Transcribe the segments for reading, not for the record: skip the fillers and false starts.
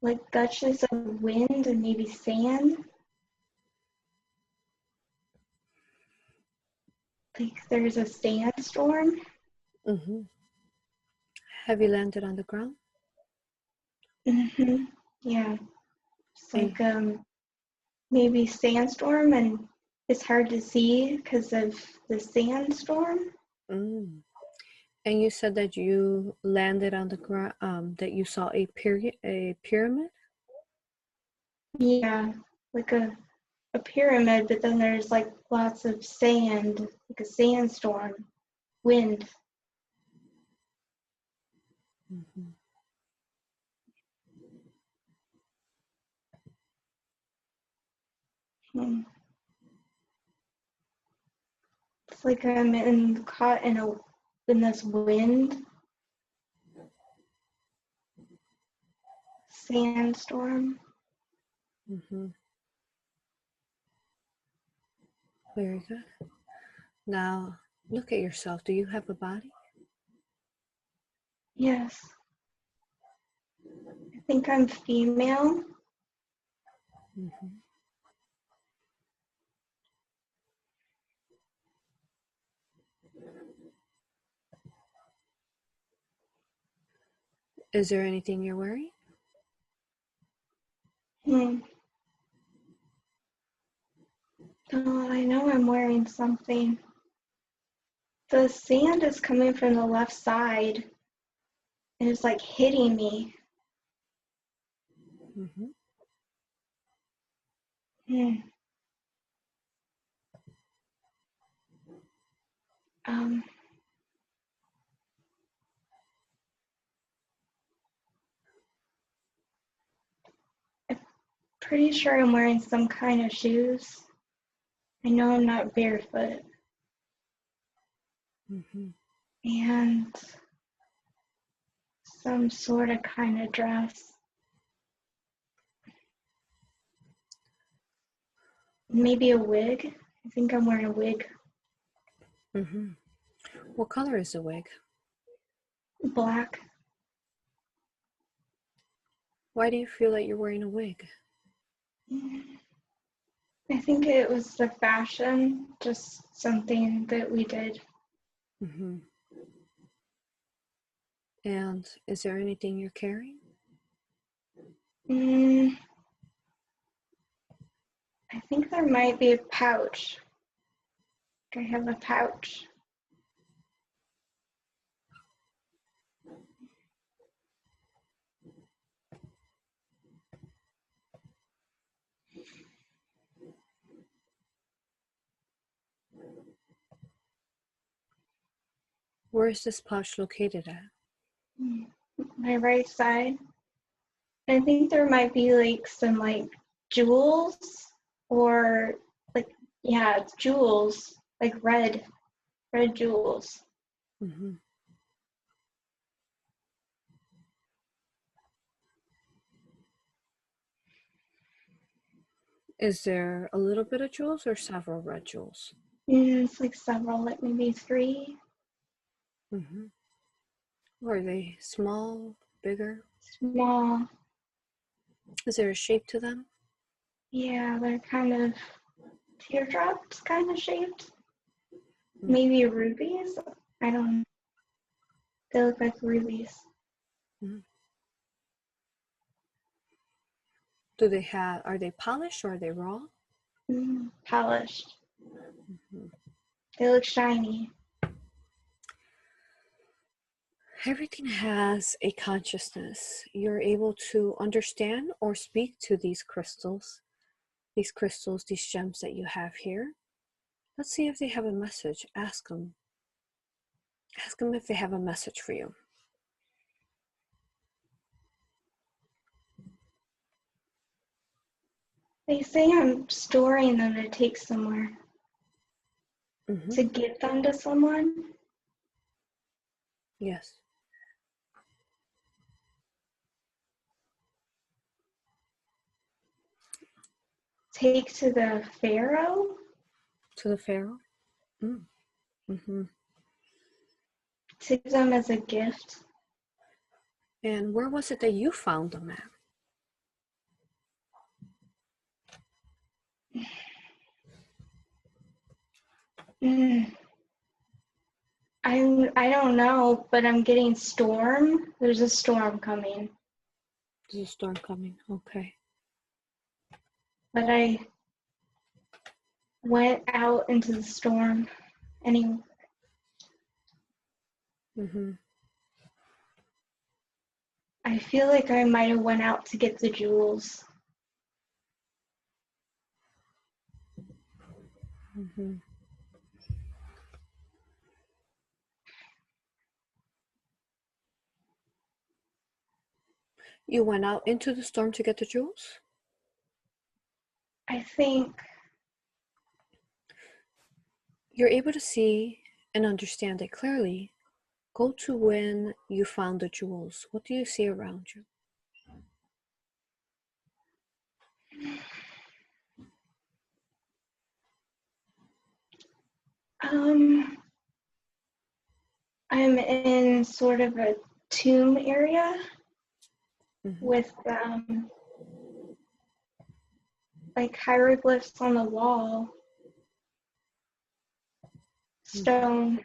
like gushes of wind and maybe sand. Like there's a sandstorm. Mm-hmm. Have you landed on the ground? Mm-hmm. Yeah. It's And, like maybe sandstorm, and it's hard to see because of the sandstorm. mm. And you said that you landed on the ground, that you saw a pyramid? Yeah, like a pyramid, but then there's like lots of sand, like a sandstorm, wind. Mm-hmm. Hmm. It's like caught in this wind sandstorm. Mm-hmm. Very good. Now, look at yourself. Do you have a body? Yes, I think I'm female. Mm-hmm. Is there anything you're wearing? Hmm. Oh, I know I'm wearing something. The sand is coming from the left side and it's like hitting me. Mm-hmm. Hmm. Um, I'm pretty sure I'm wearing some kind of shoes. I know I'm not barefoot. Mm-hmm. And some sort of kind of dress. Maybe a wig. I think I'm wearing a wig. Mm-hmm. What color is the wig? Black. Why do you feel like you're wearing a wig? I think it was the fashion, just something that we did. Mm-hmm. And is there anything you're carrying? Mm, I think there might be a pouch. I have a pouch. Where is this pouch located at? My right side. I think there might be like some like jewels or like, yeah, jewels, like red jewels. Mm-hmm. Is there a little bit of jewels or several red jewels? It's like several, like maybe 3. Mm-hmm. Are they small, bigger? Small. Is there a shape to them? Yeah, they're kind of teardrops kind of shaped. Mm-hmm. Maybe rubies. I don't know. They look like rubies. Are they polished or are they raw? Polished. Mm-hmm. They look shiny. Everything has a consciousness. You're able to understand or speak to these crystals, these gems that you have here. Let's see if they have a message. Ask them. Ask them if they have a message for you. They say I'm storing them to take somewhere. Mm-hmm. To give them to someone. Yes. Take to the pharaoh. To the pharaoh? Mm-hmm. To give them as a gift. And where was it that you found them at? Mm, I don't know, but I'm getting storm. There's a storm coming. There's a storm coming. Okay. But I went out into the storm anyway. Mm-hmm. I feel like I might have went out to get the jewels. Mm-hmm. You went out into the storm to get the jewels? I think You're able to see and understand it clearly. Go to when you found the jewels. What do you see around you? I'm in sort of a tomb area Mm-hmm. with like hieroglyphs on the wall, stone.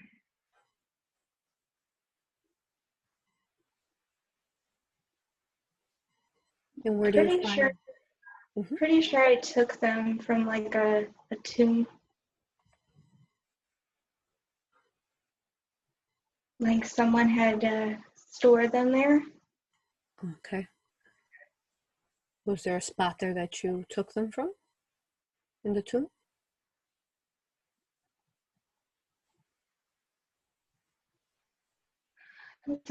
And where do you Pretty sure find? Mm-hmm. pretty sure I took them from like a tomb. Like someone had stored them there. Okay. Was there a spot there that you took them from in the tomb?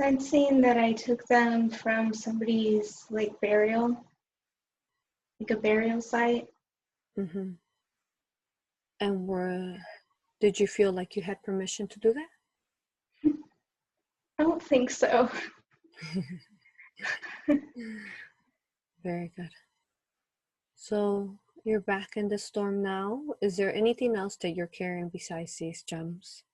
I'm seeing that I took them from somebody's like burial, like a burial site. Mm-hmm. And did you feel like you had permission to do that? I don't think so. Very good. So you're back in the storm now. Is there anything else that you're carrying besides these gems?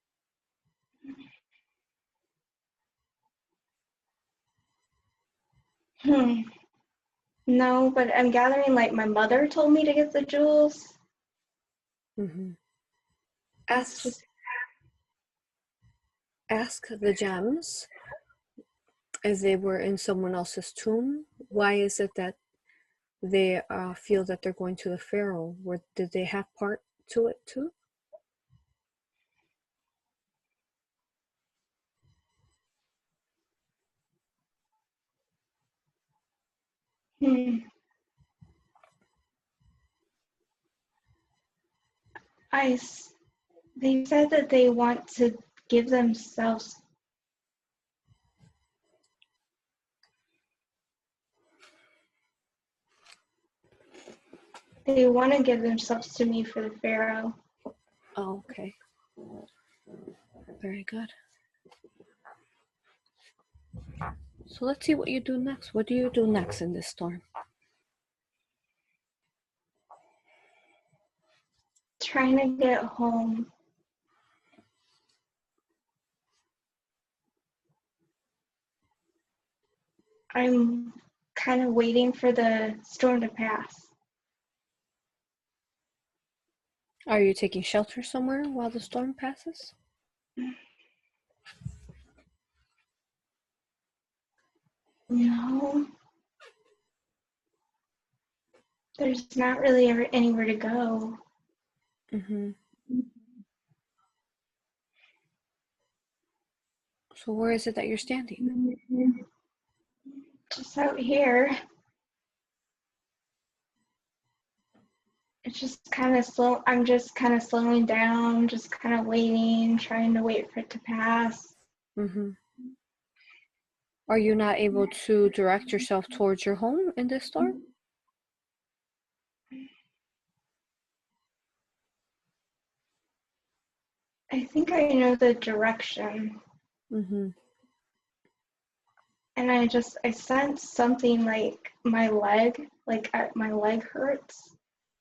No, but I'm gathering like my mother told me to get the jewels. Mm-hmm. That's just Ask the gems, as they were in someone else's tomb, why is it that they feel that they're going to the pharaoh? Did they have part to it too? hmm. They said that they want to give themselves. They want to give themselves to me for the pharaoh. Oh, okay. Very good. So let's see what you do next. What do you do next in this storm? Trying to get home. I'm kind of waiting for the storm to pass. Are you taking shelter somewhere while the storm passes? No, there's not really anywhere to go. Mm-hmm. So where is it that you're standing? Just out here. It's just kind of slow. I'm just kind of slowing down, just kind of waiting, trying to wait for it to pass. Mm-hmm. Are you not able to direct yourself towards your home in this storm? I think I know the direction. Mm-hmm. And I sense something like my leg, my leg hurts.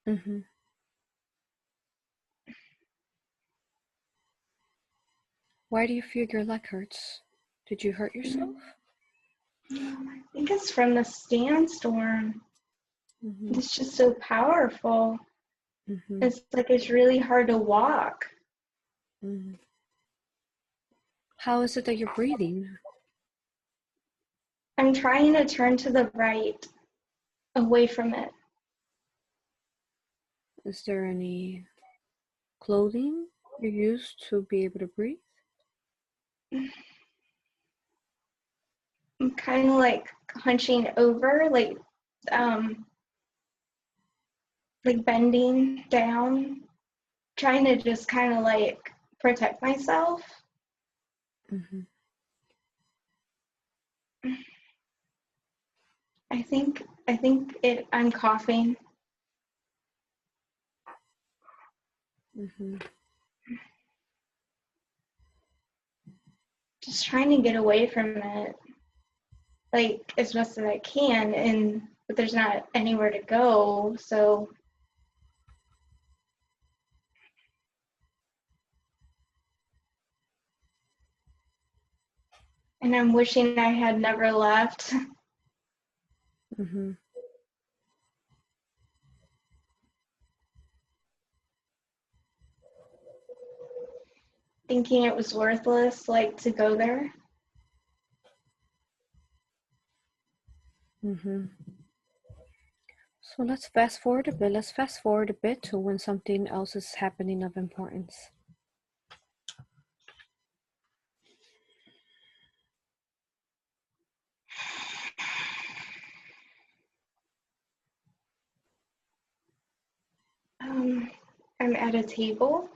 Mm-hmm. Why do you feel your leg hurts? Did you hurt yourself? I think it's from the sandstorm. Mm-hmm. It's just so powerful. Mm-hmm. It's like it's really hard to walk. Mm. How is it that you're breathing? I'm trying to turn to the right, away from it. Is there any clothing you use to be able to breathe? I'm kind of like hunching over, like bending down, trying to just kind of like protect myself. Mm-hmm. I think I'm coughing. Mm-hmm. Just trying to get away from it, like as best as I can, but there's not anywhere to go, so. And I'm wishing I had never left. Mm-hmm. Thinking it was worthless, like, to go there. Mm-hmm. So let's fast forward a bit. Let's fast forward a bit to when something else is happening of importance. I'm at a table,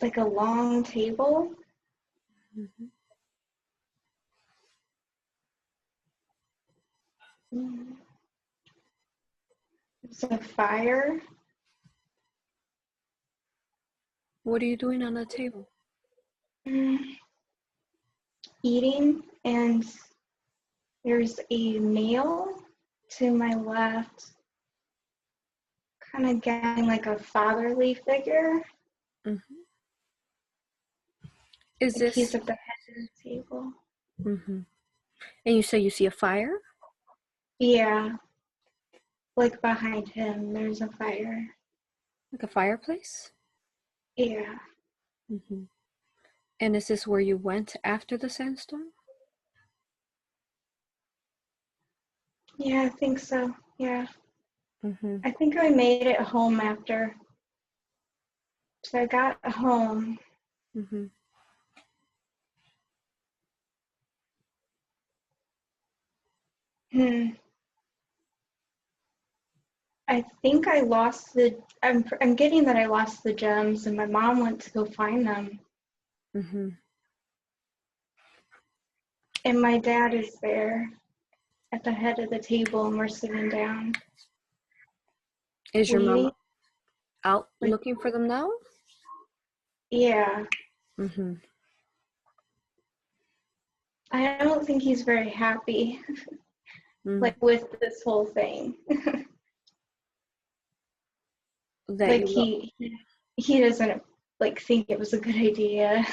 like a long table. Mm-hmm. There's a fire. What are you doing on the table? Eating, and there's a nail to my left, kind of getting like a fatherly figure. Mm-hmm. Is Like he's this? at the head of the table. Mm-hmm. And you say you see a fire? Yeah, like behind him, there's a fire. Like a fireplace? Yeah. Mm-hmm. And is this where you went after the sandstorm? Yeah, I think so. Yeah. Mm-hmm. I think I made it home after. So I got home. Mm-hmm. I think I lost I'm getting that I lost the gems, and my mom went to go find them. Mm-hmm. And my dad is there at the head of the table, and we're sitting down Is your mom waiting. out Like, looking for them now? yeah. Mm-hmm. I don't think he's very happy, Mm. like, with this whole thing. That Like you look. he doesn't like think it was a good idea.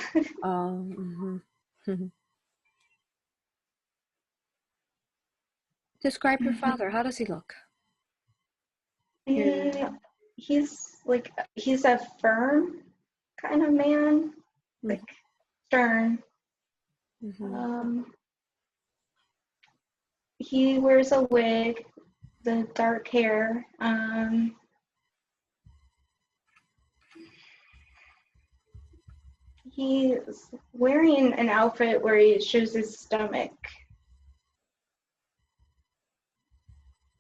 Mm-hmm. Mm-hmm. Describe your father. How does he look? Here. And he's a firm kind of man, like stern. Mm-hmm. Um, he wears a wig, the dark hair. He's wearing an outfit where he shows his stomach.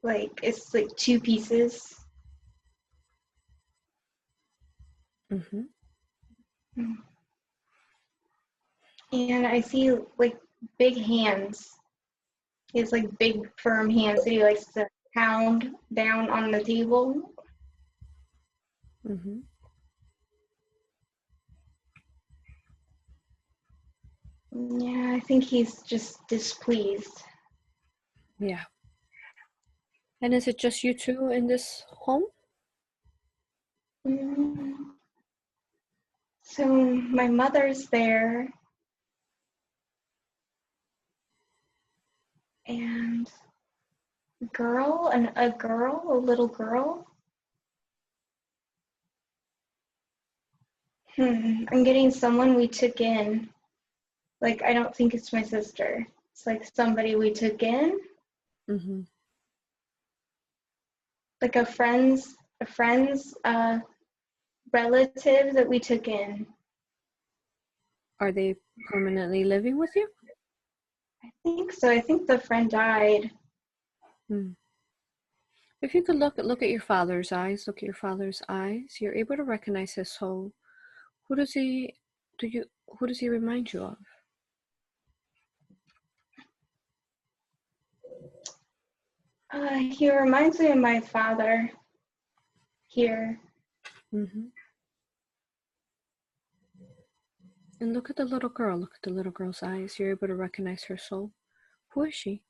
Like it's like two pieces. Mm-hmm. And I see like big hands. He has like big firm hands that he likes to pound down on the table. Mm-hmm. Yeah, I think he's just displeased. Yeah. And is it just you two in this home? So my mother's there, and a little girl. I'm getting someone we took in. Like, I don't think it's my sister. It's like somebody we took in. Mm-hmm. Like a friend's relative that we took in. Are they permanently living with you? I think so. I think the friend died. Mm. If you could look at your father's eyes, look at your father's eyes, you're able to recognize his soul. Who does he remind you of? He reminds me of my father here. Mm-hmm. And look at the little girl. Look at the little girl's eyes. You're able to recognize her soul. Who is she?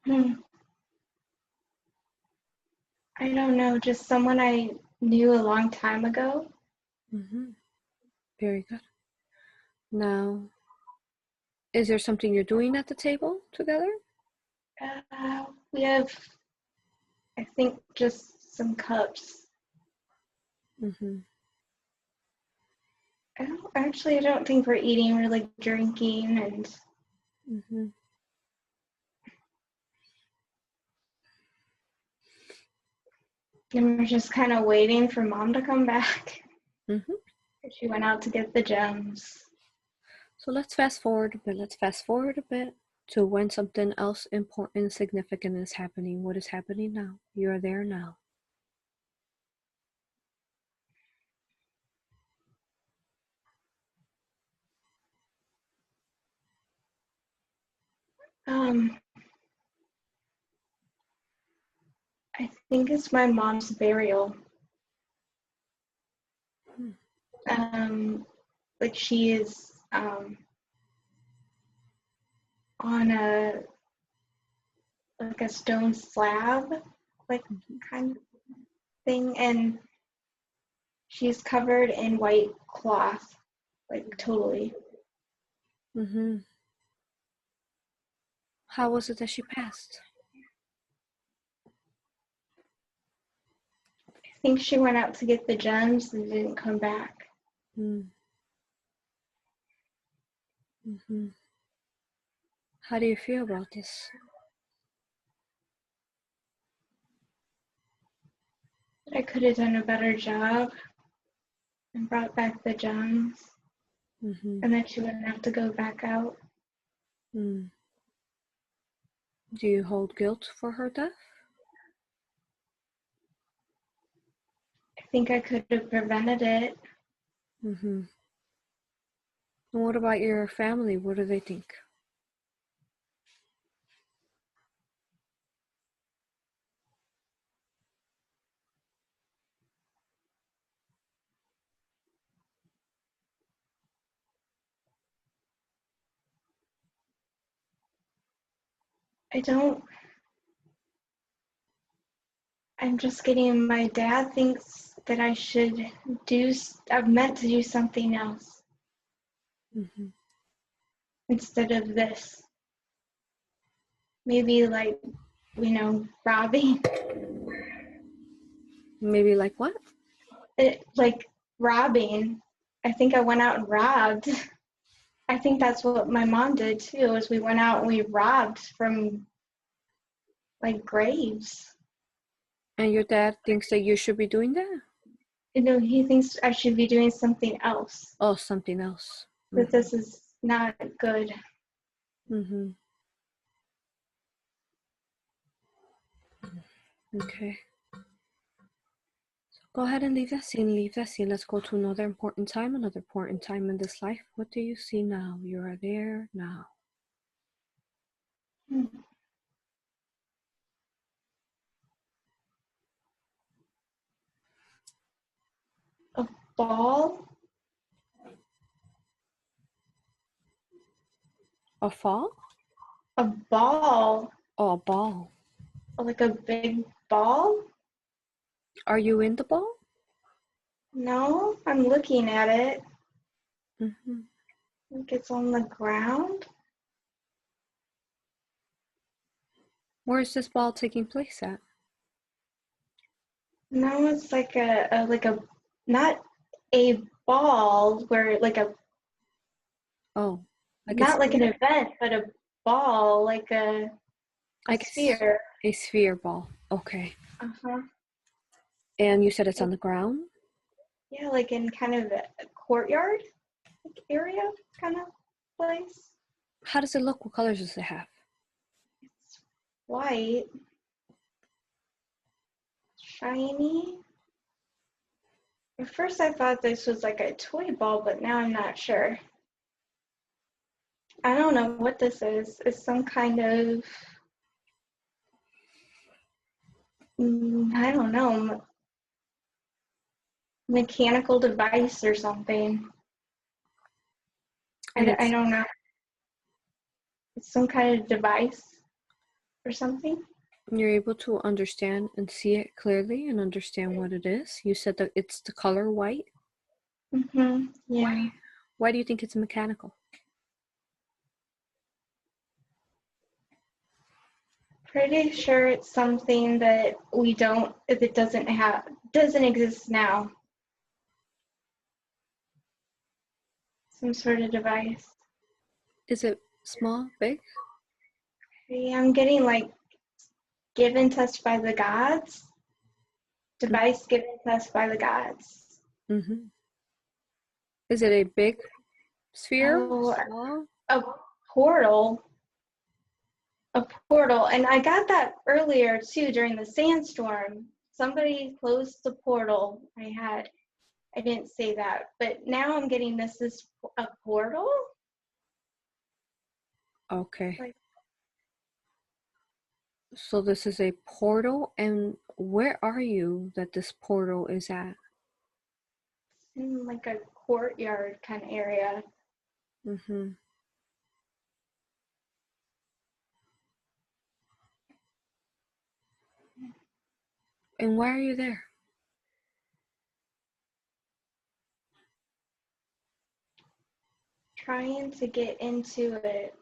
Hmm. I don't know, just someone I knew a long time ago. Mm-hmm. Very good. Now, is there something you're doing at the table together? We have, I think, just some cups. Mm-hmm. I don't think we're eating, we're like drinking and Mm-hmm. we're just kind of waiting for mom to come back. Mm-hmm. She went out to get the gems. So let's fast forward a bit. Let's fast forward a bit to when something else important and significant is happening. What is happening now? You are there now. Um, I think it's my mom's burial. Um, like she is on a stone slab, like kind of thing, and she's covered in white cloth, like totally. Mm-hmm. How was it that she passed? I think she went out to get the gems and didn't come back. Mm-hmm. How do you feel about this? I could have done a better job and brought back the gems, Mm-hmm. and then she wouldn't have to go back out. Mm. Do you hold guilt for her death? I think I could have prevented it. Mm-hmm. And what about your family? What do they think? I don't. I'm just getting. My dad thinks that I should do. I'm meant to do something else Mm-hmm. instead of this. Maybe like, robbing. Maybe like what? Like robbing. I think I went out and robbed. I think that's what my mom did too. Is we went out and we robbed from like graves. And your dad thinks that you should be doing that? He thinks I should be doing something else. Oh, something else. That Mm-hmm. this is not good. Mm-hmm. Okay. Go ahead and leave that scene. Leave that scene. Let's go to another important time in this life. What do you see now? You are there now. A ball? A fall? A ball? Oh, a ball. Like a big ball? Are you in the ball? No, I'm looking at it. Mm-hmm. Like it's on the ground. Where is this ball taking place at? No, it's like a not a ball where like a Oh, like a not like an sphere? event, but a ball, like a Like sphere. a sphere ball. Okay. Uh-huh. And you said it's on the ground? Yeah, like in kind of a courtyard area kind of place. How does it look? What colors does it have? It's white, shiny. At first I thought this was like a toy ball, but now I'm not sure. I don't know what this is. It's some kind of, I don't know, mechanical device or something. And I it's don't know. It's some kind of device or something. you're able to understand and see it clearly and understand what it is. You said that it's the color white. Mm-hmm. Yeah. Why do you think it's mechanical? Pretty sure it's something that we don't, if it doesn't exist now. Some sort of device. Is it small, big? Okay, I'm getting like given to us by the gods. Device given to us by the gods. Mm-hmm. Is it a big sphere? Oh, Small? a portal. A portal. And I got that earlier too during the sandstorm. Somebody closed the portal. I didn't say that, but now I'm getting this is a portal. Okay. Like So this is a portal, and where are you that this portal is at? in like a courtyard kind of area. Mm-hmm. And why are you there? Trying to get into it.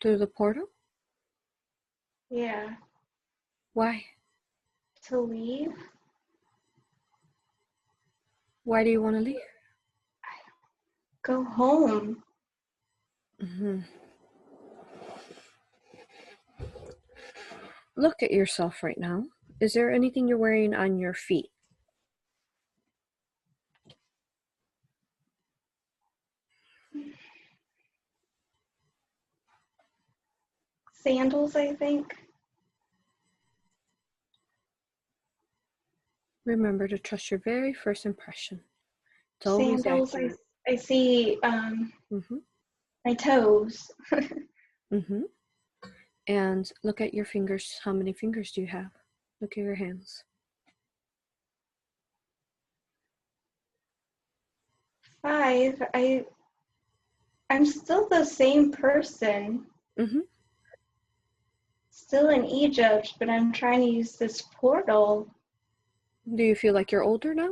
Through the portal? Yeah. Why? To leave. Why do you want to leave? Go home. Mm-hmm. Look at yourself right now. Is there anything you're wearing on your feet? Sandals, I think. Remember to trust your very first impression. It's always Sandals, accurate. I see Mm-hmm. my toes. Mm-hmm. And look at your fingers. How many fingers do you have? Look at your hands. 5. I'm still the same person. Mm-hmm. Still in Egypt, but I'm trying to use this portal. Do you feel like you're older now?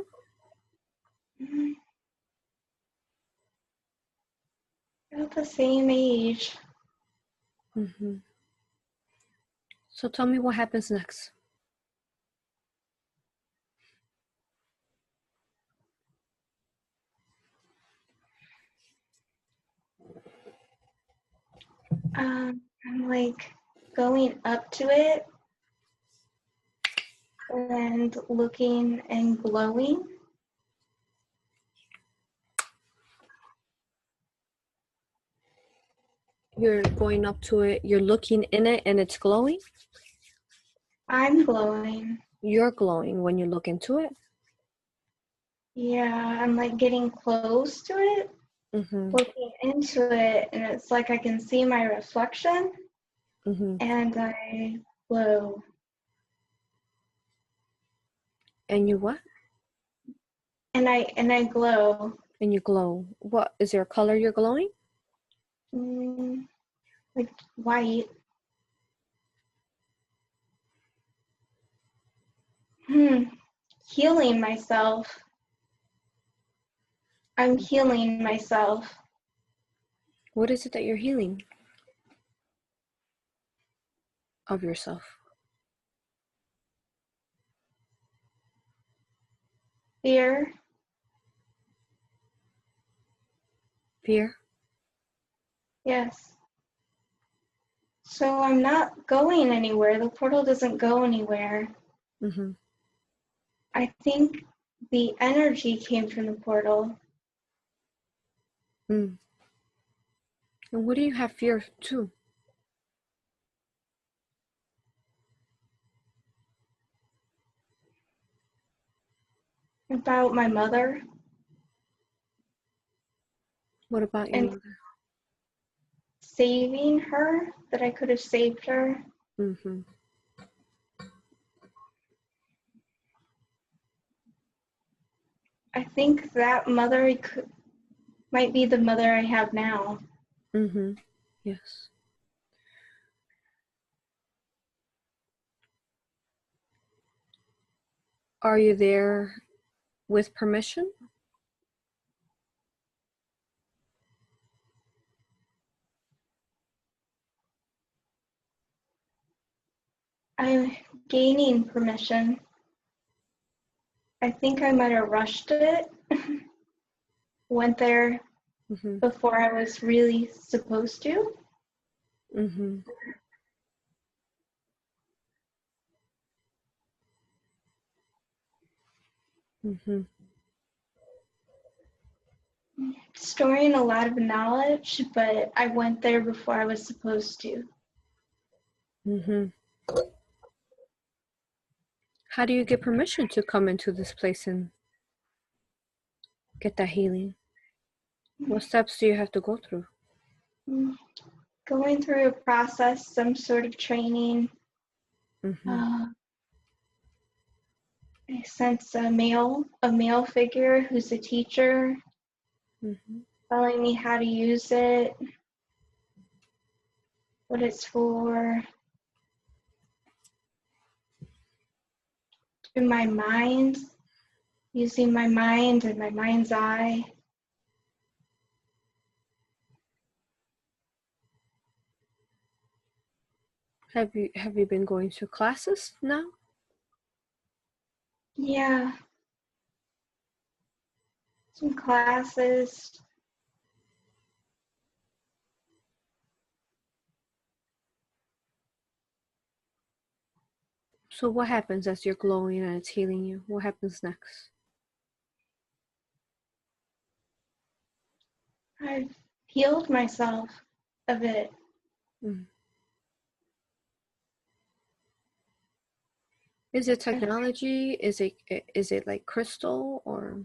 About the same age. Mm-hmm. So tell me what happens next. I'm like going up to it and looking and glowing. You're going up to it, you're looking in it, and it's glowing? I'm glowing. You're glowing when you look into it? Yeah, I'm like getting close to it, Mm-hmm. looking into it, and it's like I can see my reflection Mm-hmm. and I glow. And you what? And I glow. And you glow. What is there a color you're glowing? Mm, like white. Healing myself. I'm healing myself. What is it that you're healing? of yourself? Fear. Fear? Yes. So I'm not going anywhere. The portal doesn't go anywhere. Mm-hmm. I think the energy came from the portal. Mm. And what do you have fear to? About my mother What about your and mother? saving her, that I could have saved her. Mm-hmm. I think that mother might be the mother I have now. Mm-hmm. Yes. Are you there with permission? I'm gaining permission. I think I might have rushed it. Went there Mm-hmm. before I was really supposed to. Mm-hmm. Mm-hmm. Storing a lot of knowledge, but I went there before I was supposed to. Mm-hmm. How do you get permission to come into this place and get that healing? What steps do you have to go through? Going through a process, some sort of training. Mm-hmm. I sense a male figure who's a teacher, Mm-hmm. telling me how to use it, what it's for. In my mind, using my mind and my mind's eye. Have you been going to classes now? Yeah, some classes. So what happens as you're glowing and it's healing you? What happens next? I've healed myself of it. Mm. Is it technology? Is it like crystal or?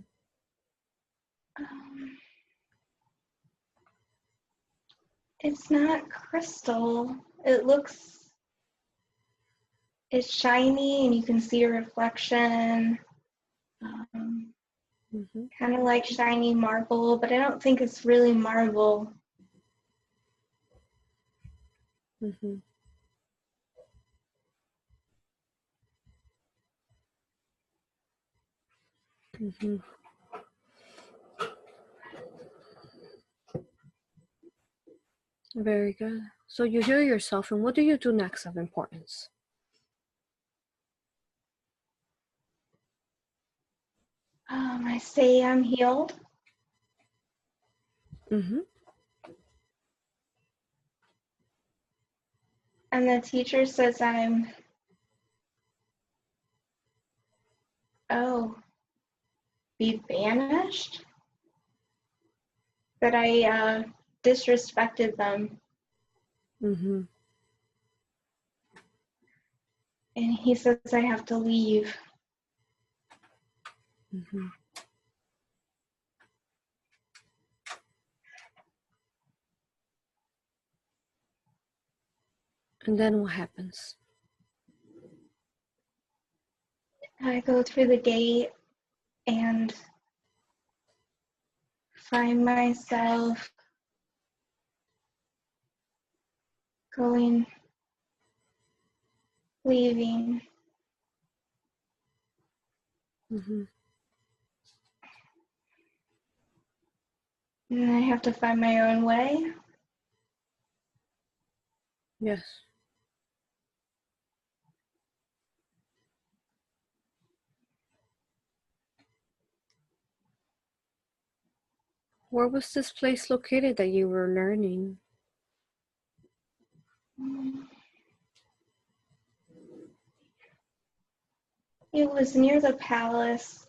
Um, it's not crystal. It's shiny and you can see a reflection. Mm-hmm. Kind of like shiny marble, but I don't think it's really marble. Mm-hmm. Mm-hmm. Very good. So you heal yourself, and what do you do next of importance? I say I'm healed. Mm-hmm. And the teacher says be banished? That I disrespected them. Mm-hmm. And he says I have to leave. Mm-hmm. And then what happens? I go through the gate and find myself leaving. Mm-hmm. And I have to find my own way. Yes. Where was this place located that you were learning? It was near the palace.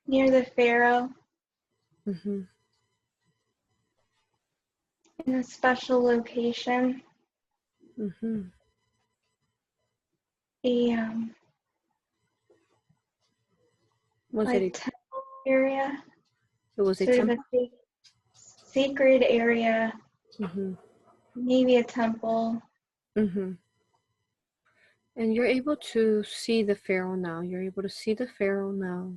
Near the pharaoh. Mm-hmm. In a special location. Mm-hmm. A Was like it temple area. it was a Sort of temple? a sacred area. Mm-hmm. Maybe a temple. Mm-hmm. And you're able to see the pharaoh now. You're able to see the pharaoh now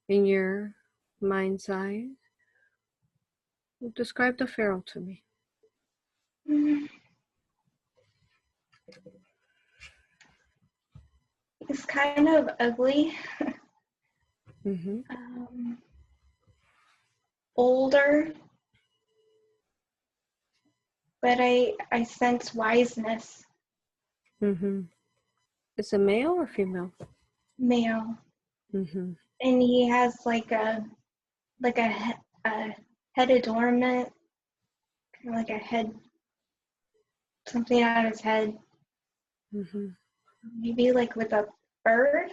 in your mind's eye. Describe the pharaoh to me. It's kind of ugly. Mm-hmm. Older. But I sense wiseness. Mm-hmm. Is it male or female? Male. Mm-hmm. And he has like a head adornment, kind of like a head, something on his head. Mm-hmm. Maybe like with a bird,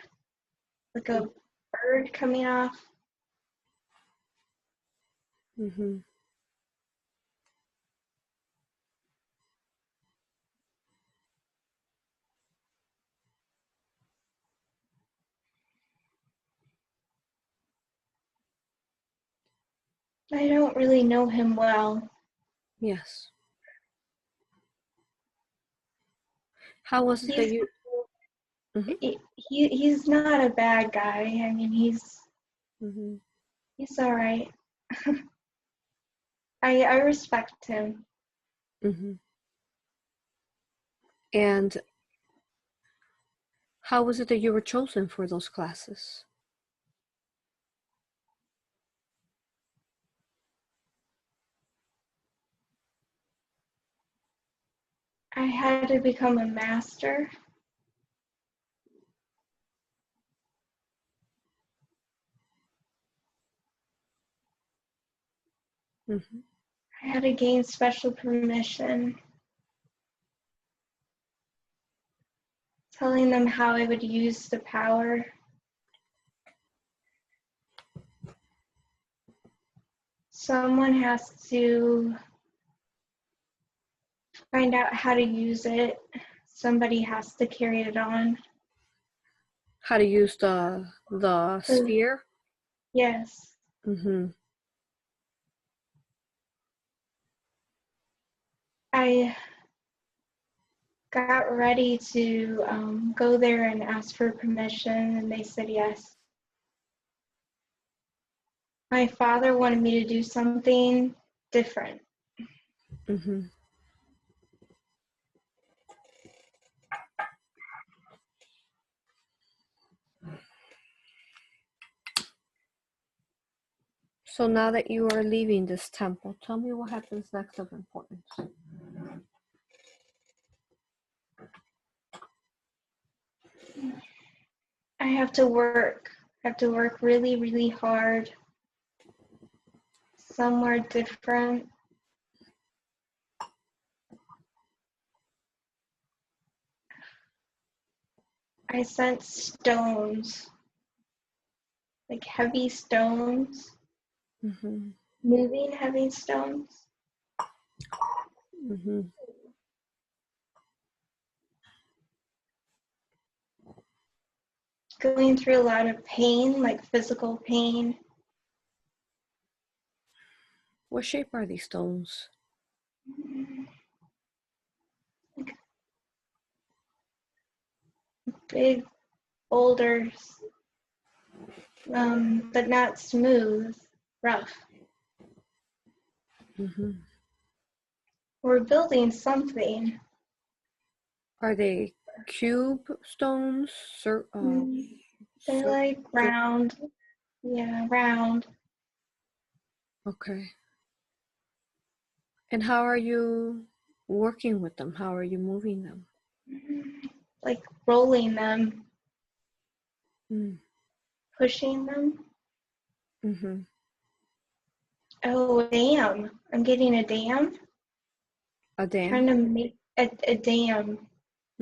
like a bird coming off. Mm-hmm. I don't really know him well. Yes. How was it that He's you? Mm-hmm. he's not a bad guy. I mean, Mm-hmm. he's all right. I respect him. Mm-hmm. And how was it that you were chosen for those classes? I had to become a master. Mm-hmm. I had to gain special permission, telling them how I would use the power. Someone has to find out how to use it. Somebody has to carry it on. How to use the sphere? Yes. Mm-hmm. I got ready to go there and ask for permission, and they said yes. My father wanted me to do something different. Mm-hmm. So now that you are leaving this temple, tell me what happens next of importance. I have to work. I have to work really, really hard. Somewhere different. I sense stones, like heavy stones, Mm-hmm. moving heavy stones. Mm-hmm. Going through a lot of pain, like physical pain. What shape are these stones? Like big boulders, but not smooth, rough. Mm-hmm. We're building something. Are they cube stones? They're like round. Yeah, round. Okay. And how are you working with them? How are you moving them? Like rolling them. Mm. pushing them. Mm-hmm. Oh, a dam. I'm getting a dam. A Trying dam? to make a dam.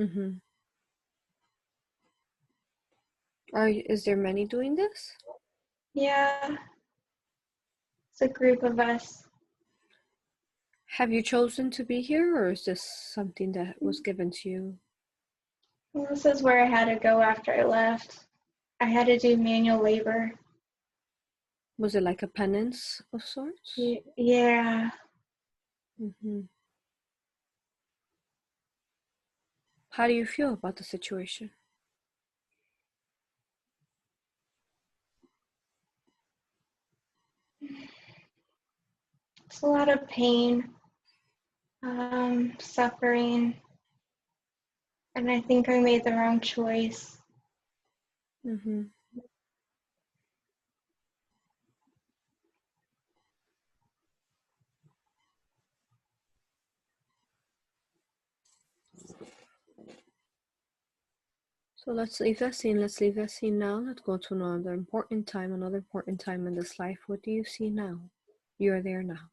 Mm-hmm. Is there many doing this? Yeah, it's a group of us. Have you chosen to be here, or is this something that was given to you? Well, this is where I had to go after I left. I had to do manual labor. Was it like a penance of sorts? Yeah, Mm-hmm. How do you feel about the situation? it's a lot of pain, suffering, and I think I made the wrong choice. Mm-hmm. So let's leave that scene. Let's leave that scene now. Let's go to another important time in this life. What do you see now? You're there now.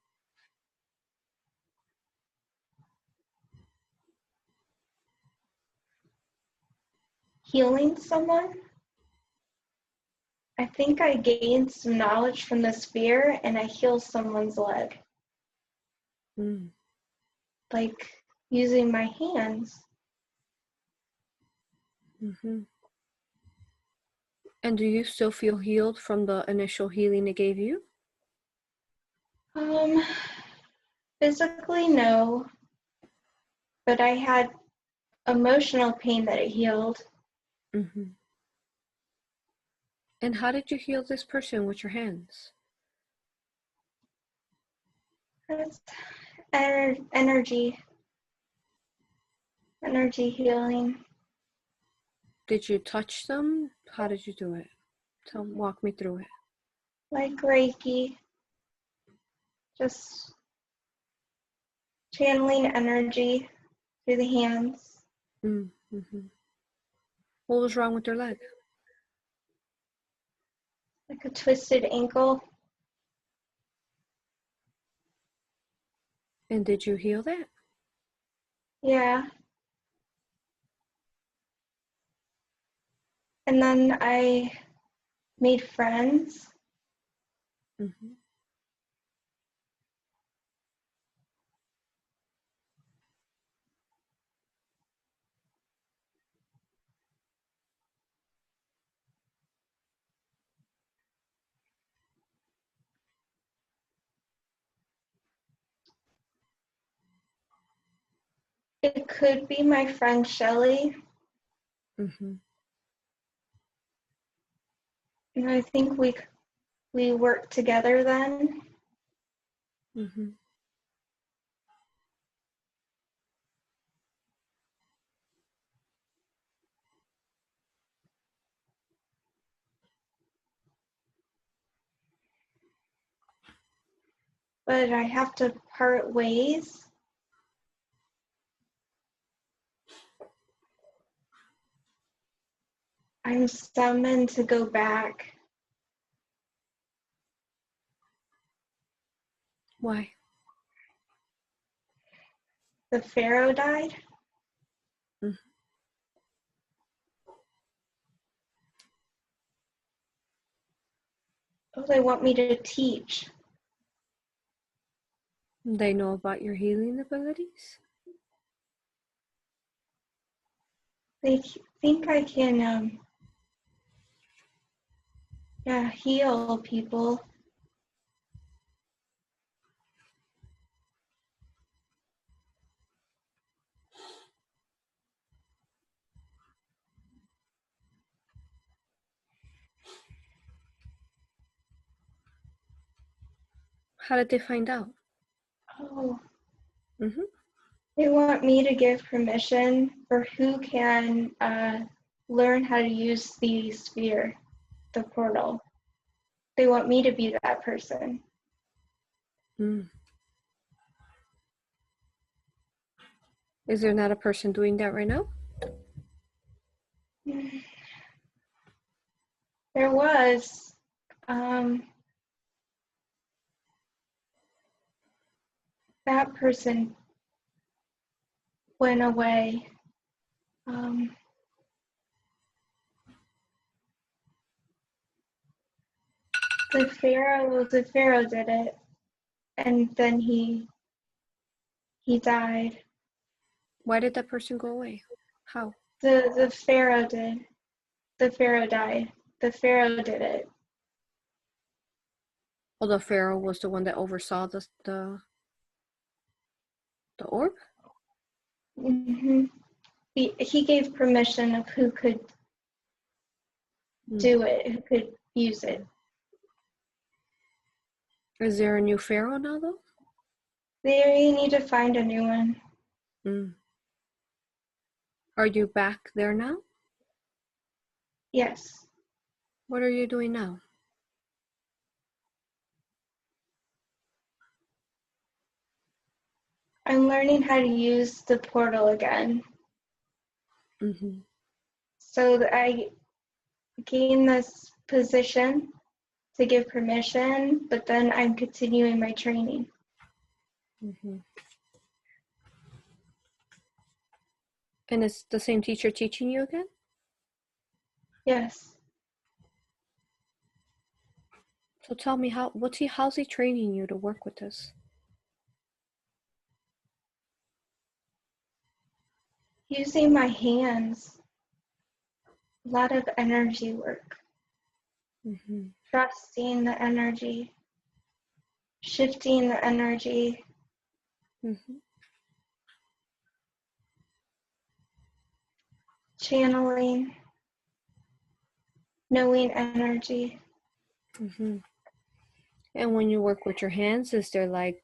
Healing someone? I think I gained some knowledge from the sphere and I healed someone's leg. Mm. Like using my hands. Mm-hmm. And do you still feel healed from the initial healing it gave you? Um, Physically, no, but I had emotional pain that it healed. Mm-hmm. And how did you heal this person with your hands? It's energy healing, Did you touch them? How did you do it? Walk me through it. like Reiki, just channeling energy through the hands. Mm-hmm. What was wrong with their leg? Like a twisted ankle. And did you heal that? Yeah. And then I made friends. Mm-hmm. It could be my friend Shelly. Mm-hmm. And I think we worked together then. Mm-hmm. But I have to part ways. I'm summoned to go back. Why? The Pharaoh died. Mm-hmm. Oh, they want me to teach. They know about your healing abilities? They think I can, heal people. How did they find out? Oh, Mm-hmm. they want me to give permission for who can learn how to use the sphere, the portal. They want me to be that person. Mm. Is there not a person doing that right now? There was. That person went away. The Pharaoh did it, and then he died. Why did that person go away? How? The Pharaoh did. The Pharaoh died. The Pharaoh did it. Oh, the Pharaoh was the one that oversaw the orb? Mm-hmm. He gave permission of who could do it, who could use it. Is there a new Pharaoh now, though? They need to find a new one. Are you back there now? Yes. What are you doing now? I'm learning how to use the portal again. So that I gain this position to give permission, but then I'm continuing my training. And is the same teacher teaching you again? Yes. So tell me, how's he training you to work with this? Using my hands. A lot of energy work. Trusting the energy. Shifting the energy. Channeling. Knowing energy. And when you work with your hands, is there like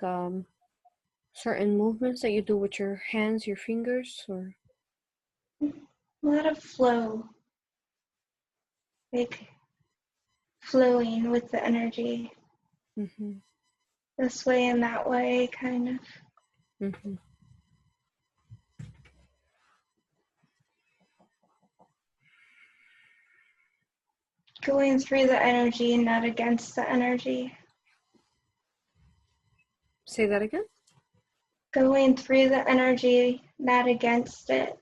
certain movements that you do with your hands, your fingers, or? A lot of flow. Like flowing with the energy. This way and that way, kind of. Going through the energy and not against the energy. Say that again? Going through the energy, not against it.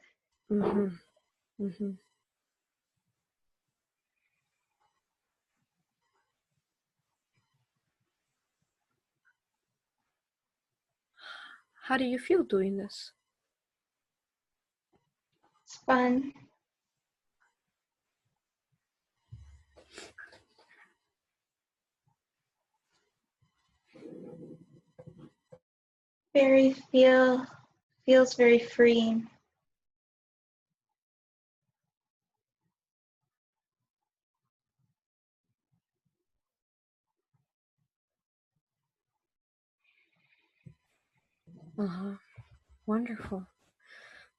How do you feel doing this? It's fun. Feels very freeing. Wonderful.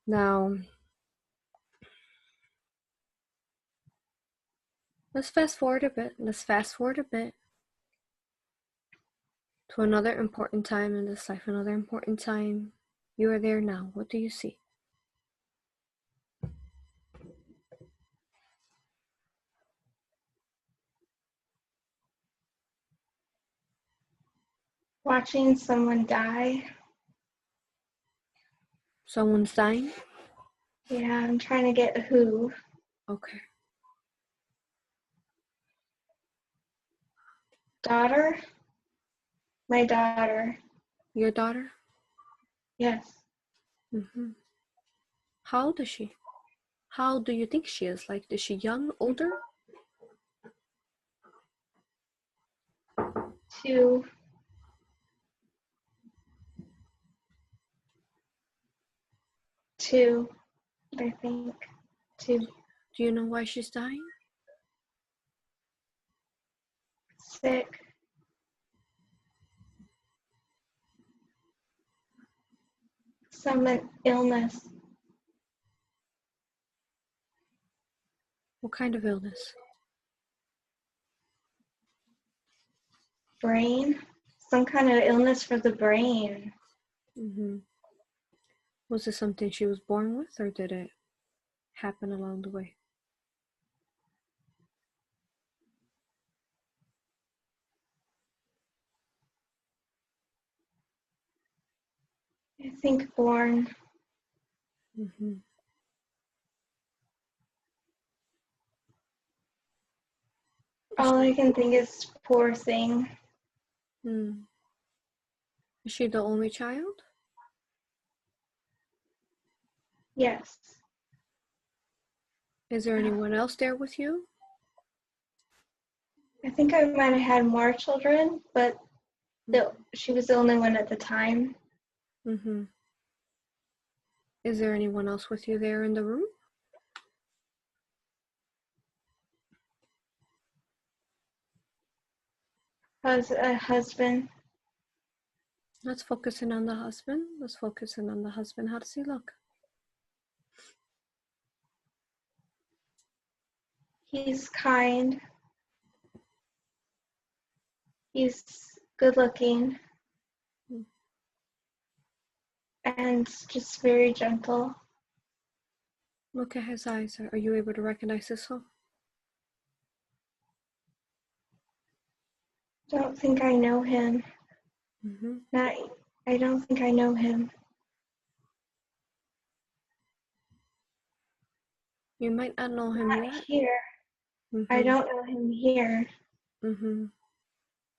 Now, let's fast forward a bit. To another important time in this life, another important time. You are there now. What do you see? Watching someone die. Someone's dying? Yeah, I'm trying to get who. Okay. Daughter? My daughter. Your daughter? Yes. How old is she? How do you think she is? Like, is she young, older? 2. I think. 2. Do you know why she's dying? Sick. Some illness. What kind of illness? Brain. Some kind of illness for the brain. Was this something she was born with, or did it happen along the way? think born. Mm-hmm. All I can think is poor thing. Mm. Is she the only child? Yes. Is there anyone else there with you? I think I might have had more children, but she was the only one at the time. Mm-hmm. Is there anyone else with you there in the room? A husband. Let's focus in on the husband. Let's focus in on the husband. How does he look? He's kind. He's good looking. And just very gentle. Look at his eyes. Are you able to recognize this one? Don't think I know him. Mm-hmm. I don't think I know him. You might not know him Not yet. here. Mm-hmm. I don't know him here. Mm-hmm.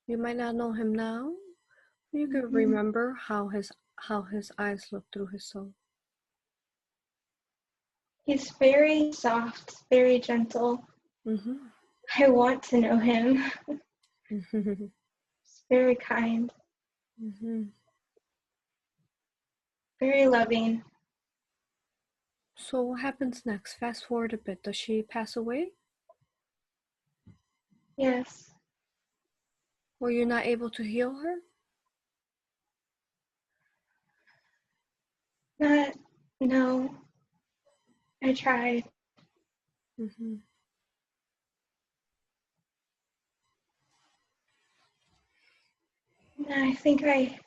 You might not know him now. You can Mm-hmm. remember how his eyes look through his soul. He's very soft, very gentle. Mm-hmm. I want to know him. Mm-hmm. He's very kind, Mm-hmm. very loving. So what happens next? Fast forward a bit. Does she pass away? Yes. Were you not able to heal her? No. I tried. Mm-hmm. I think I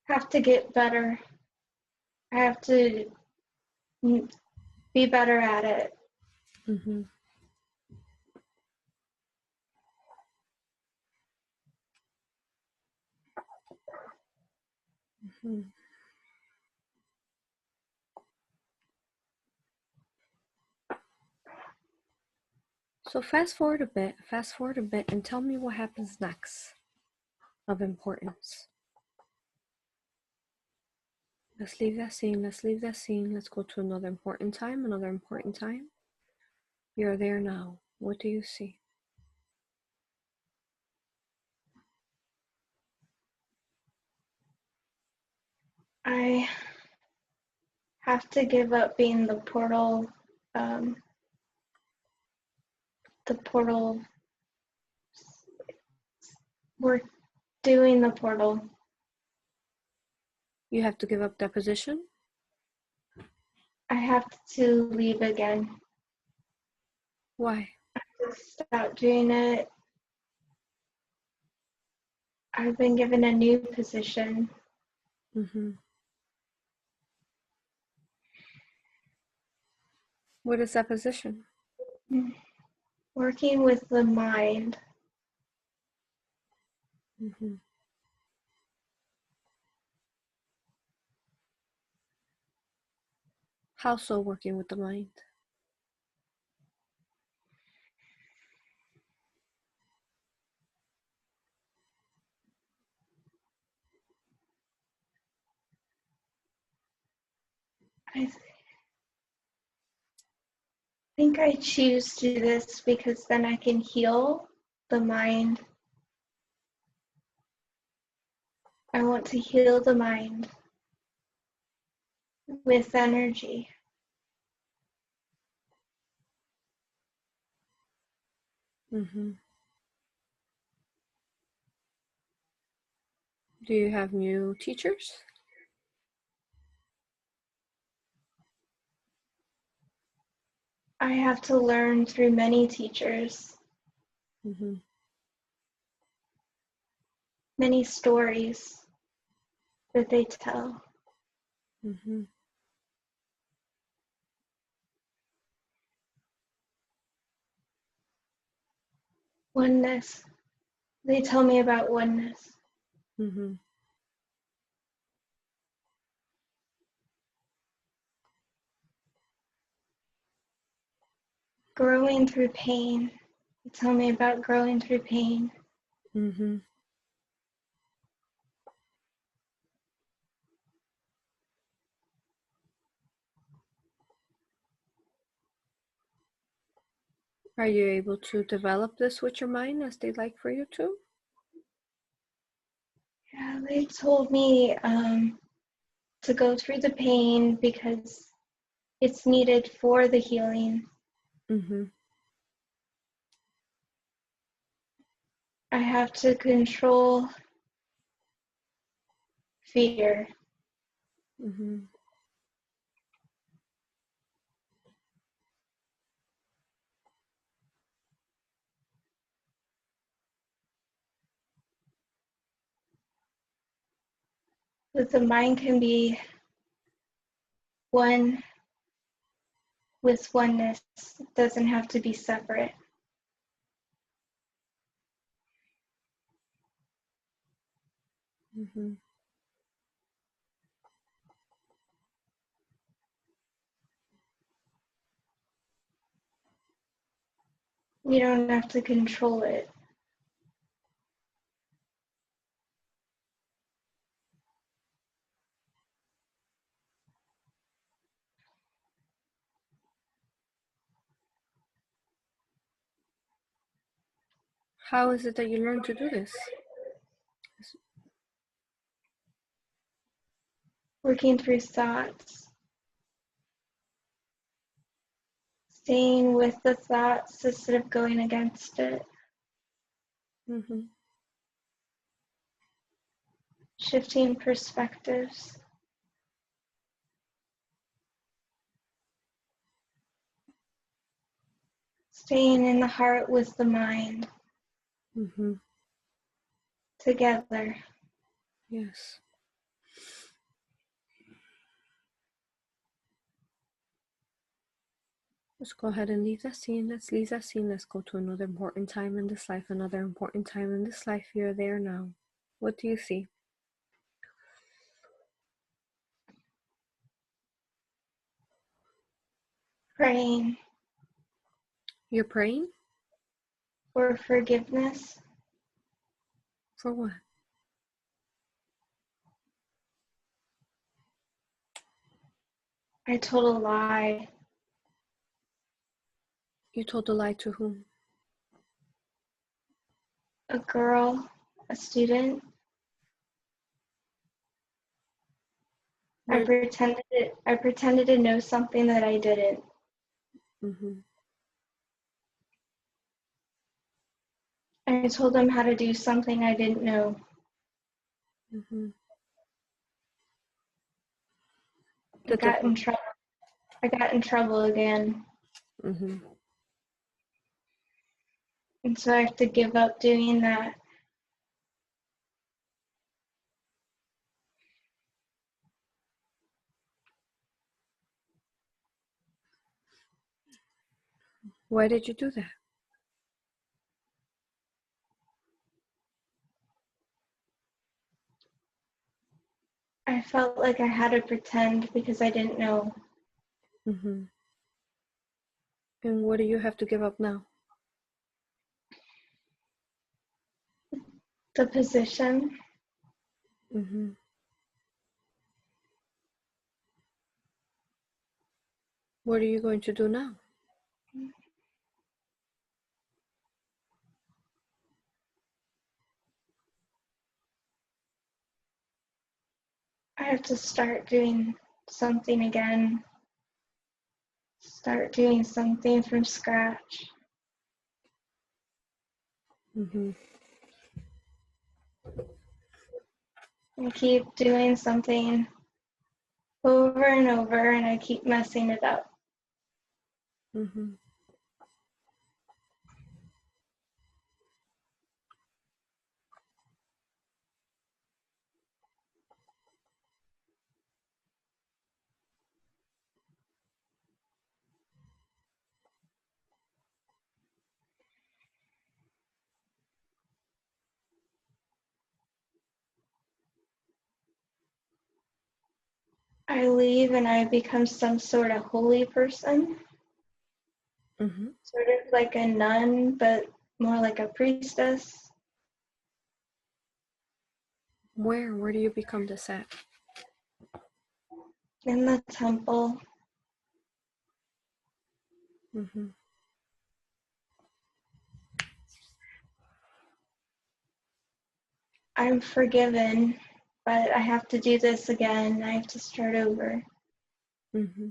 have to get better. I have to be better at it. Mm-hmm. Mm-hmm. So fast forward a bit and tell me what happens next of importance. Let's leave that scene. Let's go to another important time. You're there now. What do you see? I have to give up being the portal. We're doing the portal. You have to give up that position? I have to leave again. Why? Stop doing it. I've been given a new position. Mm-hmm. What is that position? Working with the mind. Mm-hmm. How so, working with the mind? I think I choose to do this because then I can heal the mind. I want to heal the mind with energy. Mm-hmm. Do you have new teachers? I have to learn through many teachers, Mm-hmm. many stories that they tell. Mm-hmm. Oneness. They tell me about oneness. Mm-hmm. growing through pain. Tell me about growing through pain. Mm-hmm. Are you able to develop this with your mind as they'd like for you to? Yeah, they told me to go through the pain because it's needed for the healing. Mm-hmm. I have to control fear. Mm-hmm. But the mind can be one with oneness. It doesn't have to be separate. Mm-hmm. You don't have to control it. How is it that you learn to do this? Working through thoughts. Staying with the thoughts instead of going against it. Mm-hmm. Shifting perspectives. Staying in the heart with the mind. Mm-hmm. Together. Yes. Let's go ahead and leave that scene. Let's leave that scene. Let's go to another important time in this life. Another important time in this life. You're there now. What do you see? Praying You're praying? for forgiveness. For what? I told a lie. You told a lie to whom? A girl, a student. I Where? pretended to know something that I didn't. Mm-hmm. I told them how to do something I didn't know. Mm-hmm. I got in trouble. I got in trouble again. Mm-hmm. And so I have to give up doing that. Why did you do that? I felt like I had to pretend because I didn't know. Mm-hmm. And what do you have to give up now? The position. Mm-hmm. What are you going to do now? I have to start doing something again. Start doing something from scratch. Mm-hmm. I keep doing something over and over and I keep messing it up. Mm-hmm. I leave and I become some sort of holy person. Mm-hmm. sort of like a nun, but more like a priestess. Where do you become this at? In the temple. Mm-hmm. I'm forgiven, but I have to do this again. I have to start over. Mm-hmm.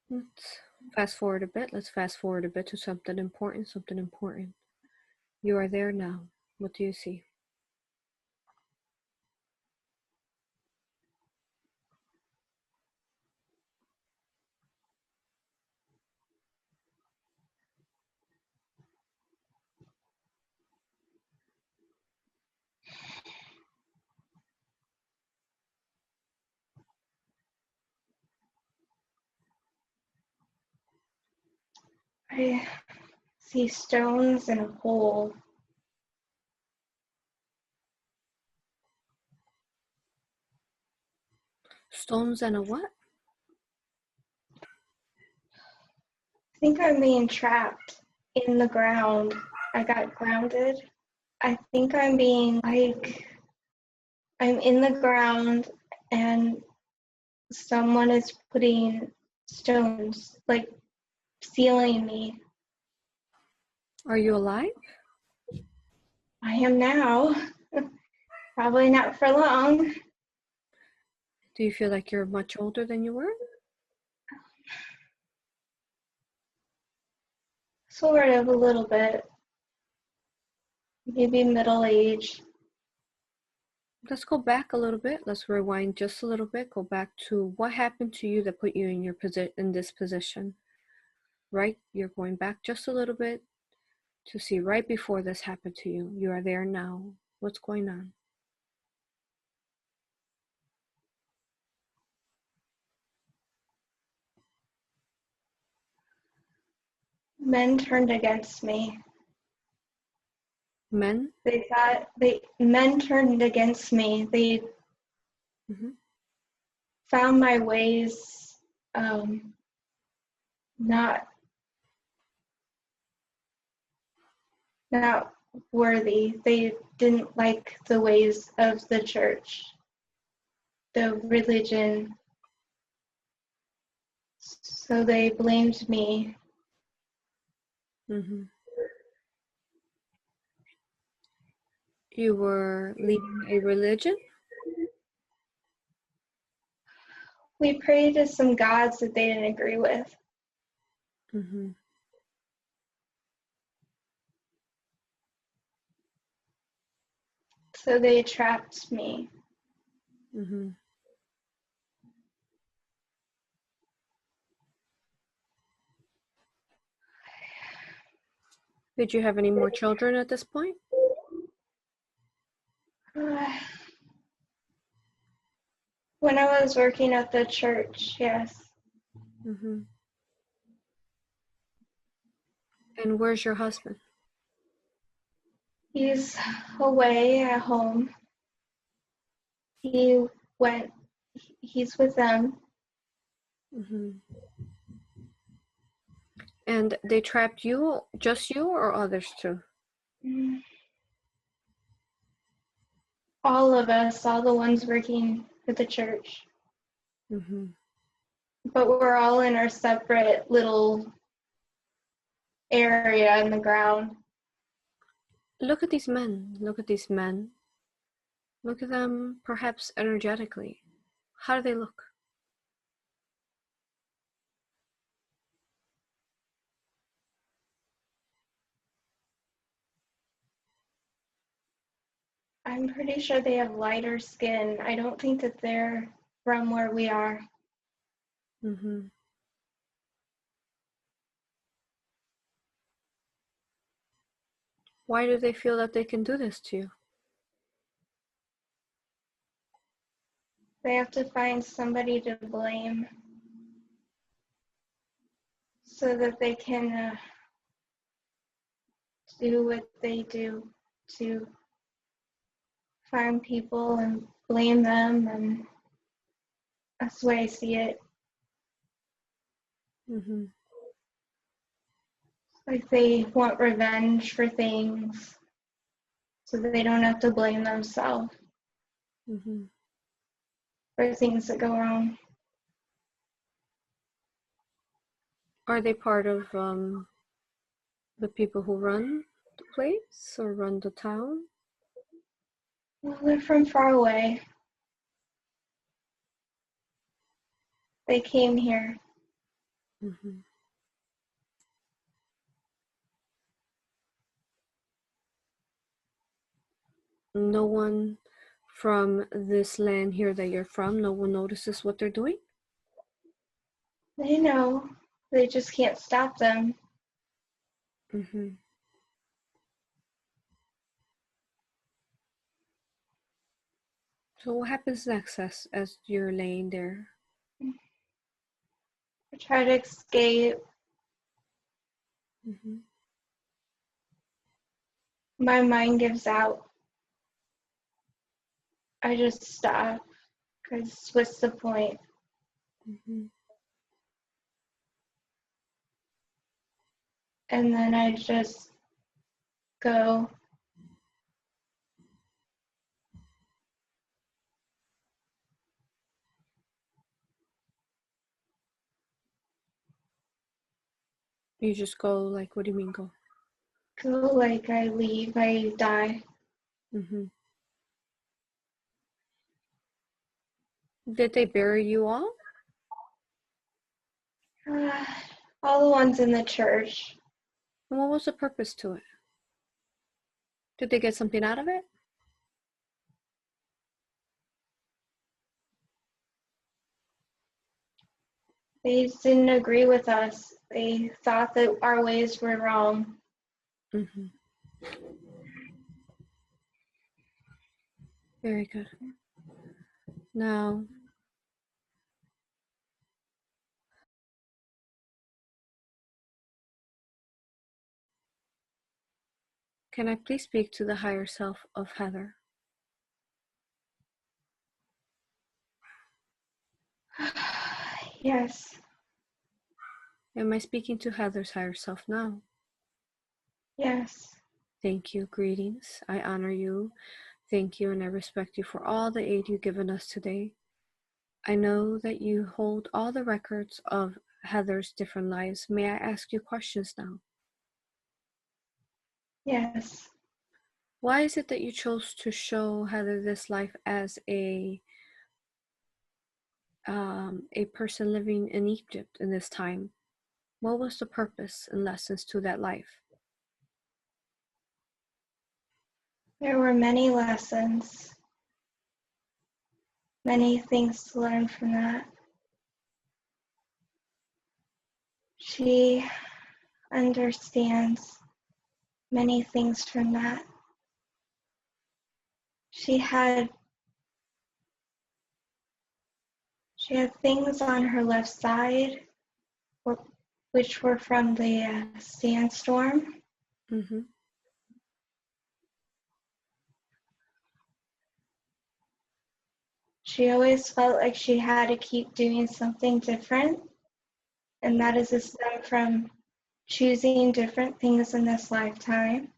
Let's fast forward a bit. Let's fast forward a bit to something important, something important. You are there now. What do you see? I see stones in a hole. Stones and a what? I think I'm being trapped in the ground. I got grounded. I think I'm being like, I'm in the ground and someone is putting stones, like sealing me. Are you alive? I am now. Probably not for long. Do you feel like you're much older than you were? Sort of, a little bit. Maybe middle age. Let's go back a little bit. Let's rewind just a little bit. Go back to what happened to you that put you in your in this position. Right? You're going back just a little bit to see right before this happened to you. You are there now. What's going on? Men turned against me. Men? Men turned against me. They Mm-hmm. found my ways not worthy. They didn't like the ways of the church, the religion. So they blamed me. Mm-hmm. You were leading a religion? We prayed to some gods that they didn't agree with. Mm-hmm. So they trapped me. Mm-hmm. Did you have any more children at this point? When I was working at the church, yes. Mm-hmm. And where's your husband? He's away at home. He's with them. Mm-hmm. And they trapped you, just you, or others too? All of us, all the ones working at the church. Mm-hmm. But we're all in our separate little area in the ground. Look at these men. Look at these men. Look at them, perhaps energetically. How do they look? I'm pretty sure they have lighter skin. I don't think that they're from where we are. Mm-hmm. Why do they feel that they can do this to you? They have to find somebody to blame so that they can do what they do to find people and blame them, and that's the way I see it. Mm-hmm. Like they want revenge for things so they don't have to blame themselves Mm-hmm. for things that go wrong. Are they part of the people who run the place or run the town? Well, they're from far away. They came here. Mm-hmm. No one from this land here that you're from, no one notices what they're doing? They know. They just can't stop them. Mm-hmm. So what happens next as you're laying there? I try to escape. Mm-hmm. My mind gives out. I just stop because what's the point? Mm-hmm. And then I just go. You just go, like, what do you mean go? Go like I leave, I die. Mm-hmm. Did they bury you all? All the ones in the church. And what was the purpose to it? Did they get something out of it? They didn't agree with us. They thought that our ways were wrong. Mm-hmm. Very good. Now, can I please speak to the higher self of Heather? Yes, Am I speaking to Heather's higher self now? yes, Thank you. Greetings. I honor you. Thank you, and I respect you for all the aid you've given us today. I know that you hold all the records of Heather's different lives. May I ask you questions now? yes. Why is it that you chose to show Heather this life as a person living in Egypt in this time? What was the purpose and lessons to that life? There were many lessons, many things to learn from that. She understands many things from that. She had things on her left side, which were from the sandstorm. Mm-hmm. She always felt like she had to keep doing something different, and that is a stem from choosing different things in this lifetime.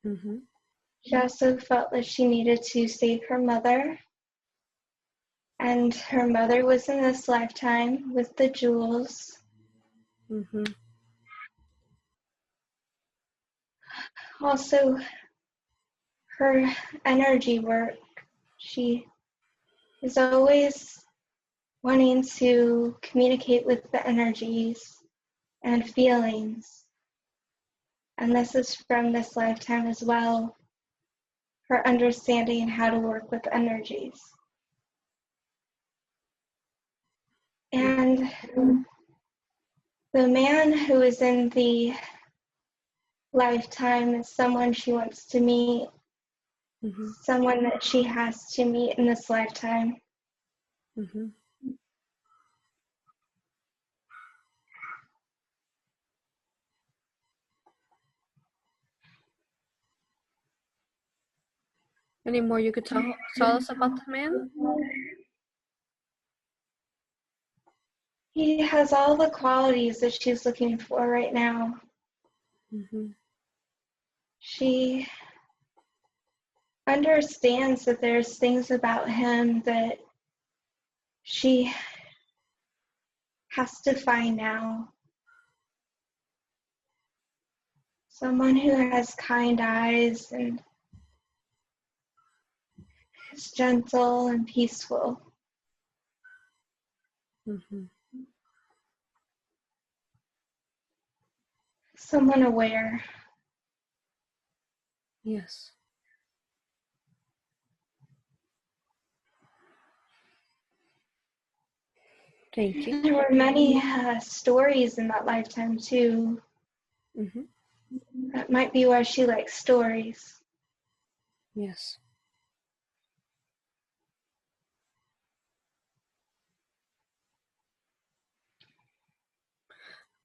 Mm-hmm. She also felt that she needed to save her mother, and her mother was in this lifetime with the jewels. Mm-hmm. Also, her energy work. She is always wanting to communicate with the energies and feelings. And this is from this lifetime as well, her understanding how to work with energies. And the man who is in the lifetime is someone she wants to meet, Mm-hmm. someone that she has to meet in this lifetime. Mm-hmm. Any more you could tell us about the man? He has all the qualities that she's looking for right now. Mm-hmm. She understands that there's things about him that she has to find now. Someone who has kind eyes and is gentle and peaceful. Mm-hmm. Someone aware. Yes. Thank you. There were many stories in that lifetime too. Mm-hmm. That might be why she likes stories. Yes.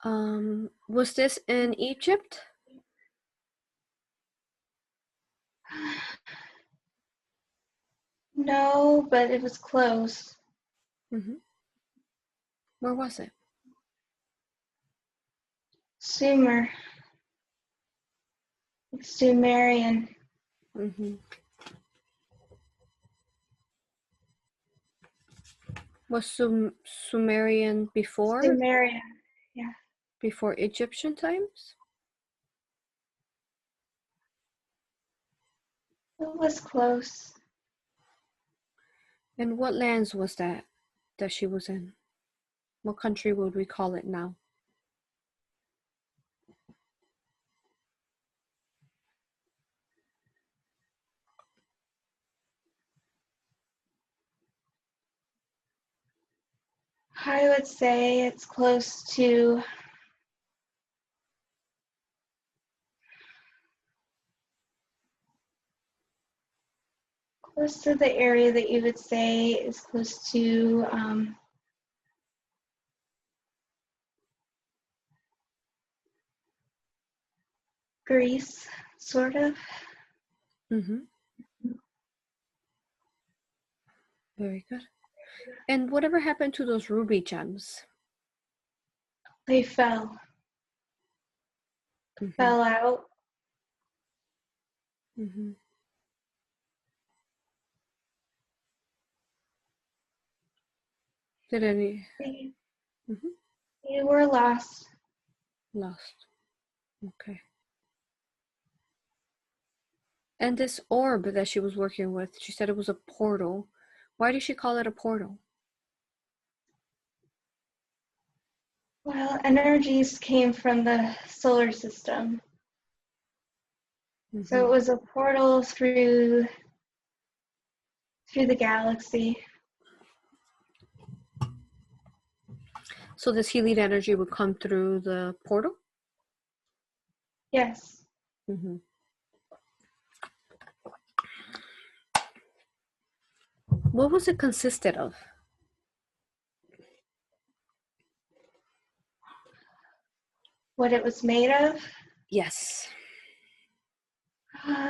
Was this in Egypt? No, but it was close. Mm-hmm. Where was it? Sumerian. Mm-hmm. Was Sumerian before Sumerian, yeah. before Egyptian times? It was close. And what lands was that she was in? What country would we call it now? I would say it's close to the area that you would say is close to Greece, sort of. Mm-hmm. Very good. And whatever happened to those ruby gems? They fell Mm-hmm. out. Mm-hmm. Did any? They, Mm-hmm. they were lost. Lost. Okay. And this orb that she was working with, she said it was a portal. Why did she call it a portal? Well, energies came from the solar system. Mm-hmm. So it was a portal through the galaxy. So this healing energy would come through the portal? Yes. Mm-hmm. What was it consisted of? What it was made of? Yes.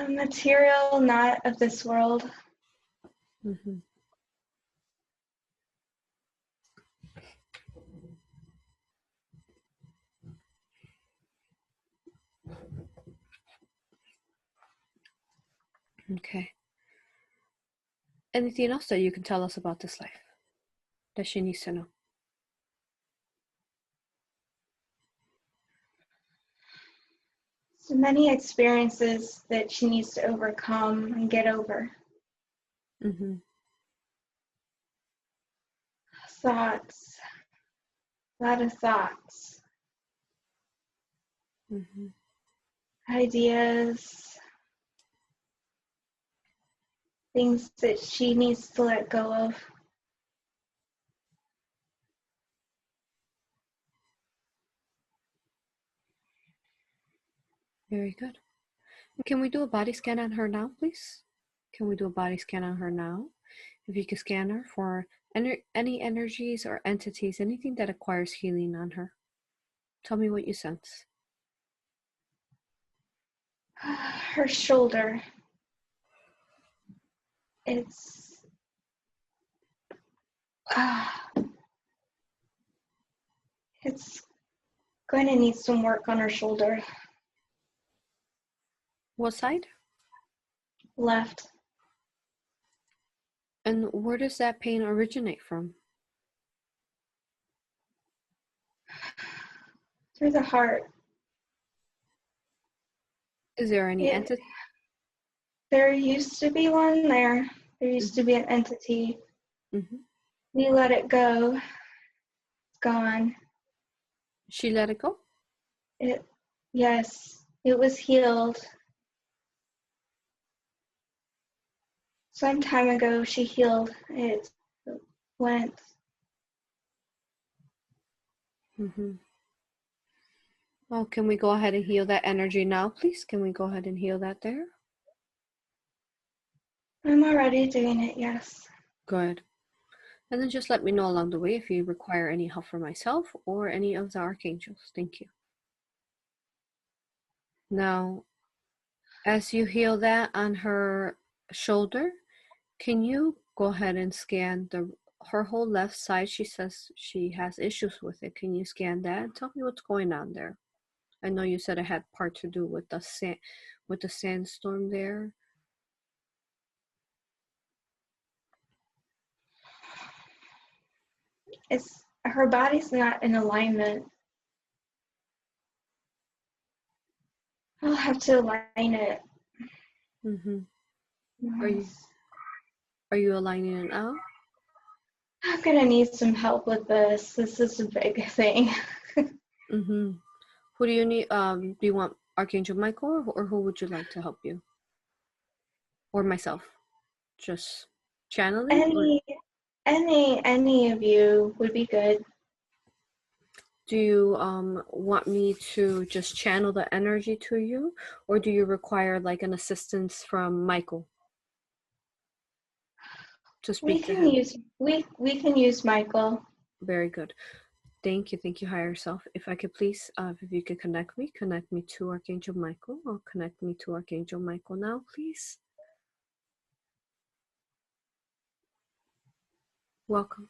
Material not of this world. Mm-hmm. Okay. Anything else that you can tell us about this life that she needs to know? So many experiences that she needs to overcome and get over. Mm-hmm. Thoughts. A lot of thoughts. Mm-hmm. Ideas. Things that she needs to let go of. Very good. Can we do a body scan on her now, please? Can we do a body scan on her now? If you could scan her for any energies or entities, anything that acquires healing on her. Tell me what you sense. Her shoulder. It's uh, it's going to need some work on her shoulder. What side? Left. And where does that pain originate from? Through the heart. Is there any entity? There used to be one there. There used to be an entity. Mm-hmm. We let it go. It's gone. She let it go? Yes, it was healed. Some time ago, she healed. It went. Mm-hmm. Well, can we go ahead and heal that energy now, please? Can we go ahead and heal that there? I'm already doing it, yes. Good. And then just let me know along the way if you require any help from myself or any of the archangels. Thank you. Now, as you heal that on her shoulder, can you go ahead and scan her whole left side? She says she has issues with it. Can you scan that and tell me what's going on there? I know you said it had part to do with the sandstorm there. Her body's not in alignment. I'll have to align it. Mm-hmm. Yes. Are you aligning it out? I'm gonna need some help with this. This is a big thing. Mm-hmm. Who do you need? Do you want Archangel Michael or who would you like to help you? Or myself? Just channeling? Any of you would be good. Do you want me to just channel the energy to you, or do you require like an assistance from Michael to speak to him? We can use Michael. Very good. Thank you, higher self. If I could please, if you could connect me to Archangel Michael. I'll connect me to Archangel Michael now, please. Welcome.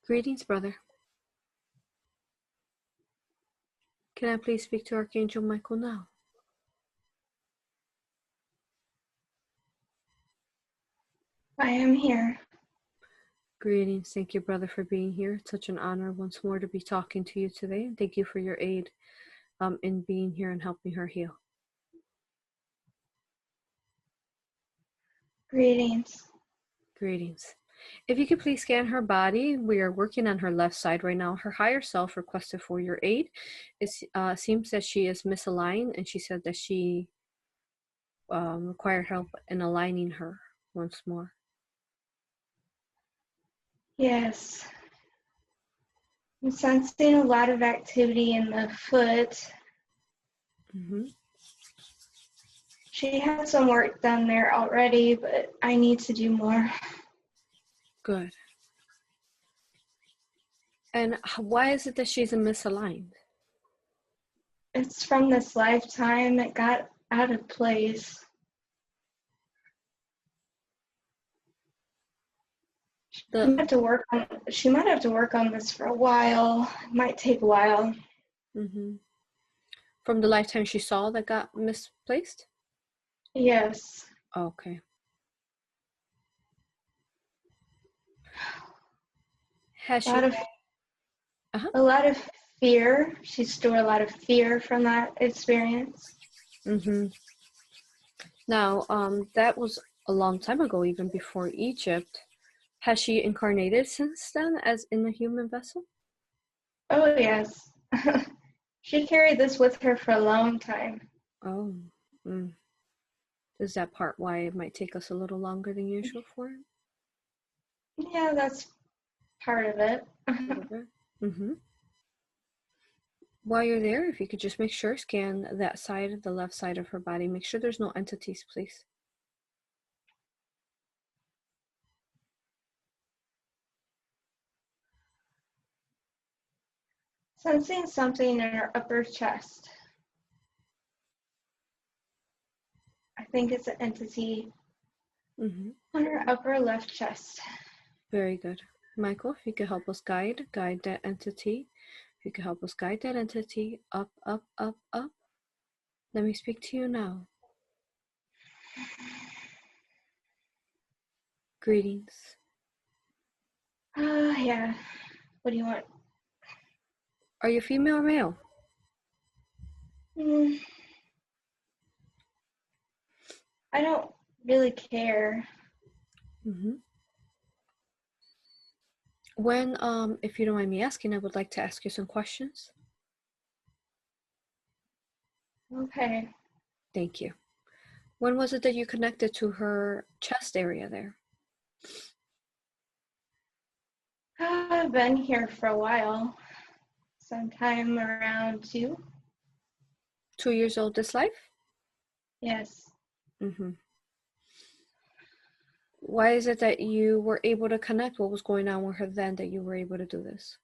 Greetings, brother. Can I please speak to Archangel Michael now? I am here. Greetings. Thank you, brother, for being here. It's such an honor once more to be talking to you today. And thank you for your aid in being here and helping her heal. Greetings. Greetings. If you could please scan her body. We are working on her left side right now. Her higher self requested for your aid. It seems that she is misaligned, and she said that she required help in aligning her once more. Yes. I'm sensing a lot of activity in the foot. Mm-hmm. She had some work done there already, but I need to do more. Good. And why is it that she's misaligned? It's from this lifetime. It got out of place. She might have to work on this for a while. It might take a while. Mm-hmm. From the lifetime she saw that got misplaced? Yes. Okay. Has she? A lot of fear. She stored a lot of fear from that experience. Mm-hmm. Now, that was a long time ago, even before Egypt. Has she incarnated since then as in a human vessel? Oh, yes. She carried this with her for a long time. Oh. Mm. Is that part why it might take us a little longer than usual for it? Yeah, that's part of it. Mm-hmm. While you're there, if you could just make sure, scan that side, the left side of her body. Make sure there's no entities, please. Sensing something in her upper chest. I think it's an entity. Mm-hmm. on her upper left chest. Very good. Michael, if you could help us guide that entity. If you could help us guide that entity up, up, up, up. Let me speak to you now. Greetings. Yeah. What do you want? Are you female or male? I don't really care. Mm-hmm. When, if you don't mind me asking, I would like to ask you some questions. Okay. Thank you. When was it that you connected to her chest area there? I've been here for a while. Sometime around 2. 2 years old this life? Yes. Mm-hmm. Why is it that you were able to connect? What was going on with her then that you were able to do this?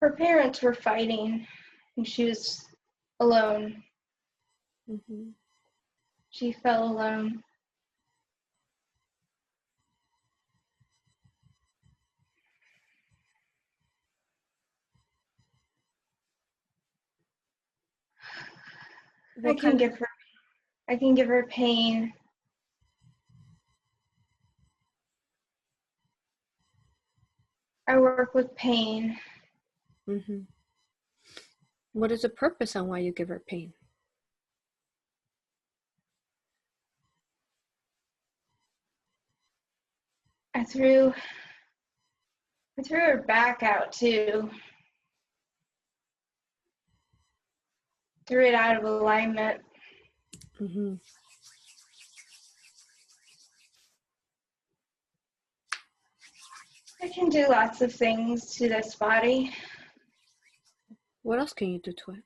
Her parents were fighting, and she was alone. Mm-hmm. She felt alone. I What can kind of, give her pain. I work with pain. mm-hmm. What is the purpose on why you give her pain? I threw her back out too. Threw it out of alignment. Mm-hmm. I can do lots of things to this body. What else can you do to it?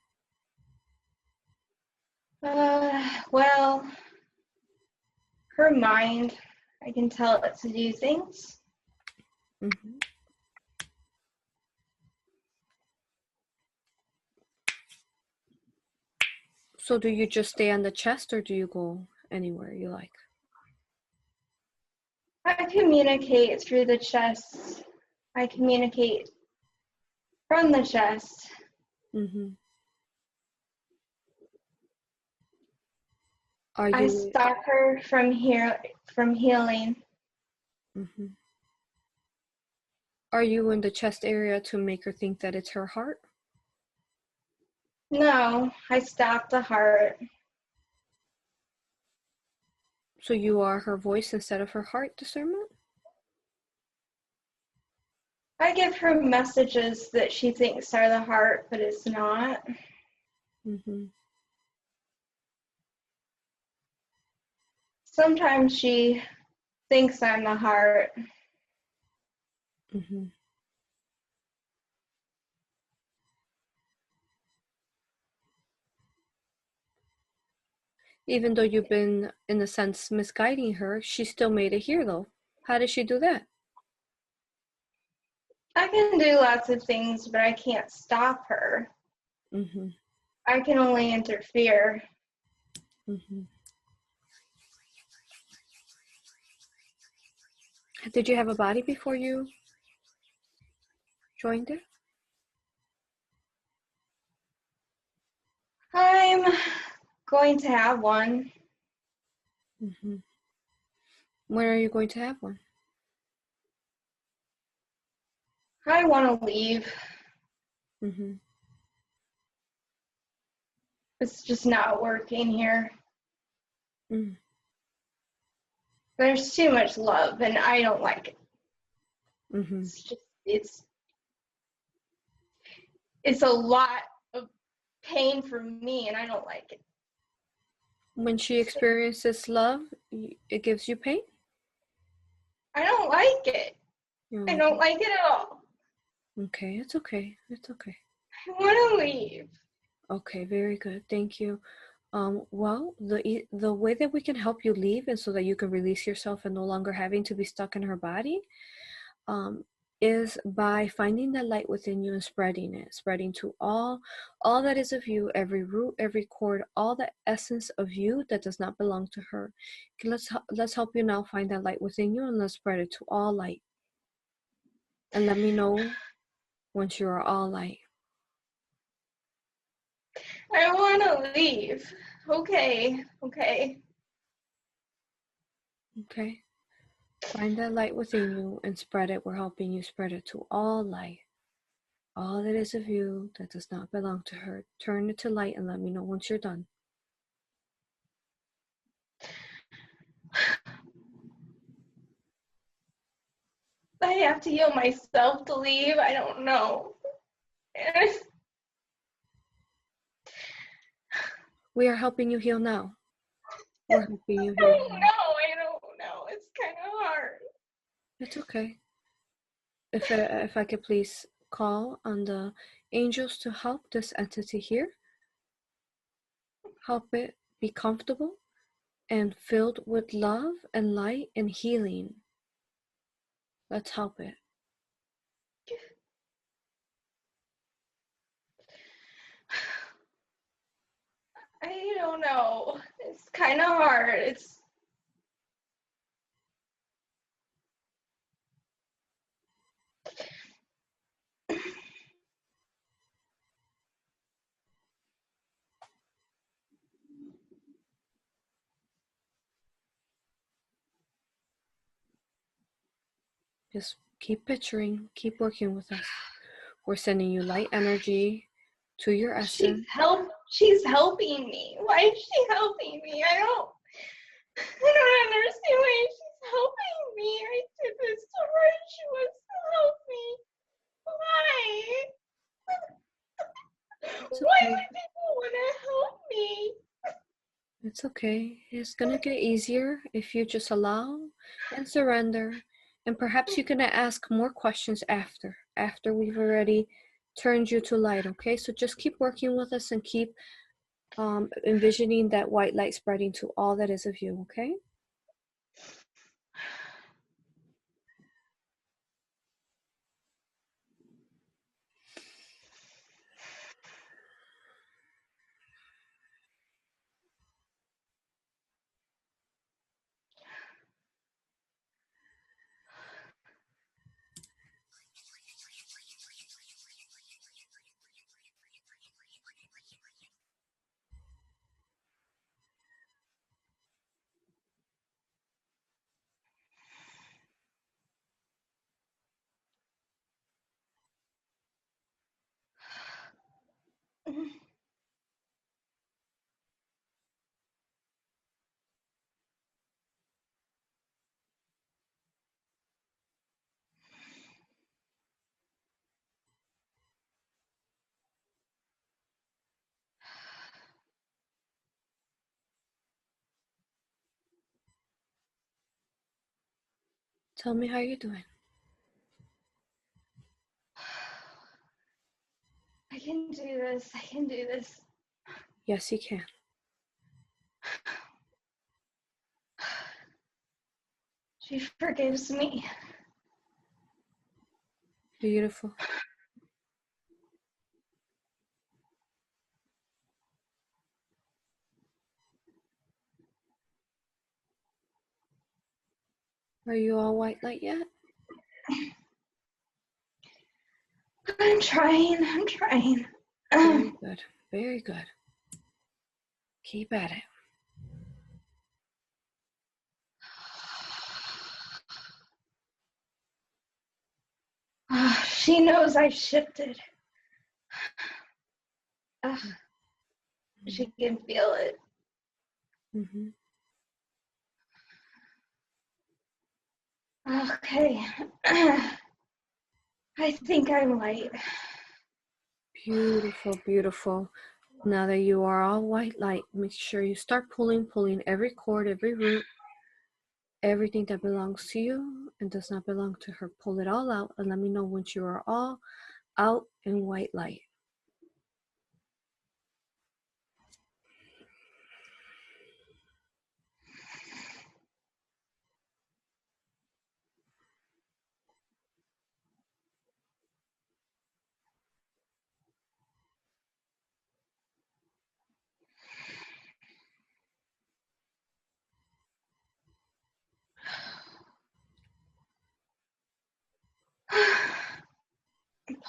Well, her mind, I can tell it to do things. Mm-hmm. So do you just stay on the chest or do you go anywhere you like? I communicate through the chest. I communicate from the chest. Mm-hmm. Are I you? stop her from healing. Mm-hmm. Are you in the chest area to make her think that it's her heart? No, I stop the heart. So you are her voice instead of her heart discernment? I give her messages that she thinks are the heart, but it's not. Mm-hmm. Sometimes she thinks I'm the heart. Mm-hmm. Even though you've been, in a sense, misguiding her, she still made it here, though. How did she do that? I can do lots of things, but I can't stop her. Mm-hmm. I can only interfere. Mm-hmm. Did you have a body before you joined it? I'm going to have one. Mm-hmm. When are you going to have one? I want to leave. Mm-hmm. It's just not working here. Mm. There's too much love, and I don't like it. Mm-hmm. It's a lot of pain for me, and I don't like it. When she experiences love, it gives you pain? I don't like it. You I like don't it? like it at all. Okay, it's okay. It's okay. I want to leave. Okay, very good. Thank you. Well, the way that we can help you leave and so that you can release yourself and no longer having to be stuck in her body, is by finding the light within you and spreading it, spreading to all that is of you, every root, every cord, all the essence of you that does not belong to her. Okay, let's help you now find that light within you, and let's spread it to all light. And let me know once you are all light. I want to leave. Okay. Find that light within you and spread it. We're helping you spread it to all light. All that is of you that does not belong to her. Turn it to light and let me know once you're done. I have to heal myself to leave. I don't know. We are helping you heal now. We're helping you I heal don't now. know. It's kind of hard. It's okay. If I could please call on the angels to help this entity here. Help it be comfortable and filled with love and light and healing. Let's help it. I don't know. It's kind of hard. Just keep picturing, keep working with us. We're sending you light energy to your essence. She's helping me. Why is she helping me? I don't understand why she's helping me. I did this to her and she wants to help me. Why? Why would people want to help me? It's okay. It's gonna get easier if you just allow and surrender. And perhaps you can ask more questions after we've already turned you to light, okay? So just keep working with us and keep envisioning that white light spreading to all that is of you, okay? Tell me how you're doing. I can do this. Yes, you can. She forgives me. Beautiful. Are you all white light yet? I'm trying. Very good. Very good. Keep at it. She knows I shifted. She can feel it. Mm-hmm. Okay. I think I'm light. Beautiful, beautiful. Now that you are all white light, make sure you start pulling every cord, every root, everything that belongs to you and does not belong to her. Pull it all out and let me know once you are all out in white light.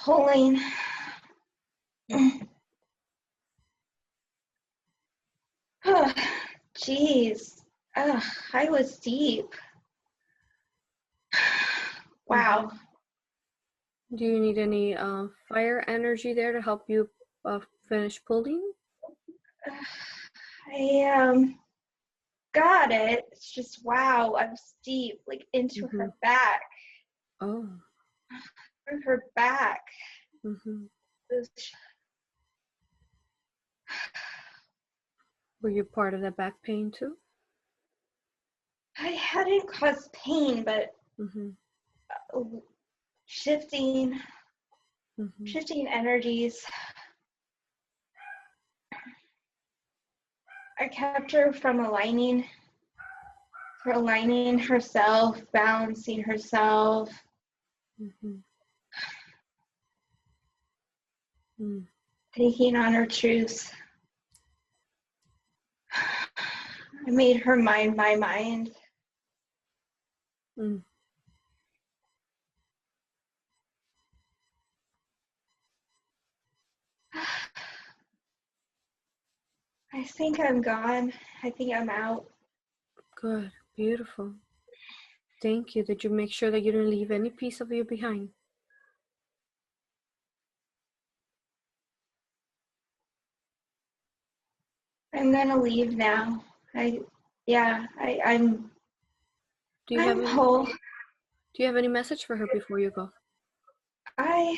pulling. Jeez. I was deep. Wow. Do you need any fire energy there to help you finish pulling? I got it. It's just wow. I was deep, like into her back. Oh. Through her back. Were you part of that back pain too? I hadn't caused pain, but shifting energies. I kept her from aligning herself, balancing herself. Taking on her truth. I made her mind my mind. I think I'm gone. I think I'm out. Good. Beautiful. Thank you. Did you make sure that you didn't leave any piece of you behind? I'm gonna leave now. I'm whole. Do you have any message for her before you go? I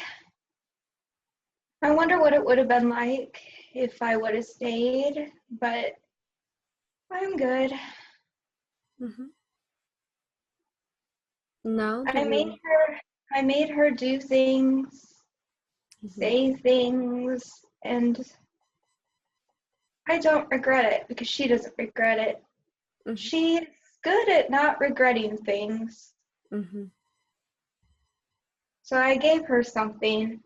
wonder what it would have been like if I would have stayed, but I'm good. Now, I made her do things, say things, and I don't regret it because she doesn't regret it. She's good at not regretting things. So I gave her something.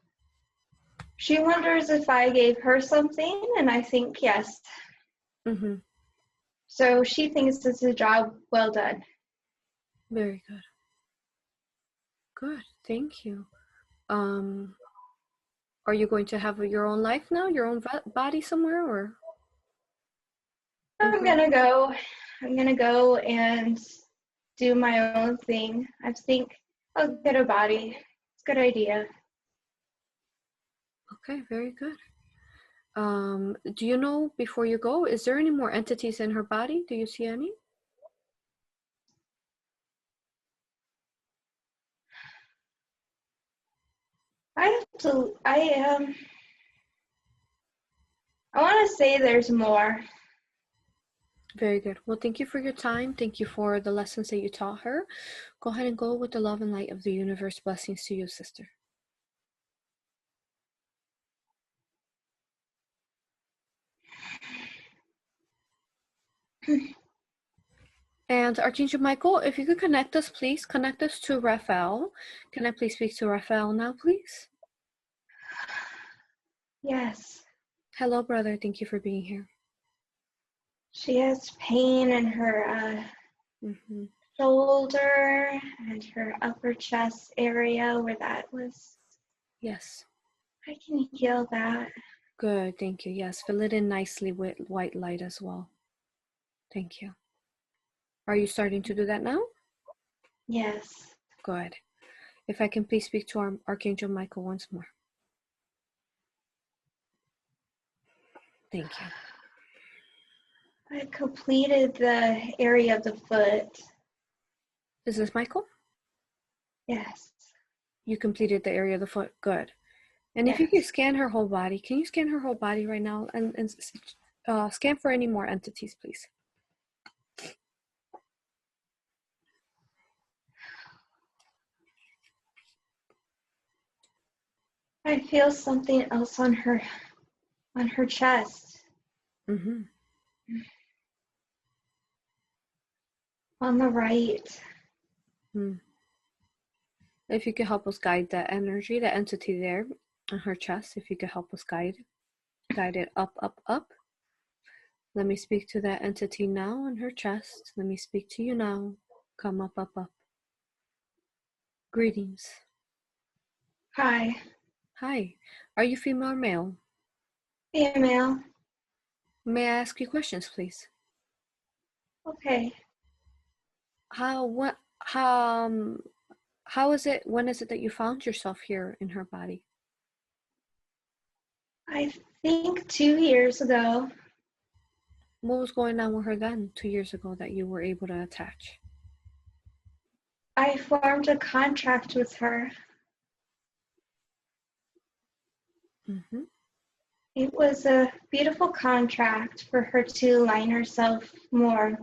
She wonders if I gave her something, and I think yes. So she thinks it's a job well done. Very good. Good. Thank you. Are you going to have your own life now, your own body somewhere, or? I'm gonna go and do my own thing. I think I'll get a body. It's a good idea. Okay, very good. Do you know, before you go, is there any more entities in her body? Do you see any? I want to say there's more. Very good. Well, thank you for your time. Thank you for the lessons that you taught her. Go ahead and go with the love and light of the universe. Blessings to you, sister. And Archangel Michael, if you could connect us, please. Connect us to Raphael. Can I please speak to Raphael now, please? Yes. Hello, brother. Thank you for being here. She has pain in her shoulder and her upper chest area where that was. Yes. I can heal that. Good. Thank you. Yes. Fill it in nicely with white light as well. Thank you. Are you starting to do that now? Yes. Good. If I can please speak to our Archangel Michael once more. Thank you. I completed the area of the foot. Is this Michael? Yes. You completed the area of the foot. Good. And yes. If you could scan her whole body, can you scan her whole body right now and scan for any more entities, please? I feel something else on her chest. On the right. If you could help us guide that energy, that entity there on her chest, if you could help us guide it up, up, up. Let me speak to that entity now on her chest. Let me speak to you now. Come up, up, up. Greetings. Hi. Hi. Are you female or male? Female. May I ask you questions, please? Okay. How is it, when is it that you found yourself here in her body? I think 2 years ago. What was going on with her then, 2 years ago, that you were able to attach? I formed a contract with her. Mm-hmm. It was a beautiful contract for her to align herself more,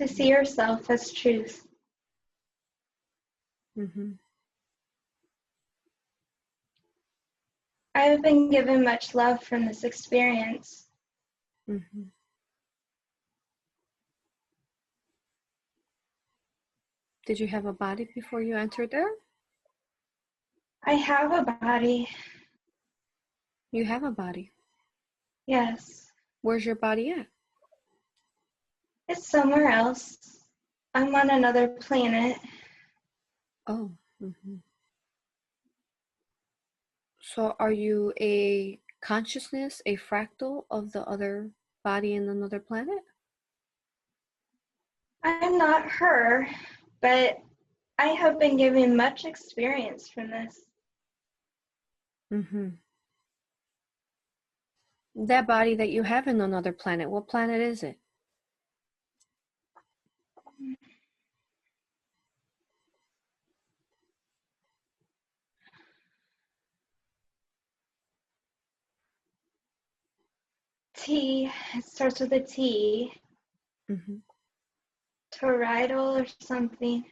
to see herself as truth. Mm-hmm. I have been given much love from this experience. Mm-hmm. Did you have a body before you entered there? I have a body. You have a body. Yes. Where's your body at? It's somewhere else. I'm on another planet. Oh. Mm-hmm. So are you a consciousness, a fractal of the other body in another planet? I'm not her, but I have been given much experience from this. Mm-hmm. That body that you have in another planet, what planet is it? T, it starts with a T. Mm-hmm. Toridal or something.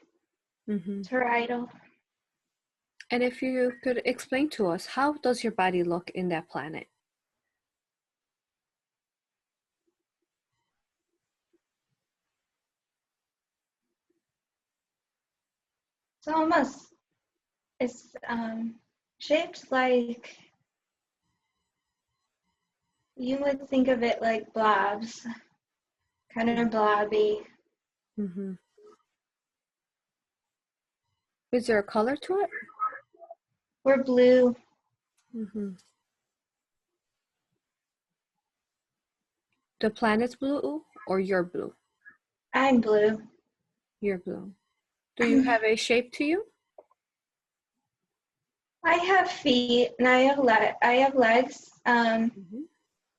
Mm-hmm. Toridal. And if you could explain to us, how does your body look in that planet? It's shaped like, you would think of it like blobs, kind of blobby. Mm-hmm. Is there a color to it? We're blue. Mm-hmm. The planet's blue or you're blue? I'm blue. You're blue. Do you have a shape to you? I have feet and I have legs. Mm-hmm.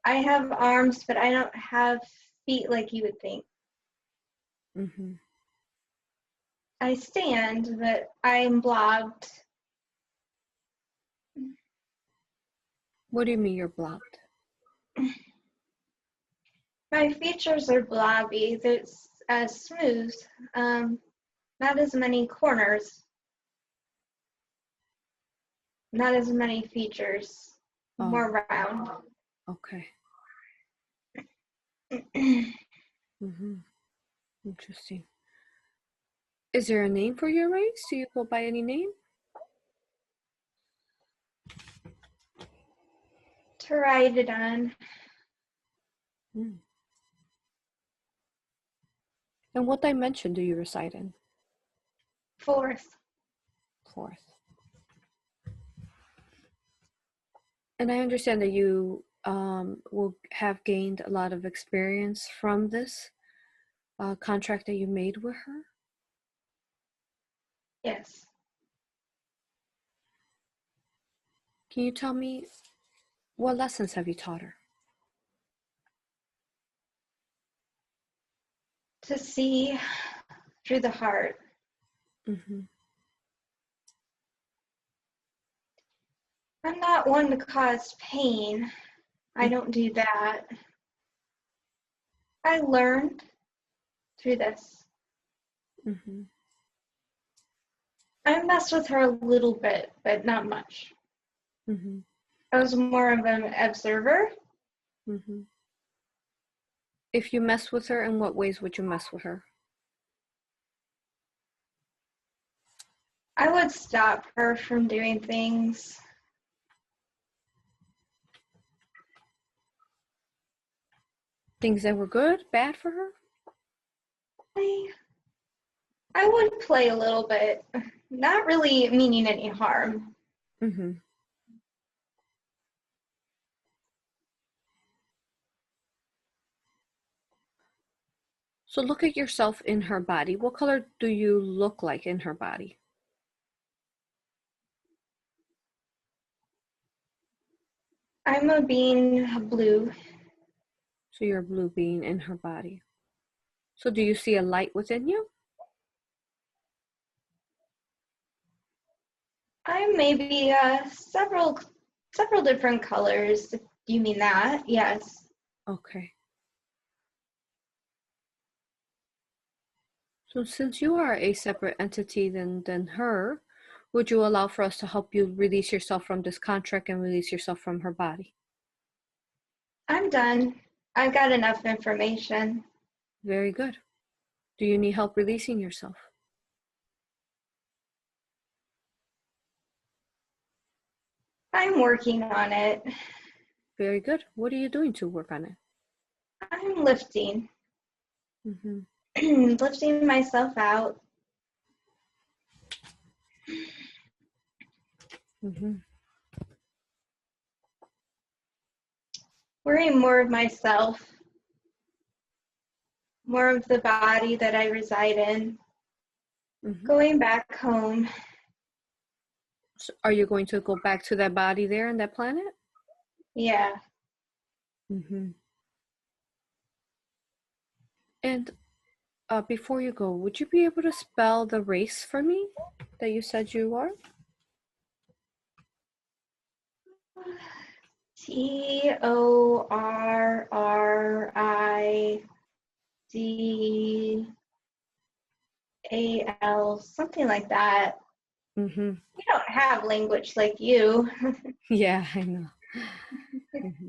I have arms, but I don't have feet like you would think. Mm-hmm. I stand, but I'm blobbed. What do you mean you're blocked? My features are blobby. It's smooth. Not as many corners. Not as many features. Oh, More round. okay. Mm-hmm. Interesting. Is there a name for your race? Do you go by any name? Pteridodon. Mm. And what dimension do you reside in? Fourth. Fourth. And I understand that you will have gained a lot of experience from this contract that you made with her. Yes. Can you tell me, what lessons have you taught her? To see through the heart. Mm-hmm. I'm not one to cause pain. I don't do that. I learned through this. Mm-hmm. I messed with her a little bit, but not much. Mm-hmm. I was more of an observer. Mm-hmm. If you mess with her, in what ways would you mess with her? I would stop her from doing things. Things that were good, bad for her? I would play a little bit, not really meaning any harm. Mm-hmm. So look at yourself in her body. What color do you look like in her body? I'm a being blue. So you're a blue being in her body. So do you see a light within you? I'm maybe several different colors. If you mean that? Yes. Okay. So since you are a separate entity than her, would you allow for us to help you release yourself from this contract and release yourself from her body? I'm done. I've got enough information. Very good. Do you need help releasing yourself? I'm working on it. Very good. What are you doing to work on it? I'm lifting. Mm-hmm. Lifting myself out. Mm-hmm. Worrying more of myself. More of the body that I reside in. Mm-hmm. Going back home. So are you going to go back to that body there on that planet? Yeah. Mm-hmm. And before you go, would you be able to spell the race for me that you said you are? TORRIDAL, something like that. Mm-hmm. We don't have language like you. Yeah, I know. Mm-hmm.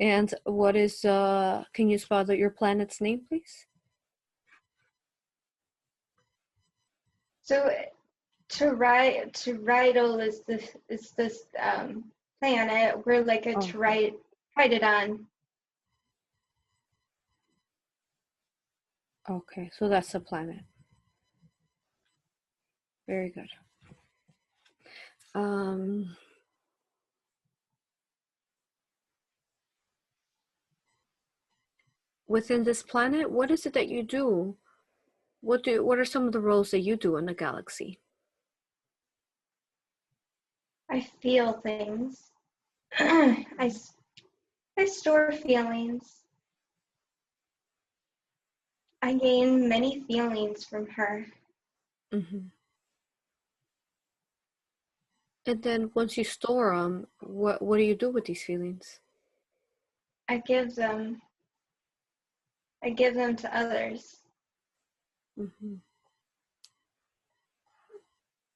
And what is, can you spell your planet's name, please? So Toridal is this planet. We're like a Oh, Tridodon. okay. So that's a planet. Very good. Within this planet, what is it that you do? What are some of the roles that you do in the galaxy? I feel things. I store feelings. I gain many feelings from her. Mm-hmm. And then once you store them, what do you do with these feelings? I give them to others. Mm-hmm.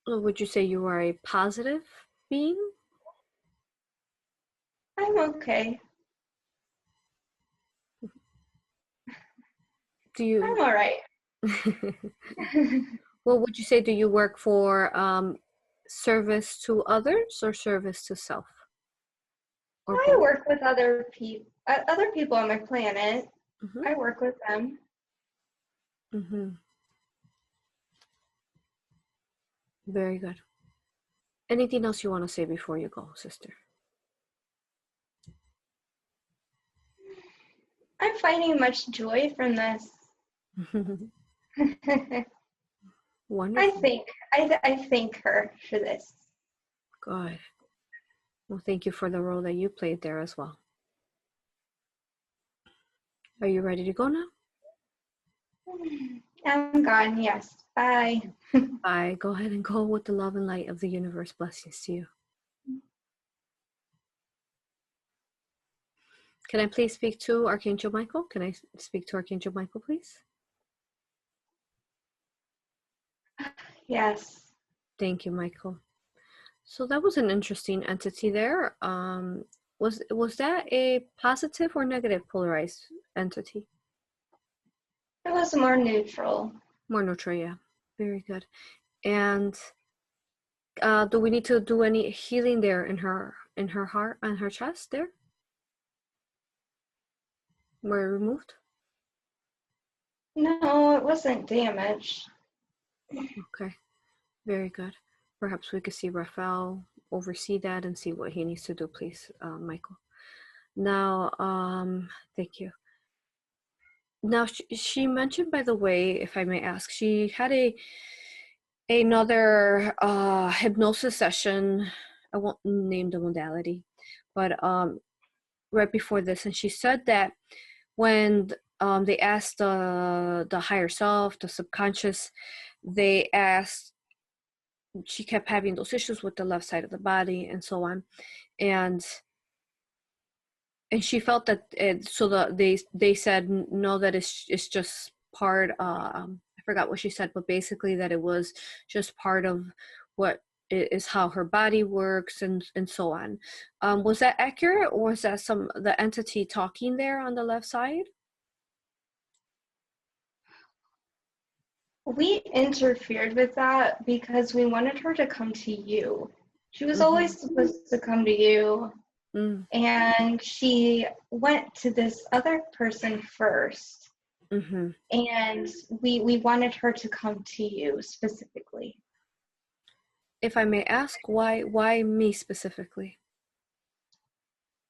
Well, would you say you are a positive being? I'm okay. Do you? I'm all right. Well, would you say, do you work for service to others or service to self? Or I both? work with other people on my planet. Mm-hmm. I work with them. Mm-hmm. Very good. Anything else you want to say before you go, sister? I'm finding much joy from this. Wonderful. I thank her for this. Good. Well, thank you for the role that you played there as well. Are you ready to go now? I'm gone. Yes. Bye. Bye. Go ahead and go with the love and light of the universe. Blessings to you. Can I please speak to Archangel Michael? Can I speak to Archangel Michael, please? Yes. Thank you, Michael. So that was an interesting entity there. Was that a positive or negative polarized entity? It was more neutral. More neutral, yeah. Very good. And do we need to do any healing there in her heart and her chest there? Were removed? No, it wasn't damaged. Okay. Very good. Perhaps we could see Raphael oversee that and see what he needs to do, please, Michael. Now, thank you. Now, she mentioned, by the way, if I may ask, she had another hypnosis session. I won't name the modality, but right before this, and she said that when they asked the higher self, the subconscious, they asked, she kept having those issues with the left side of the body and so on, and she felt that they said no, that it's just part. I forgot what she said, but basically that it was just part of what is how her body works and so on. Was that accurate, or was that the entity talking there on the left side? We interfered with that because we wanted her to come to you. She was always supposed to come to you, and she went to this other person first. And we wanted her to come to you specifically. If I may ask, why me specifically?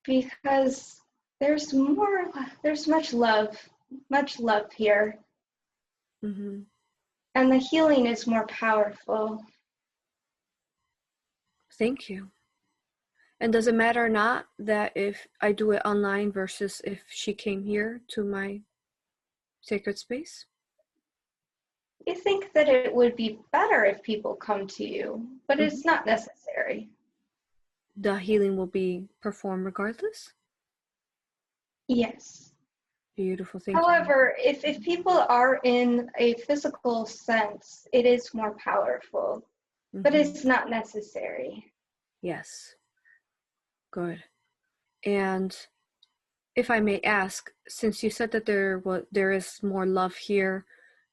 Because there's much love here. And the healing is more powerful. Thank you. And does it matter or not that if I do it online versus if she came here to my sacred space? You think that it would be better if people come to you, but it's not necessary. The healing will be performed regardless? Yes. Beautiful, thank you. However, if people are in a physical sense, it is more powerful, but it's not necessary. Yes. Good. And if I may ask, since you said that there is more love here,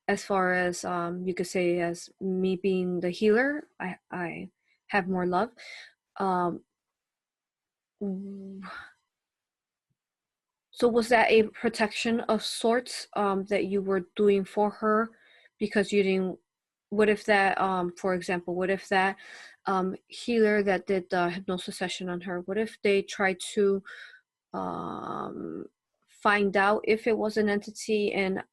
as far as you could say, as me being the healer, I have more love. So was that a protection of sorts that you were doing for her because you didn't? What if that, for example, what if that healer that did the hypnosis session on her, what if they tried to find out if it was an entity, and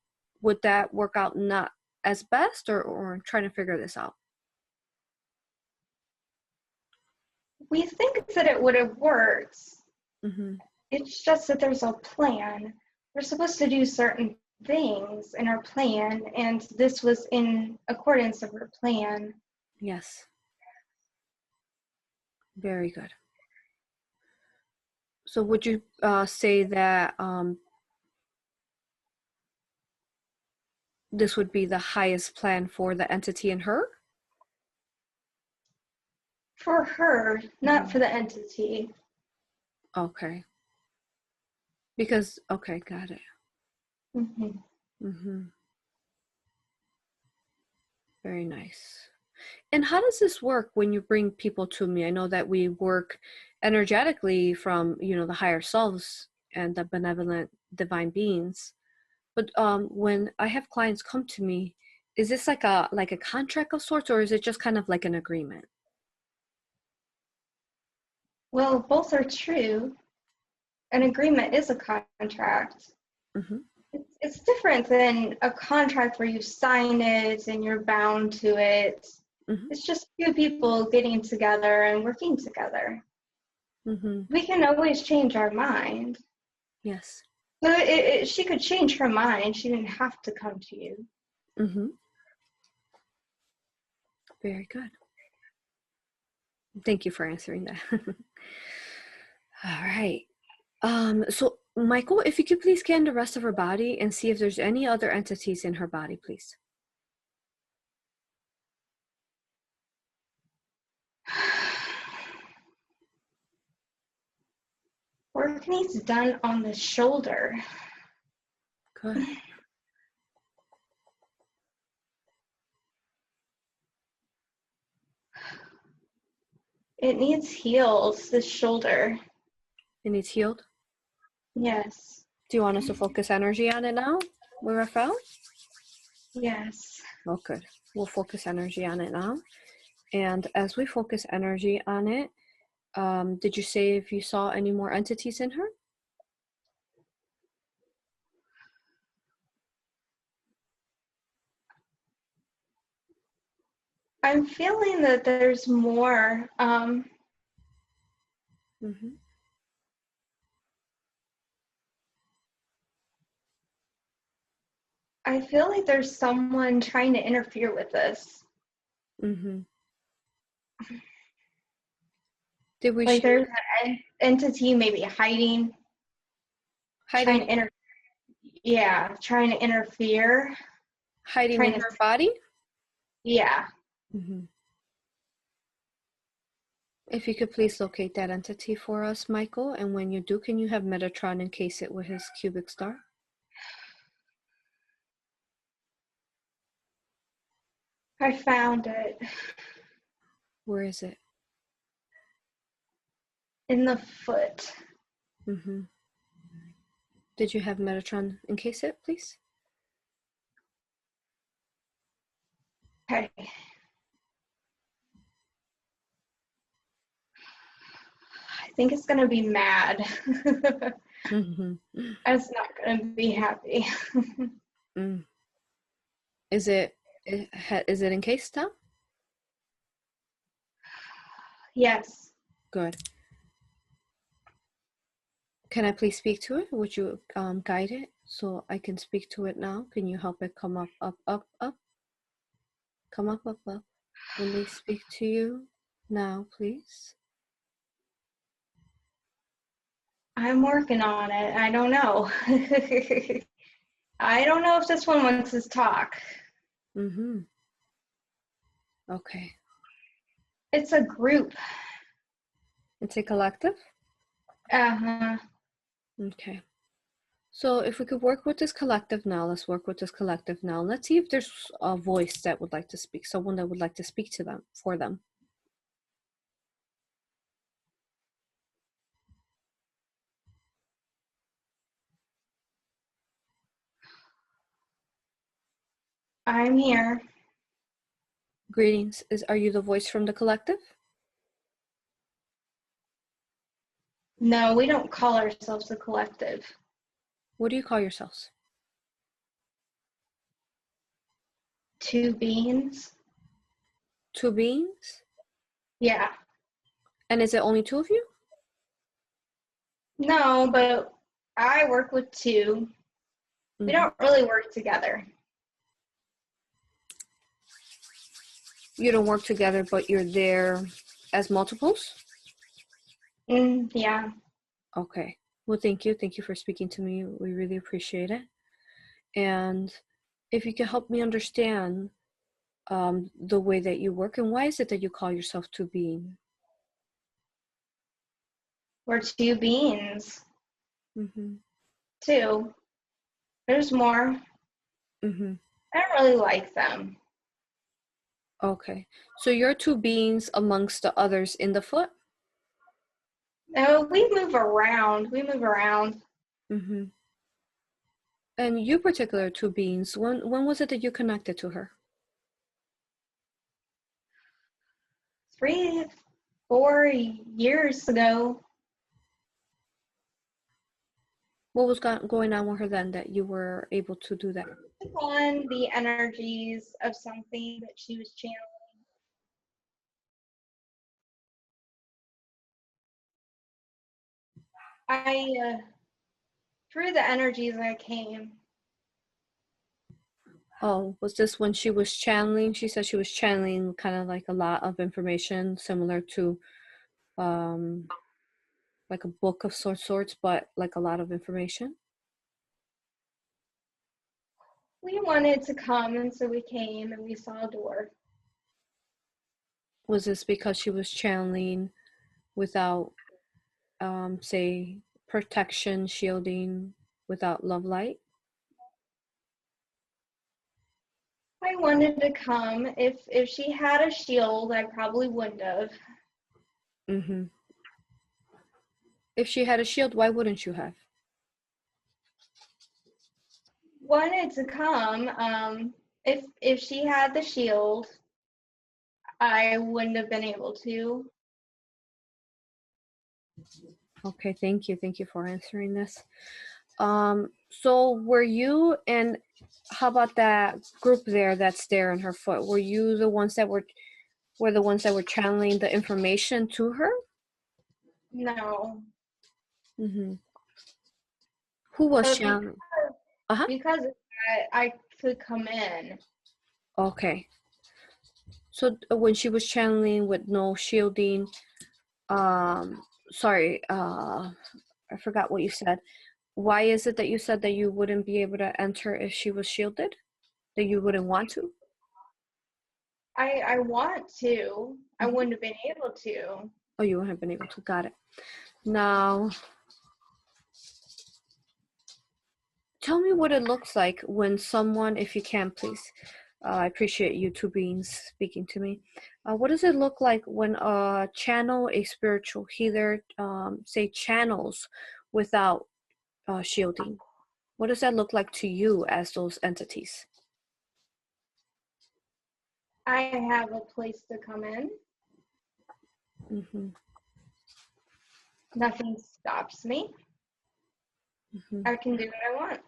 would that work out not as best, or trying to figure this out? We think that it would have worked. It's just that there's a plan. We're supposed to do certain things in our plan, and this was in accordance of her plan. Yes. Very good. So would you say that this would be the highest plan for the entity in her? For her, not for the entity. Okay. Because, okay, got it. Very nice. And how does this work when you bring people to me? I know that we work energetically from, the higher selves and the benevolent divine beings. But when I have clients come to me, is this like a contract of sorts, or is it just kind of like an agreement? Well, both are true. An agreement is a contract. It's different than a contract where you sign it and you're bound to it. It's just two people getting together and working together. We can always change our mind. Yes. So she could change her mind. She didn't have to come to you. Very good. Thank you for answering that. All right. So Michael, if you could please scan the rest of her body and see if there's any other entities in her body, please. Work needs done on the shoulder. Good. It needs healed, the shoulder. It needs healed? Yes. Do you want us to focus energy on it now, Rafael? Yes. Oh, good. We'll focus energy on it now. And as we focus energy on it, Did you say if you saw any more entities in her? I'm feeling that there's more. Mm-hmm. I feel like there's someone trying to interfere with this. Mm-hmm. Did we Like share there's an entity maybe hiding, hiding trying to interfere, in trying to, her body? yeah. Mm-hmm. If you could please locate that entity for us, Michael, and when you do, can you have Metatron encase it with his cubic star? I found it Where is it? in the foot. Mm-hmm. Did you have Metatron encase it, please? Okay. I think it's gonna be mad. Mm-hmm. It's not gonna be happy. Mm. Is it encased now? Yes. Good. Can I please speak to it? Would you guide it so I can speak to it now? Can you help it come up, up, up, up? Come up, up, up. Let me speak to you now, please. I'm working on it. I don't know. I don't know if this one wants to talk. Mm-hmm. Okay. It's a group. It's a collective? Uh-huh. Okay. So if we could work with this collective now, let's work with this collective now. Let's see if there's a voice that would like to speak, someone that would like to speak to them, for them. I'm here. Greetings. Are you the voice from the collective? No, we don't call ourselves a collective. What do you call yourselves? Two beings. Two beings? Yeah. And is it only two of you? No, but I work with two. We don't really work together. You don't work together, but you're there as multiples? Yeah. Okay. Well, thank you. Thank you for speaking to me. We really appreciate it. And if you could help me understand the way that you work, and why is it that you call yourself two being? We're two beings. Mm-hmm. Two. There's more. Mm-hmm. I don't really like them. Okay. So you're two beings amongst the others in the foot? No, we move around. Mm-hmm. And you particular two beings, when was it that you connected to her? 3, 4 years ago. What was going on with her then that you were able to do that? On the energies of something that she was channeling. Through the energies I came. Oh, was this when she was channeling? She said she was channeling kind of like a lot of information, similar to like a book of sorts, but like a lot of information. We wanted to come, and so we came, and we saw a door. Was this because she was channeling without, say, protection, shielding, without love light? I wanted to come. If she had a shield, I probably wouldn't have. Mm-hmm. If she had a shield, why wouldn't you have? Wanted to come. If she had the shield, I wouldn't have been able to. Okay, thank you. Thank you for answering this. So were you, and how about that group there that's there in her foot? Were you the ones that were the ones that were channeling the information to her? No. Mm-hmm. Who was But channeling? Uh-huh. because of that, I could come in. Okay. So when she was channeling with no shielding, sorry, I forgot what you said. Why is it that you said that you wouldn't be able to enter if she was shielded? That you wouldn't want to? I want to. I Mm-hmm. wouldn't have been able to. Oh, you wouldn't have been able to. Got it. Now, tell me what it looks like when someone, if you can, please. I appreciate you two beings speaking to me. What does it look like when a channel, a spiritual healer, say channels without shielding? What does that look like to you as those entities? I have a place to come in. Mm-hmm. Nothing stops me. Mm-hmm. I can do what I want.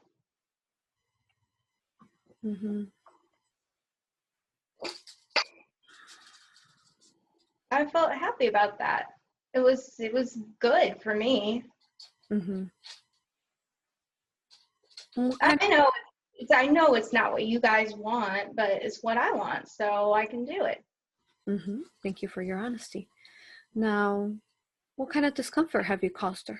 Mm-hmm. I felt happy about that. It was good for me. Mm-hmm. I know it's not what you guys want, but it's what I want, so I can do it. Mm-hmm. Thank you for your honesty. Now, what kind of discomfort have you caused her?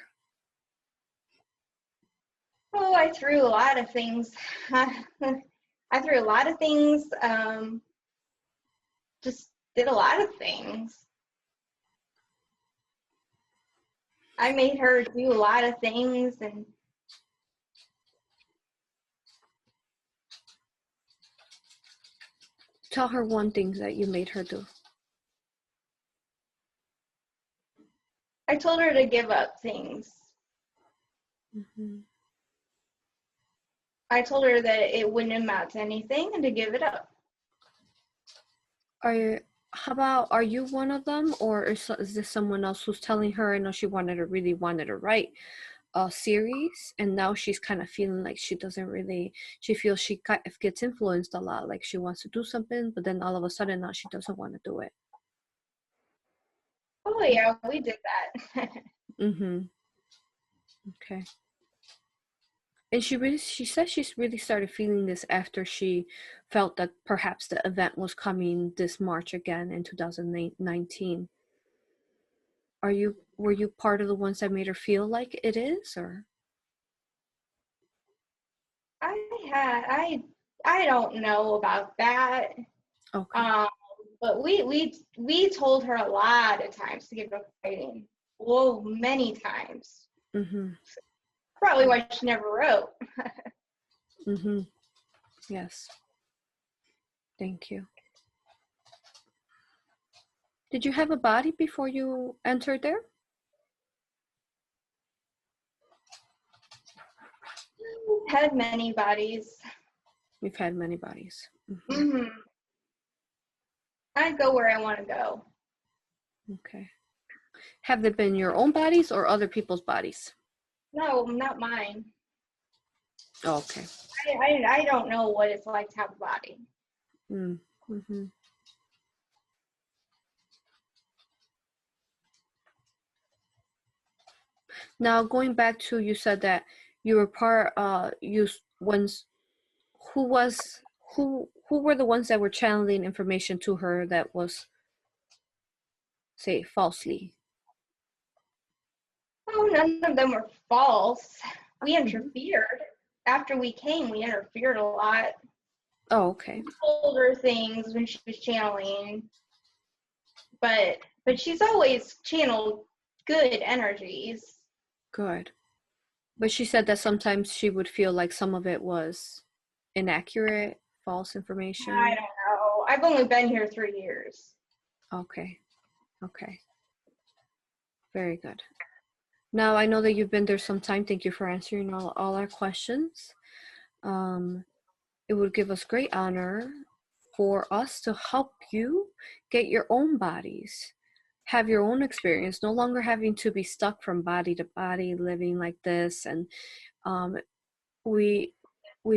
Oh, I threw a lot of things. I threw a lot of things. Just did a lot of things. I made her do a lot of things, and Tell her one thing that you made her do. I told her to give up things. Mm-hmm. I told her that it wouldn't amount to anything and to give it up. Are you one of them, or is this someone else who's telling her? I know she really wanted to write a series, and now she's kind of feeling like she feels she kind of gets influenced a lot, like she wants to do something, but then all of a sudden now she doesn't want to do it. Oh yeah, we did that. Mm-hmm. Okay. And she says she's really started feeling this after she felt that perhaps the event was coming this March again in 2019. Were you part of the ones that made her feel like it is, or? I don't know about that. Okay. But we told her a lot of times to give up fighting. Whoa, many times. Mm-hmm. Probably why she never wrote. Mm-hmm. Yes. Thank you. Did you have a body before you entered there? Had many bodies. We've had many bodies. Mm-hmm. Mm-hmm. I go where I want to go. Okay. Have they been your own bodies or other people's bodies? No, not mine. Oh, okay. I don't know what it's like to have a body. Mm-hmm. Now, going back to, you said that you were who was, who were the ones that were channeling information to her that was, say, falsely? Oh, none of them were false. We Mm-hmm. interfered. After we came, we interfered a lot. Oh, okay. We told her things when she was channeling, but she's always channeled good energies. Good. But she said that sometimes she would feel like some of it was inaccurate, false information. I don't know. I've only been here 3 years. Okay. Okay. Very good. Now, I know that you've been there some time. Thank you for answering all our questions. It would give us great honor for us to help you get your own bodies. have your own experience, no longer having to be stuck from body to body, living like this. And we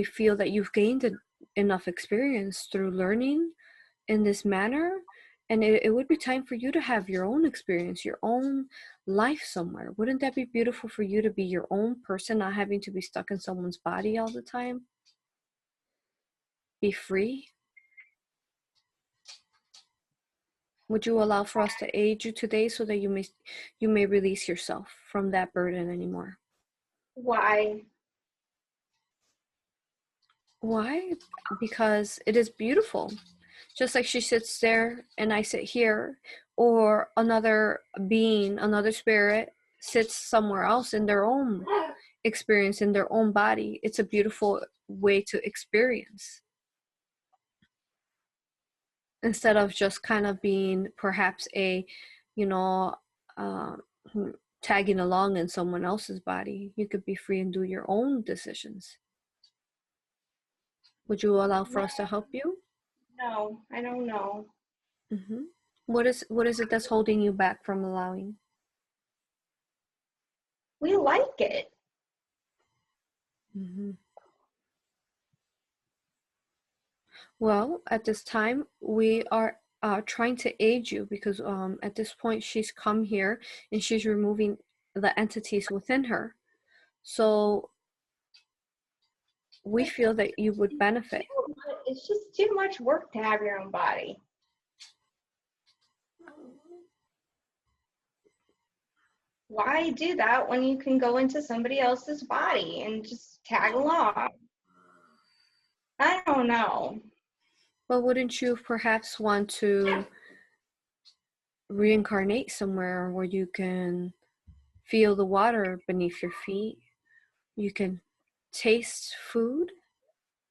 feel that you've gained enough experience through learning in this manner, and it would be time for you to have your own experience, your own life somewhere. Wouldn't that be beautiful for you to be your own person, not having to be stuck in someone's body all the time? Be free. Would you allow for us to aid you today so that you may release yourself from that burden anymore? Why? Why? Because it is beautiful. Just like she sits there and I sit here, or another being, another spirit sits somewhere else in their own experience, in their own body. It's a beautiful way to experience, instead of just kind of being perhaps a, you know, uh, tagging along in someone else's body. You could be free and do your own decisions. Would you allow for us to help you? No, I don't know. Mm-hmm. What is it that's holding you back from allowing? We like it. Mm-hmm. Well, at this time, we are trying to aid you, because at this point, she's come here and she's removing the entities within her. So we feel that you would benefit. It's just too much work to have your own body. Why do that when you can go into somebody else's body and just tag along? I don't know. But wouldn't you perhaps want to reincarnate somewhere where you can feel the water beneath your feet? You can taste food.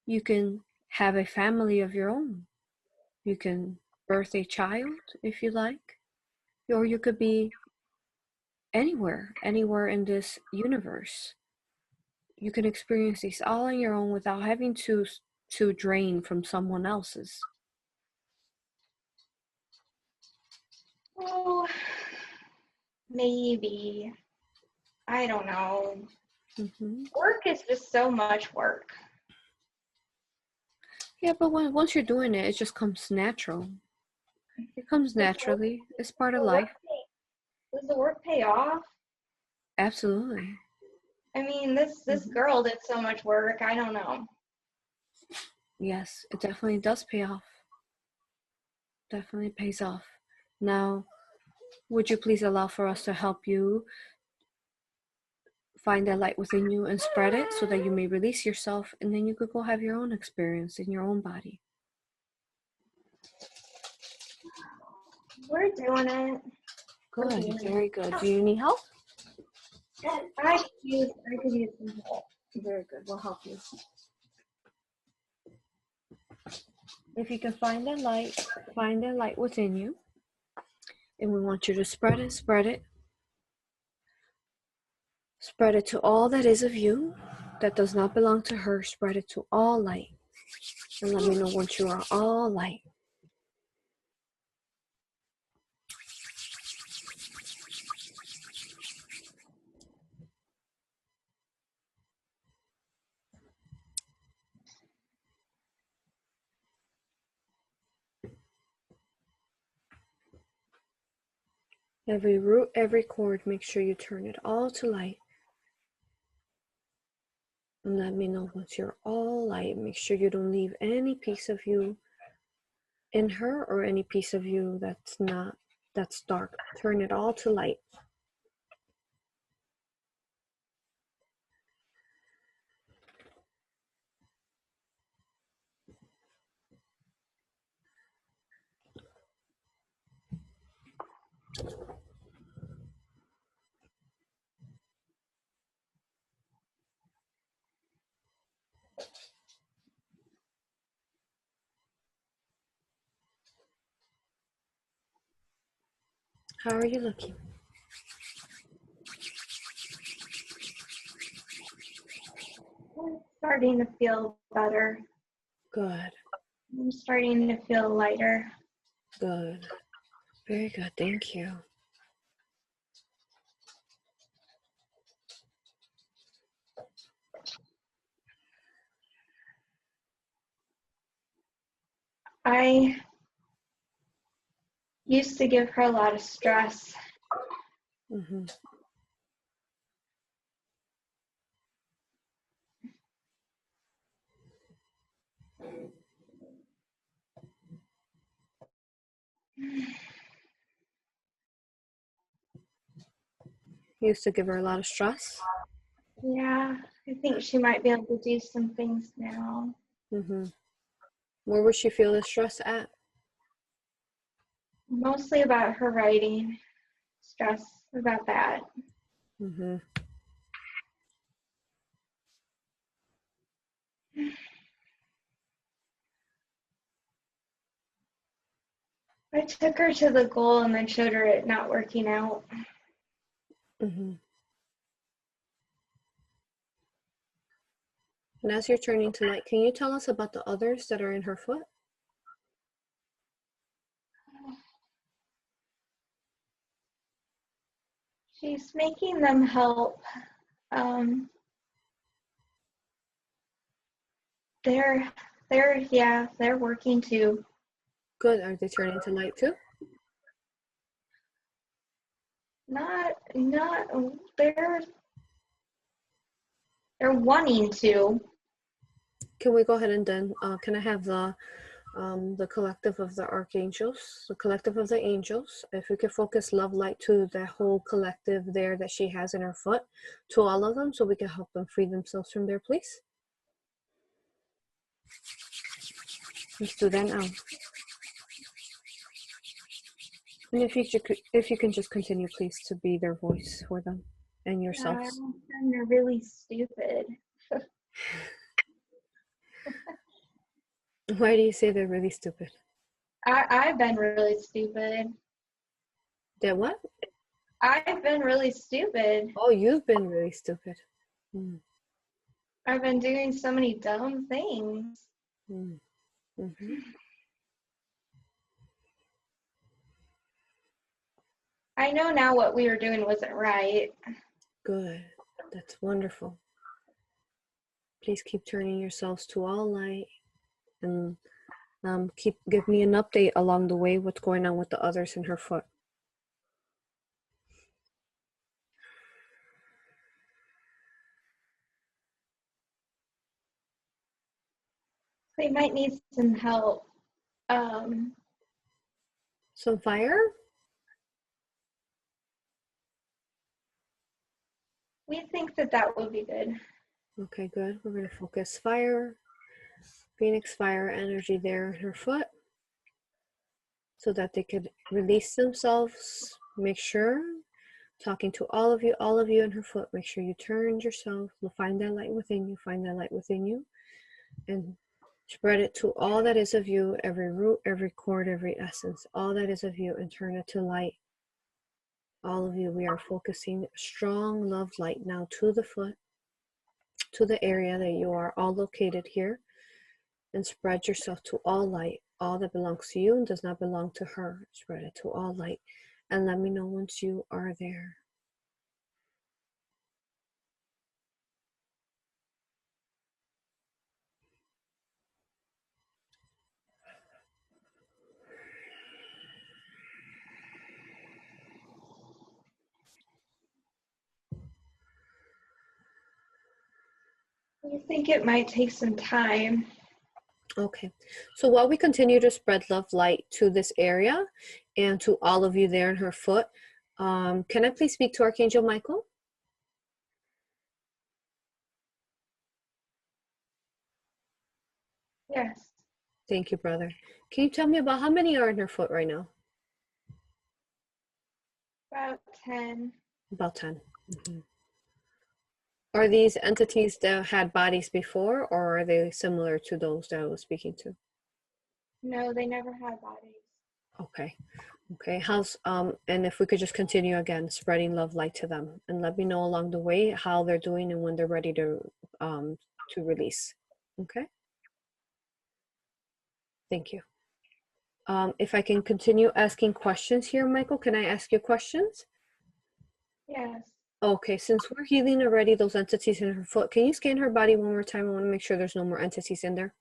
You can have a family of your own. You can birth a child if you like. Or you could be anywhere in this universe. You can experience these all on your own without having to drain from someone else's. Oh, maybe. I don't know. Mm-hmm. Work is just so much work. Yeah, but once you're doing it, it just comes natural. It comes naturally. It's part of life. Does the work pay off? Absolutely. I mean, this girl did so much work. I don't know. Yes, it definitely does pay off. Definitely pays off. Now, would you please allow for us to help you find that light within you and spread it so that you may release yourself, and then you could go have your own experience in your own body? We're doing it. Good, very good. Do you need help? I could use some help. Very good. We'll help you. If you can find that light within you, and we want you to spread it. Spread it to all that is of you that does not belong to her. Spread it to all light. And let me know once you are all light. Every root, every cord, make sure you turn it all to light. And let me know once you're all light. Make sure you don't leave any piece of you in her, or any piece of you that's dark. Turn it all to light. How are you looking? I'm starting to feel better. Good. I'm starting to feel lighter. Good. Very good. Thank you. I used to give her a lot of stress. Mm-hmm. You used to give her a lot of stress. Yeah, I think she might be able to do some things now. Mm-hmm. Where would she feel the stress at? Mostly about her writing, stress about that. Mm-hmm. I took her to the goal and then showed her it not working out. Mm-hmm. And as you're turning to light, can you tell us about the others that are in her foot? She's making them help. They're working too. Good. Are they turning to light too? Not, they're wanting to. Can we go ahead and then, can I have the collective of the archangels, the collective of the angels, if we could focus love light to the whole collective there that she has in her foot, to all of them, so we can help them free themselves from there, please. Let's do that now. And if you can just continue, please, to be their voice for them and yourselves. And they're really stupid. Why do you say they're really stupid? I've been really stupid. They're what? I've been really stupid. Oh, you've been really stupid. Mm. I've been doing so many dumb things. Mm. Mm-hmm. I know now what we were doing wasn't right. Good. That's wonderful. Please keep turning yourselves to all light, and give me an update along the way what's going on with the others in her foot. They might need some help. Some fire? We think that would be good. Okay, good. We're going to focus fire, Phoenix fire energy there in her foot, so that they could release themselves. Make sure, talking to all of you in her foot, make sure you turn yourself, find that light within you, and spread it to all that is of you, every root, every cord, every essence, all that is of you, and turn it to light. All of you, we are focusing strong love light now to the foot, to the area that you are all located here, and spread yourself to all light, all that belongs to you and does not belong to her. Spread it to all light, and let me know once you are there. We think it might take some time. Okay, so while we continue to spread love light to this area and to all of you there in her foot, can I please speak to Archangel Michael? Yes. Thank you, brother. Can you tell me about how many are in her foot right now? About 10. About 10. Mm-hmm. Are these entities that had bodies before, or are they similar to those that I was speaking to? No, they never had bodies. Okay. Okay. How's and if we could just continue again, spreading love light to them, and let me know along the way how they're doing and when they're ready to release. Okay. Thank you. If I can continue asking questions here, Michael, can I ask you questions? Yes. Okay, since we're healing already those entities in her foot, can you scan her body one more time? I want to make sure there's no more entities in there.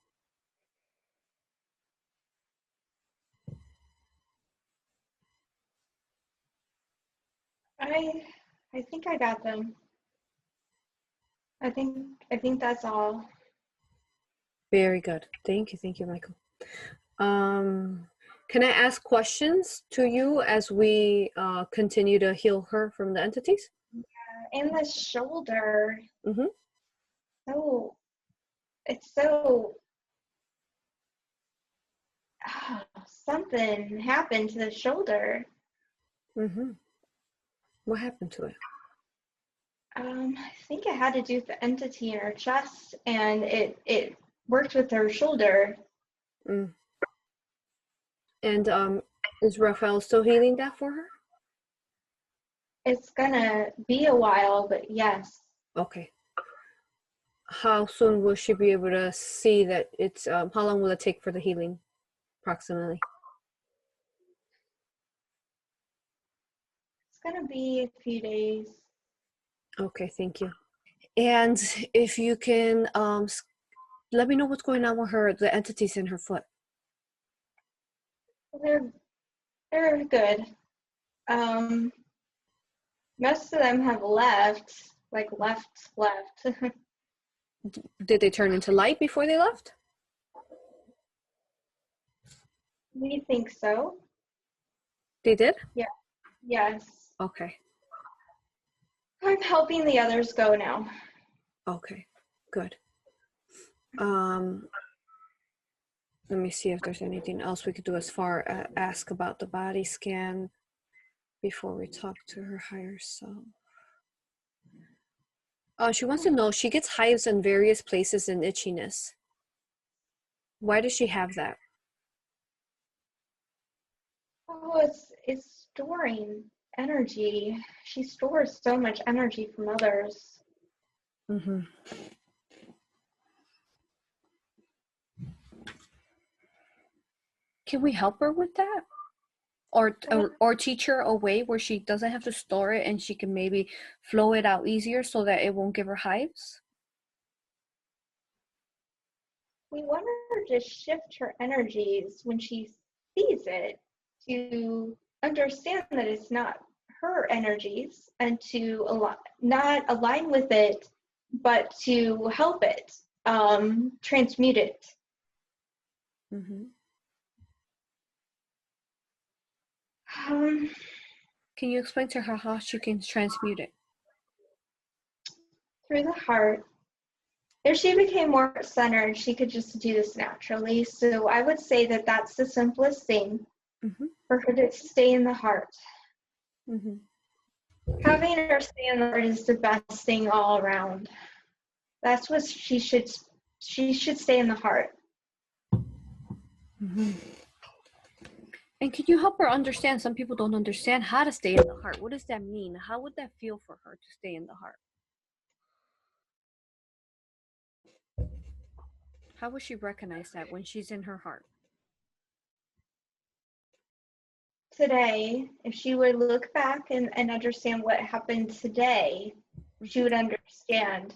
I think I got them. I think that's all. Very good. Thank you, Michael. Can I ask questions to you as we continue to heal her from the entities? And the shoulder. Mm-hmm. So it's so something happened to the shoulder. Mm-hmm. What happened to it? I think it had to do with the entity in her chest, and it worked with her shoulder. Mm. And is Raphael still healing that for her? It's gonna be a while, but yes. Okay. How soon will she be able to see that it's, how long will it take for the healing, approximately? It's gonna be a few days. Okay, thank you. And if you can, let me know what's going on with her, the entities in her foot. They're good. Most of them have left, like left. Did they turn into light before they left? We think so. They did? Yeah. Yes. Okay. I'm helping the others go now. Okay, good. Let me see if there's anything else we could do as far as ask about the body scan before we talk to her higher self. She wants to know, she gets hives in various places and itchiness. Why does she have that? Oh, it's storing energy. She stores so much energy from others. Mm-hmm. Can we help her with that? Or teach her a way where she doesn't have to store it and she can maybe flow it out easier so that it won't give her hives? We want her to shift her energies when she sees it to understand that it's not her energies and to not align with it, but to help it, transmute it. Mm-hmm. Um, Can you explain to her how she can transmute it? through the heart. If she became more centered, she could just do this naturally. So I would say that that's the simplest thing, Mm-hmm. for her to stay in the heart. Mm-hmm. Having her stay in the heart is the best thing all around. That's what she should stay in the heart. Mm-hmm. And can you help her understand? Some people don't understand how to stay in the heart. What does that mean? How would that feel for her to stay in the heart? How would she recognize that when she's in her heart? Today, if she would look back and understand what happened today, she would understand.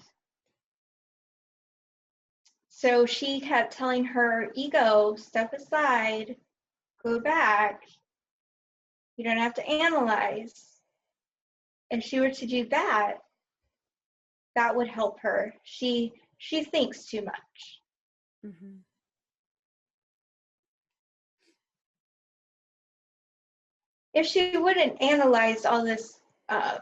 So she kept telling her ego, step aside, go back. You don't have to analyze. If she were to do that, that would help her. She thinks too much. Mm-hmm. If she wouldn't analyze all this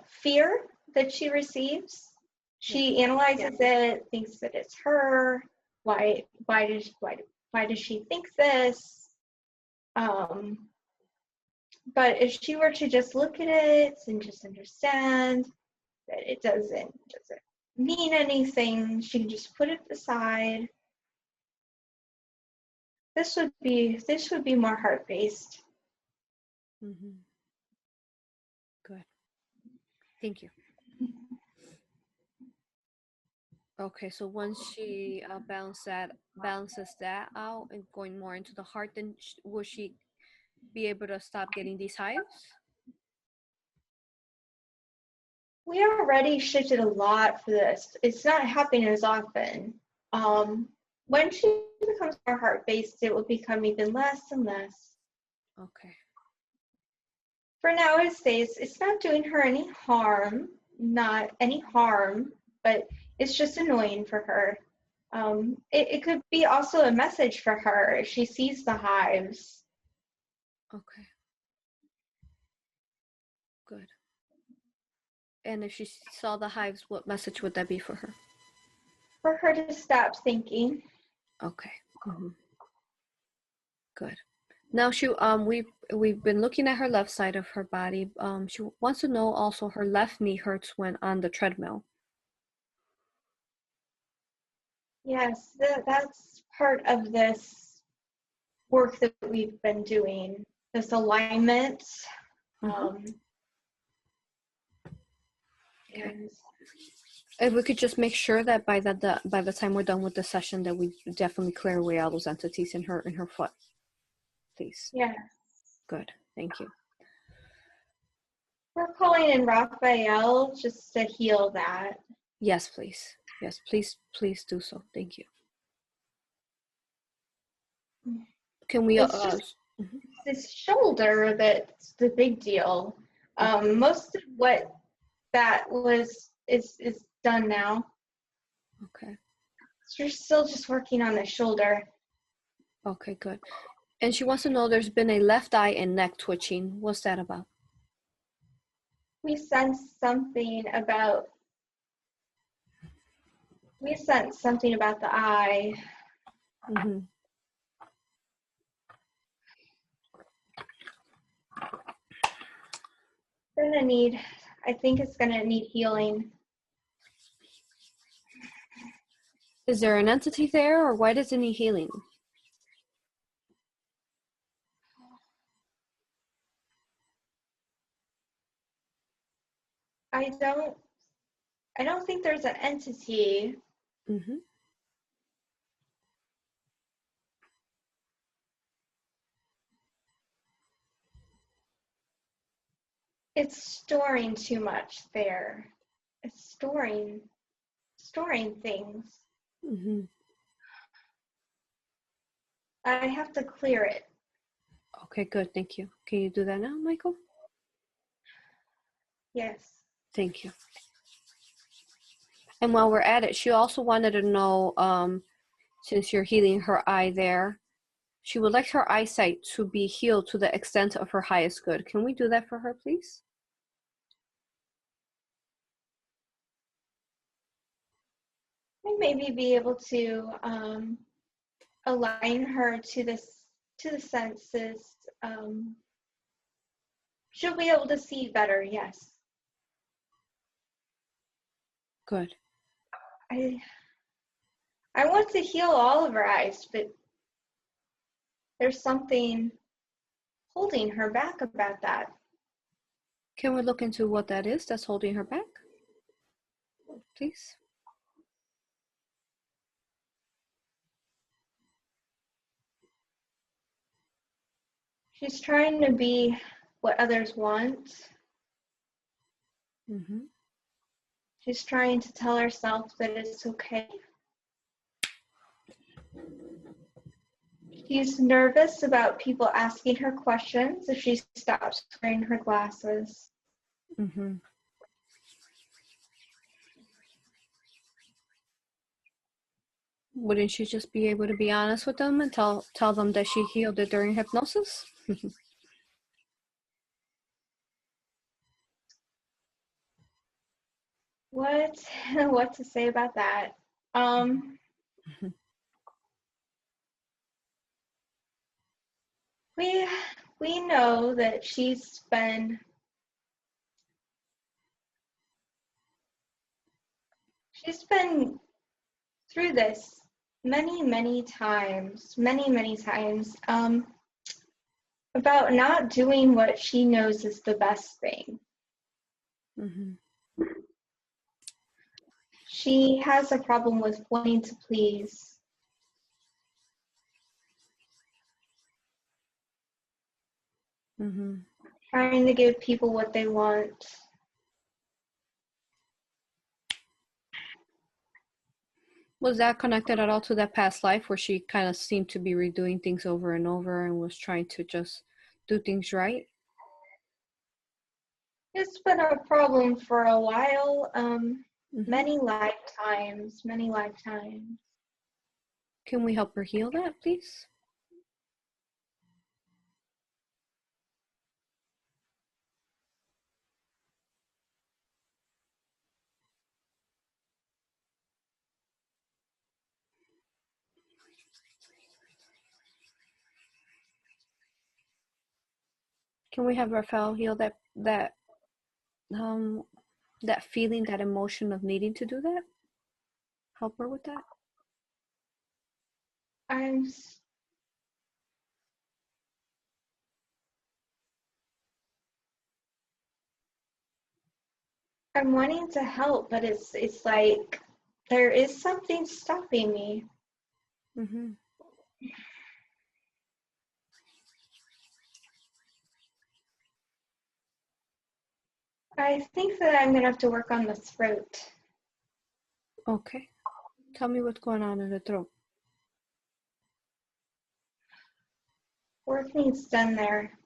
fear that she receives, she analyzes it, thinks that it's her. Why does she think this? But if she were to just look at it and just understand that it doesn't mean anything, she can just put it aside. This would be more heart-based. Mm-hmm. Good. Thank you. Okay, so once she balances that out and going more into the heart, then will she be able to stop getting these hives? We already shifted a lot for this. It's not happening as often. When she becomes more heart-based, it will become even less and less. Okay. For now, it stays. It's not doing her any harm, not any harm, but it's just annoying for her. It could be also a message for her if she sees the hives. Okay. Good. And if she saw the hives, what message would that be for her? For her to stop thinking. Okay. Good. Now we've been looking at her left side of her body. She wants to know also her left knee hurts when on the treadmill. Yes, that's part of this work that we've been doing. This alignment. Okay. And if we could just make sure that by the time we're done with the session that we definitely clear away all those entities in her foot, please. yeah. Good. Thank you. We're calling in Raphael just to heal that. Yes, please. Yes, please do so. Thank you. Can we? It's just this shoulder that's the big deal. Most of what that was is done now. Okay. So you're still just working on the shoulder. Okay, good. And she wants to know there's been a left eye and neck twitching. What's that about? We sense something about the eye. I think it's gonna need healing. Is there an entity there, or why does it need healing? I don't think there's an entity. It's storing too much there. It's storing things. I have to clear it. Okay, good. Thank you. Can you do that now, Michael? Yes. Thank you. And while we're at it, she also wanted to know, since you're healing her eye there, she would like her eyesight to be healed to the extent of her highest good. Can we do that for her, please? I maybe be able to align her to the senses. She'll be able to see better. Yes. Good. I want to heal all of her eyes, but there's something holding her back about that. Can we look into what that is that's holding her back, please? She's trying to be what others want. She's trying to tell herself that it's okay. She's nervous about people asking her questions if she stops wearing her glasses. Wouldn't she just be able to be honest with them and tell them that she healed it during hypnosis? What to say about that? We know that she's been through this many times about not doing what she knows is the best thing. She has a problem with wanting to please. Trying to give people what they want. Was that connected at all to that past life where she kind of seemed to be redoing things over and over and was trying to just do things right? It's been a problem for a while. Mhm. Many lifetimes, many lifetimes. Can we help her heal that, please? Can we have Raphael heal um that feeling, that emotion of needing to do that? Help her with that? I'm I'm wanting to help, but it's like there is something stopping me. Mhm. I think that I'm gonna have to work on the throat. Okay. Tell me what's going on in the throat. Work needs done there.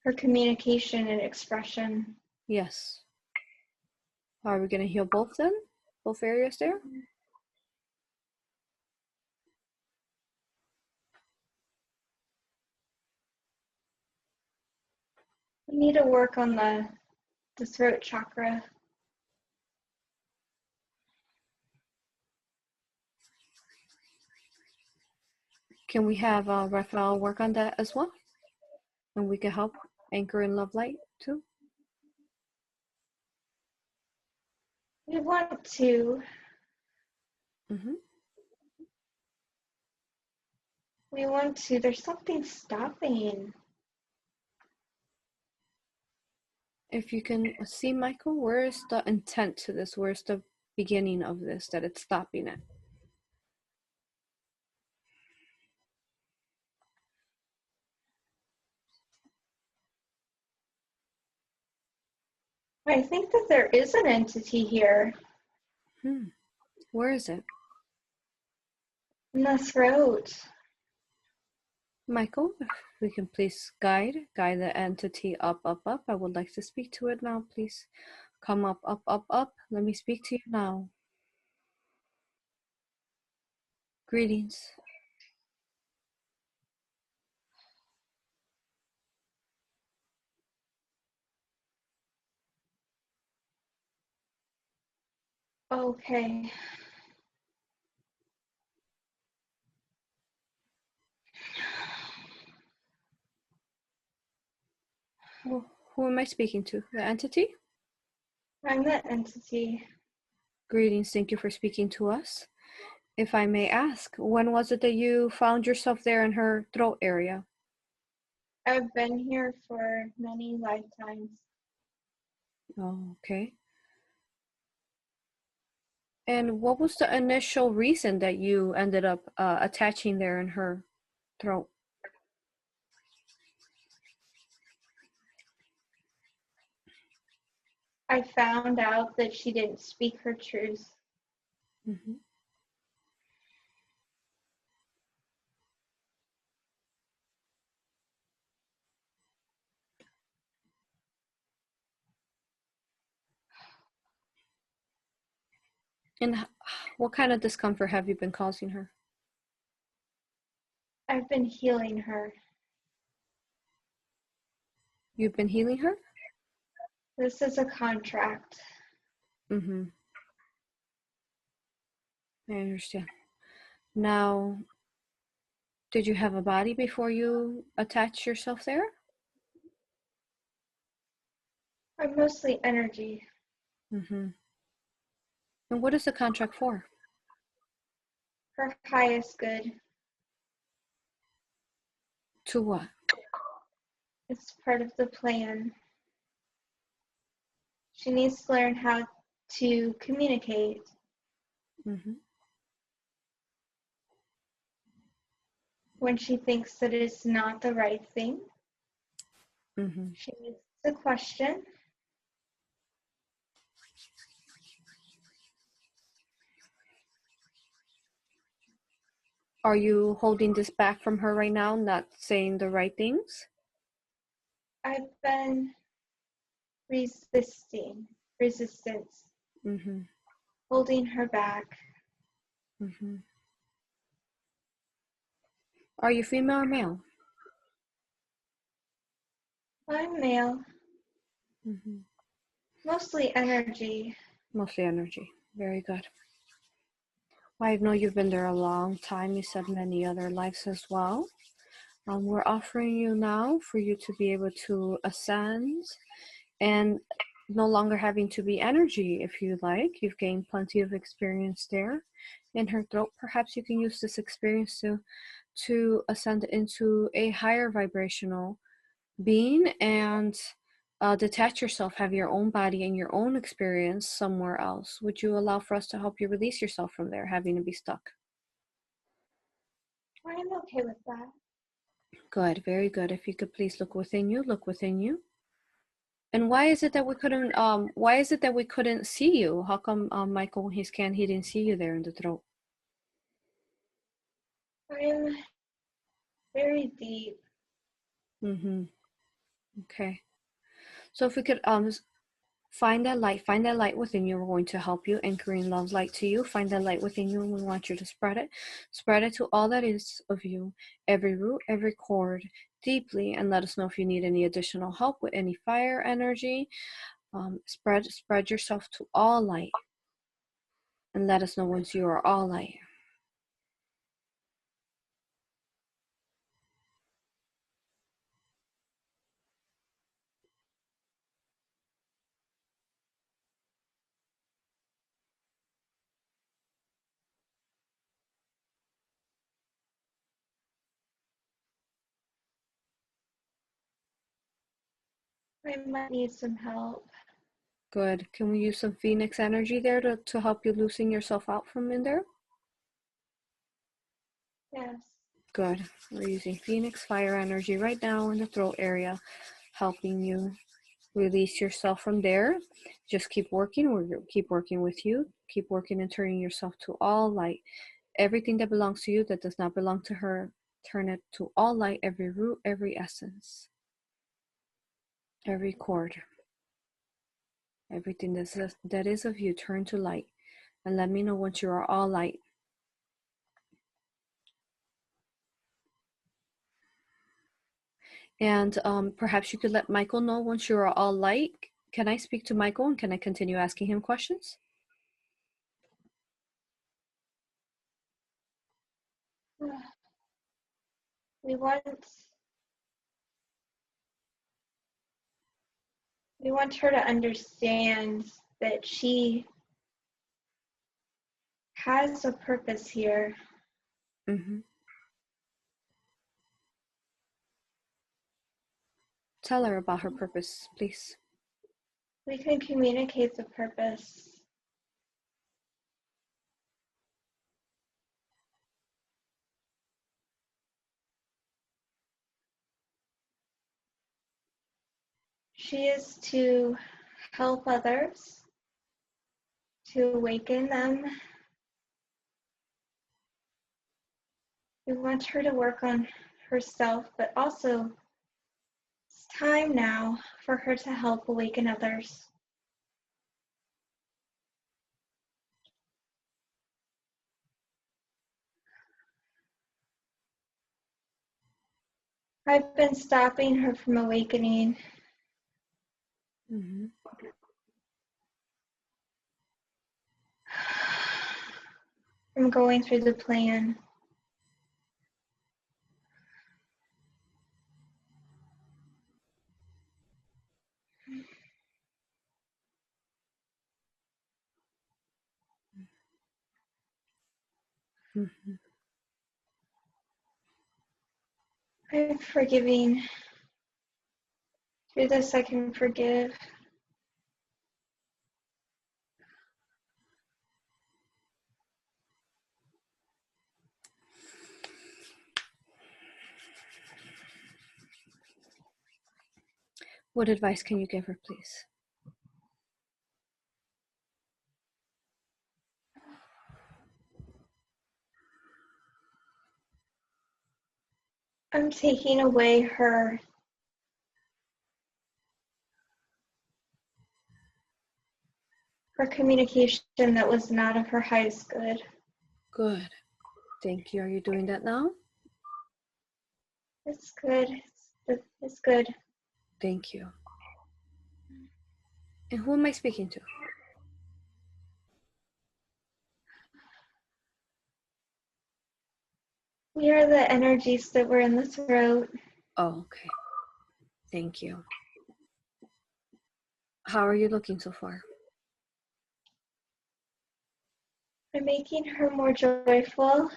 Her communication and expression. Yes. Are we gonna heal both then? Both areas there? We need to work on the throat chakra. Can we have Raphael work on that as well? And we can help anchor in love light too? We want to. Mhm. We want to. There's something stopping. If you can see, Michael, where is the intent to this? Where's the beginning of this that it's stopping it? I think that there is an entity here Where is it? in the throat. Michael, if we can please guide the entity up, up, up. I would like to speak to it now, please. Come up, up, up, up. Let me speak to you now. Greetings. Okay. Who am I speaking to? The entity? I'm the entity. Greetings. Thank you for speaking to us. If I may ask, when was it that you found yourself there in her throat area? I've been here for many lifetimes. Oh, okay. And what was the initial reason that you ended up attaching there in her throat? I found out that she didn't speak her truth. Mm-hmm. And what kind of discomfort have you been causing her? I've been healing her. You've been healing her? This is a contract. Mm-hmm. I understand. Now, did you have a body before you attached yourself there? I'm mostly energy. Mm-hmm. And what is the contract for? Her highest good. To what? It's part of the plan. She needs to learn how to communicate. Mm-hmm. When she thinks that it's not the right thing, Mm-hmm. she needs to question. Are you holding this back from her right now, not saying the right things? I've been resistance, Mm-hmm. holding her back. Mm-hmm. Are you female or male? I'm male, Mm-hmm. mostly energy. Mostly energy. Very good. Well, I know you've been there a long time. You said many other lives as well. We're offering you now for you to be able to ascend and no longer having to be energy if you like. You've gained plenty of experience there in her throat. Perhaps you can use this experience to ascend into a higher vibrational being and detach yourself, have your own body and your own experience somewhere else. Would you allow for us to help you release yourself from there, having to be stuck? I'm okay with that. Good, very good. If you could please look within you, look within you. And why is it that we couldn't see you? How come Michael, his scan, he didn't see you there in the throat? I'm very deep. Mm-hmm. Okay. So if we could find that light within you. We're going to help you, anchoring love light to you. Find that light within you, and we want you to spread it to all that is of you, every root, every cord, deeply, and let us know if you need any additional help with any fire energy. Spread yourself to all light, and let us know once you are all light. I might need some help. Good. Can we use some Phoenix energy there to help you loosen yourself out from in there? Yes. Good. We're using Phoenix fire energy right now in the throat area, helping you release yourself from there. Just keep working. We'll keep working with you. Keep working and turning yourself to all light. Everything that belongs to you that does not belong to her, turn it to all light, every root, every essence, every cord. Everything that is of you, turn to light. And let me know once you are all light. And perhaps you could let Michael know once you are all light. Can I speak to Michael and can I continue asking him questions? We want her to understand that she has a purpose here. Mm-hmm. Tell her about her purpose, please. We can communicate the purpose. She is to help others, to awaken them. We want her to work on herself, but also it's time now for her to help awaken others. I've been stopping her from awakening. Mm-hmm. I'm going through the plan. Mm-hmm. I'm forgiving. Through this, I can forgive. What advice can you give her, please? I'm taking away her her communication that was not of her highest good. Good. Thank you. Are you doing that now? It's good. It's good. Thank you. And who am I speaking to? We are the energies that were in the throat. Oh, okay. Thank you. How are you looking so far? I'm making her more joyful,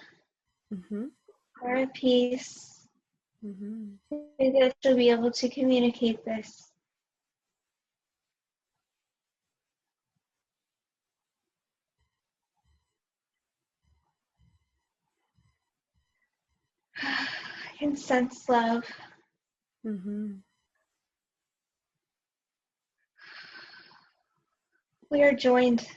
Mm-hmm. more at peace. Mm-hmm. Maybe that she'll be able to communicate this. I can sense love. Mm-hmm. We are joined.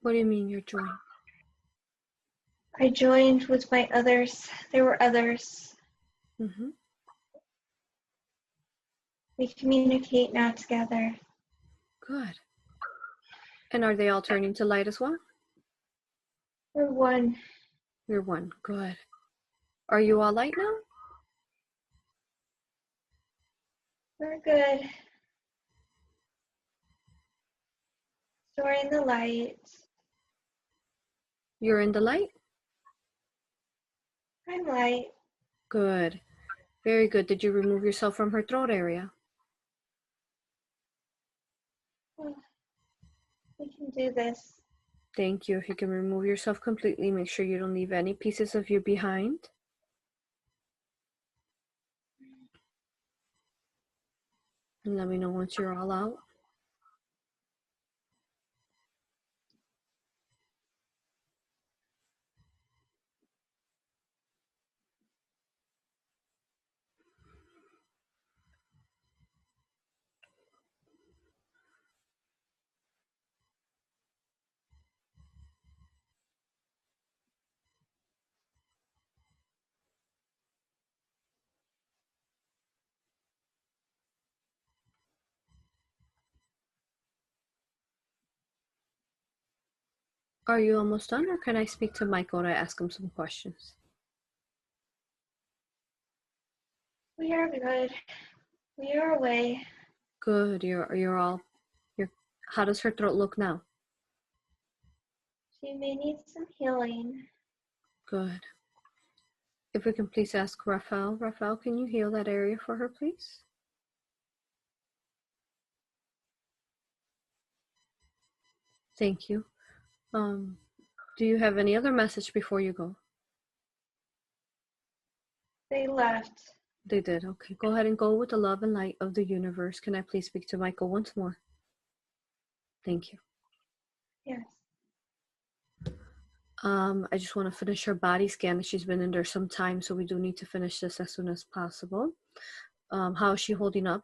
What do you mean you're joined? I joined with my others. There were others. Mm-hmm. We communicate now together. Good. And are they all turning to light as well? We're one. You're one. Good. Are you all light now? We're good. Storing the light. You're in the light? I'm light. Good. Very good. Did you remove yourself from her throat area? We can do this. Thank you. If you can remove yourself completely, make sure you don't leave any pieces of you behind. And let me know once you're all out. Are you almost done, or can I speak to Michael to ask him some questions? We are good. We are away. Good. How does her throat look now? She may need some healing. Good. If we can please ask Raphael. Raphael, can you heal that area for her, please? Thank you. Do you have any other message before you go? They left. They did. Okay. Go ahead and go with the love and light of the universe. Can I please speak to Michael once more? Thank you. Yes. I just want to finish her body scan. She's been in there some time, so we do need to finish this as soon as possible. How is she holding up?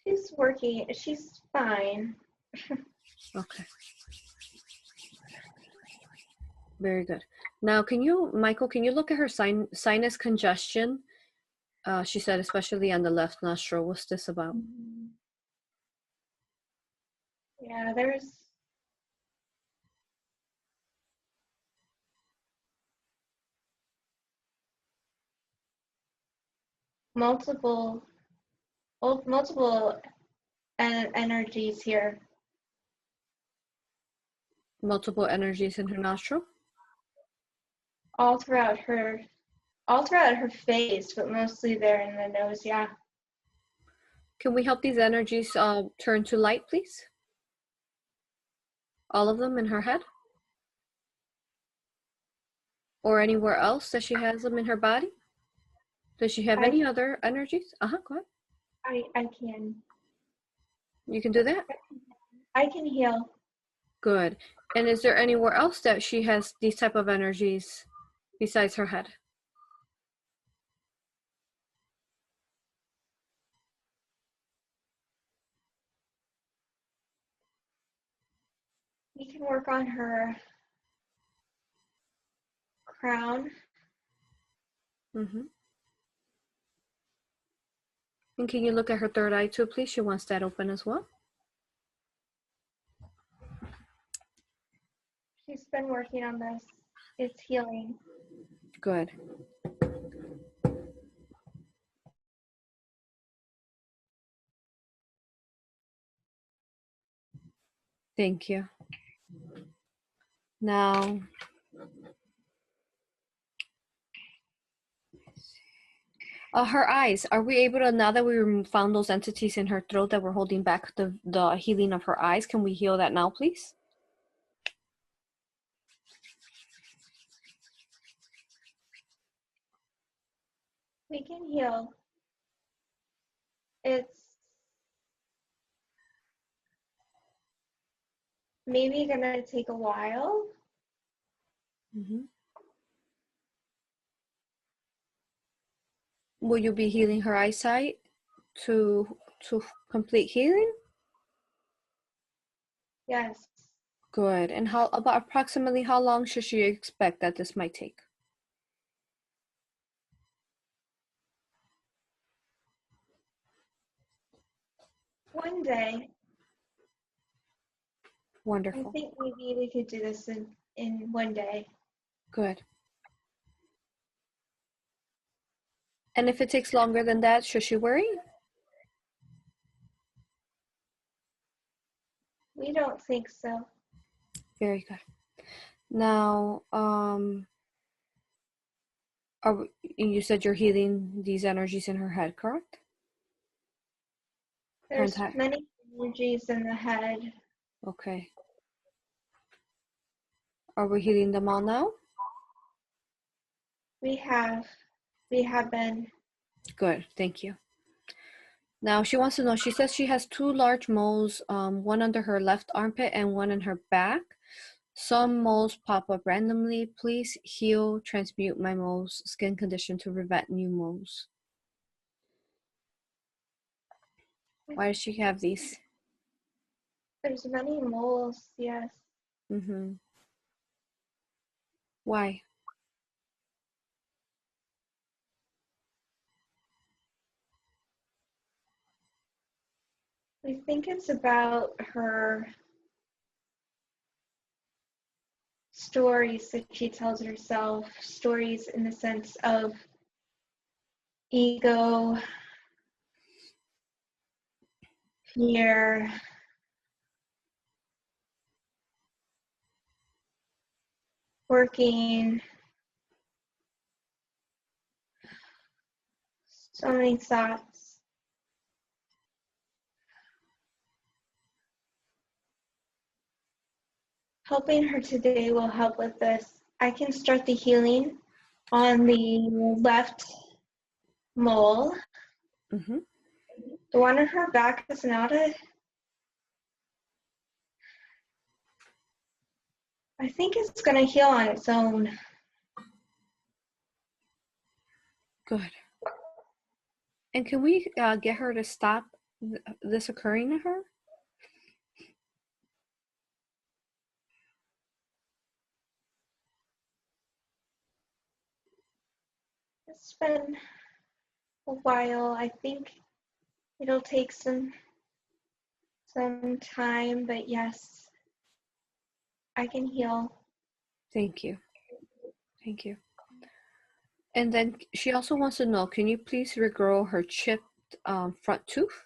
She's working. She's fine. Okay. Very good. Now, Michael, can you look at her sinus congestion? She said, especially on the left nostril. What's this about? Yeah, there's multiple energies here. Multiple energies in her nostril? All throughout her face, but mostly there in the nose. Yeah. Can we help these energies turn to light, please? All of them in her head? Or anywhere else that she has them in her body? Does she have any other energies? Go ahead. I can. You can do that? I can heal. Good. And is there anywhere else that she has these type of energies besides her head? We can work on her crown. Mm-hmm. And can you look at her third eye too, please? She wants that open as well. She's been working on this. It's healing. Good. Thank you. Now, her eyes, are we able to, now that we found those entities in her throat that were holding back the healing of her eyes, can we heal that now, please? We can heal. It's maybe gonna take a while. Mm-hmm. Will you be healing her eyesight to complete healing? Yes. Good. And how about approximately how long should she expect that this might take? One day. Wonderful. I think maybe we could do this in one day. Good. And if it takes longer than that, should she worry? We don't think so. Very good. Now, you said you're healing these energies in her head, correct? There's many energies in the head. Okay. Are we healing them all now? We have been. Good, thank you. Now she wants to know, she says she has 2 large moles, one under her left armpit and one in her back. Some moles pop up randomly. Please heal, transmute my moles, skin condition to prevent new moles. Why does she have these? There's many moles, yes. Mm-hmm. Why? We think it's about her stories that she tells herself, stories in the sense of ego, fear, working, so many thoughts. Helping her today will help with this. I can start the healing on the left mole. Mm-hmm. The one on her back is not I think it's going to heal on its own. Good. And can we get her to stop this occurring to her? It's been a while. I think it'll take some time, but yes, I can heal. Thank you. Thank you. And then she also wants to know, can you please regrow her chipped front tooth?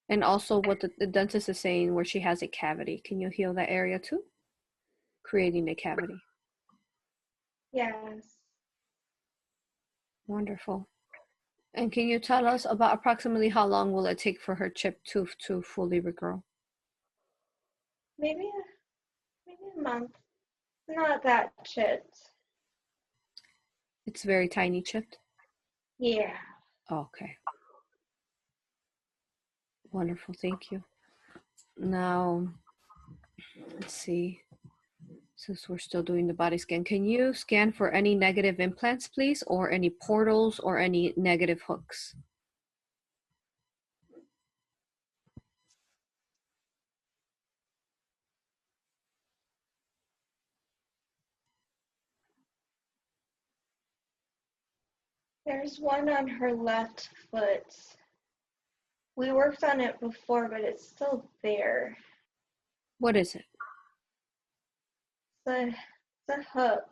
And also what the dentist is saying where she has a cavity. Can you heal that area too? Creating a cavity. Yes. Wonderful. And can you tell us about approximately how long will it take for her chipped tooth to fully regrow? Maybe a month. Not that chipped. It's very tiny chipped? Yeah. Okay. Wonderful, thank you. Now, let's see. Since we're still doing the body scan, can you scan for any negative implants, please, or any portals or any negative hooks? There's one on her left foot. We worked on it before, but it's still there. What is it? It's a hook.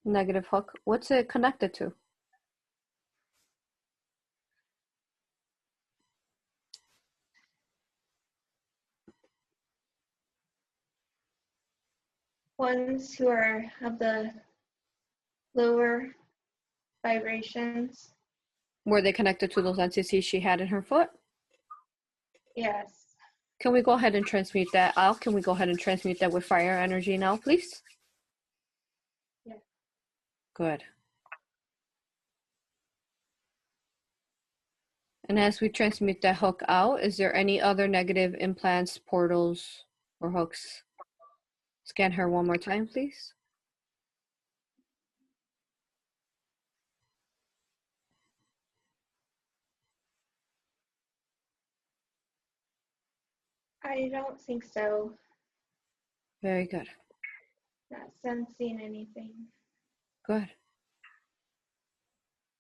Negative hook. What's it connected to? Ones who are of the lower vibrations. Were they connected to those entities she had in her foot? Yes. Can we go ahead and transmute that out? Can we go ahead and transmute that with fire energy now, please? Yes. Good. And as we transmute that hook out, is there any other negative implants, portals, or hooks? Scan her one more time, please. I don't think so. Very good. Not sensing anything. Good.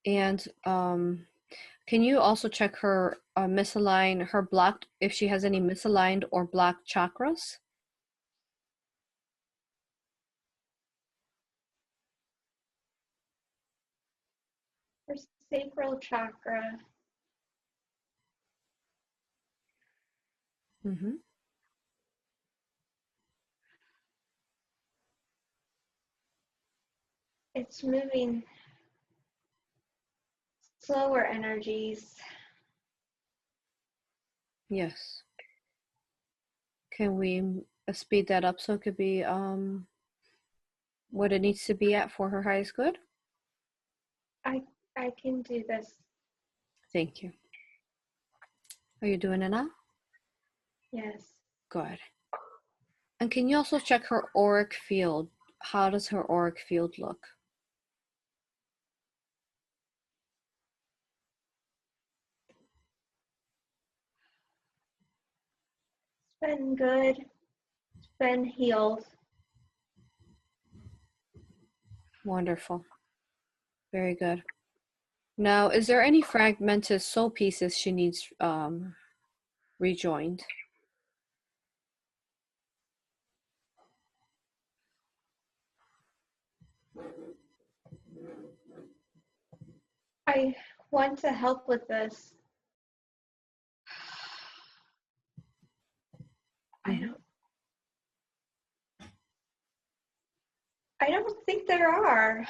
And can you also check her misaligned, her blocked, if she has any misaligned or blocked chakras? Her sacral chakra. Mm-hmm. It's moving slower energies. Yes. Can we speed that up so it could be what it needs to be at for her highest good? I can do this. Thank you. Are you doing it now? Yes. Good. And can you also check her auric field? How does her auric field look? It's been good. It's been healed. Wonderful. Very good. Now, is there any fragmented soul pieces she needs rejoined? I want to help with this. Mm-hmm. I don't think there are.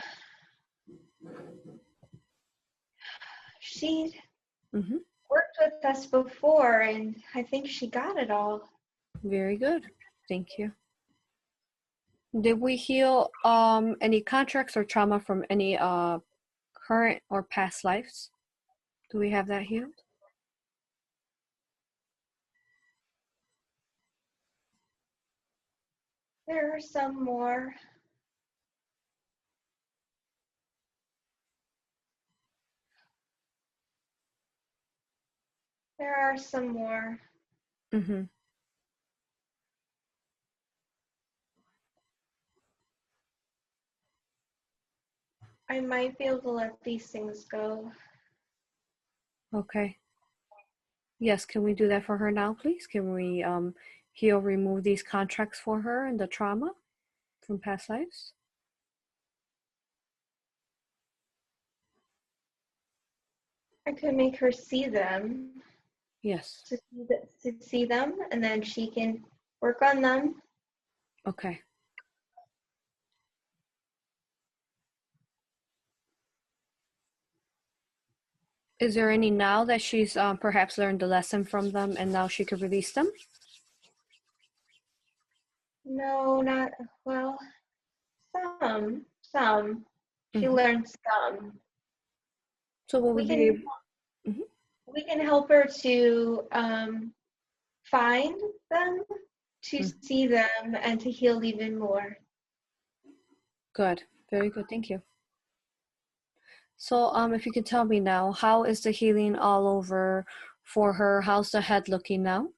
She Mm-hmm. worked with us before, and I think she got it all. Very good. Thank you. Did we heal any contracts or trauma from any current or past lives? Do we have that healed? There are some more. There are some more. Mm-hmm. I might be able to let these things go. Okay. Yes, can we do that for her now, please? Can we heal, remove these contracts for her and the trauma from past lives? I could make her see them, Yes. to see them, and then she can work on them. Okay. Is there any now that she's perhaps learned the lesson from them and now she could release them? No, not, well, some. She Mm-hmm. learned some. So will we be able? Mm-hmm. We can help her to find them, to Mm-hmm. see them, and to heal even more. Good. Very good. Thank you. So if you could tell me now, how is the healing all over for her? How's the head looking now?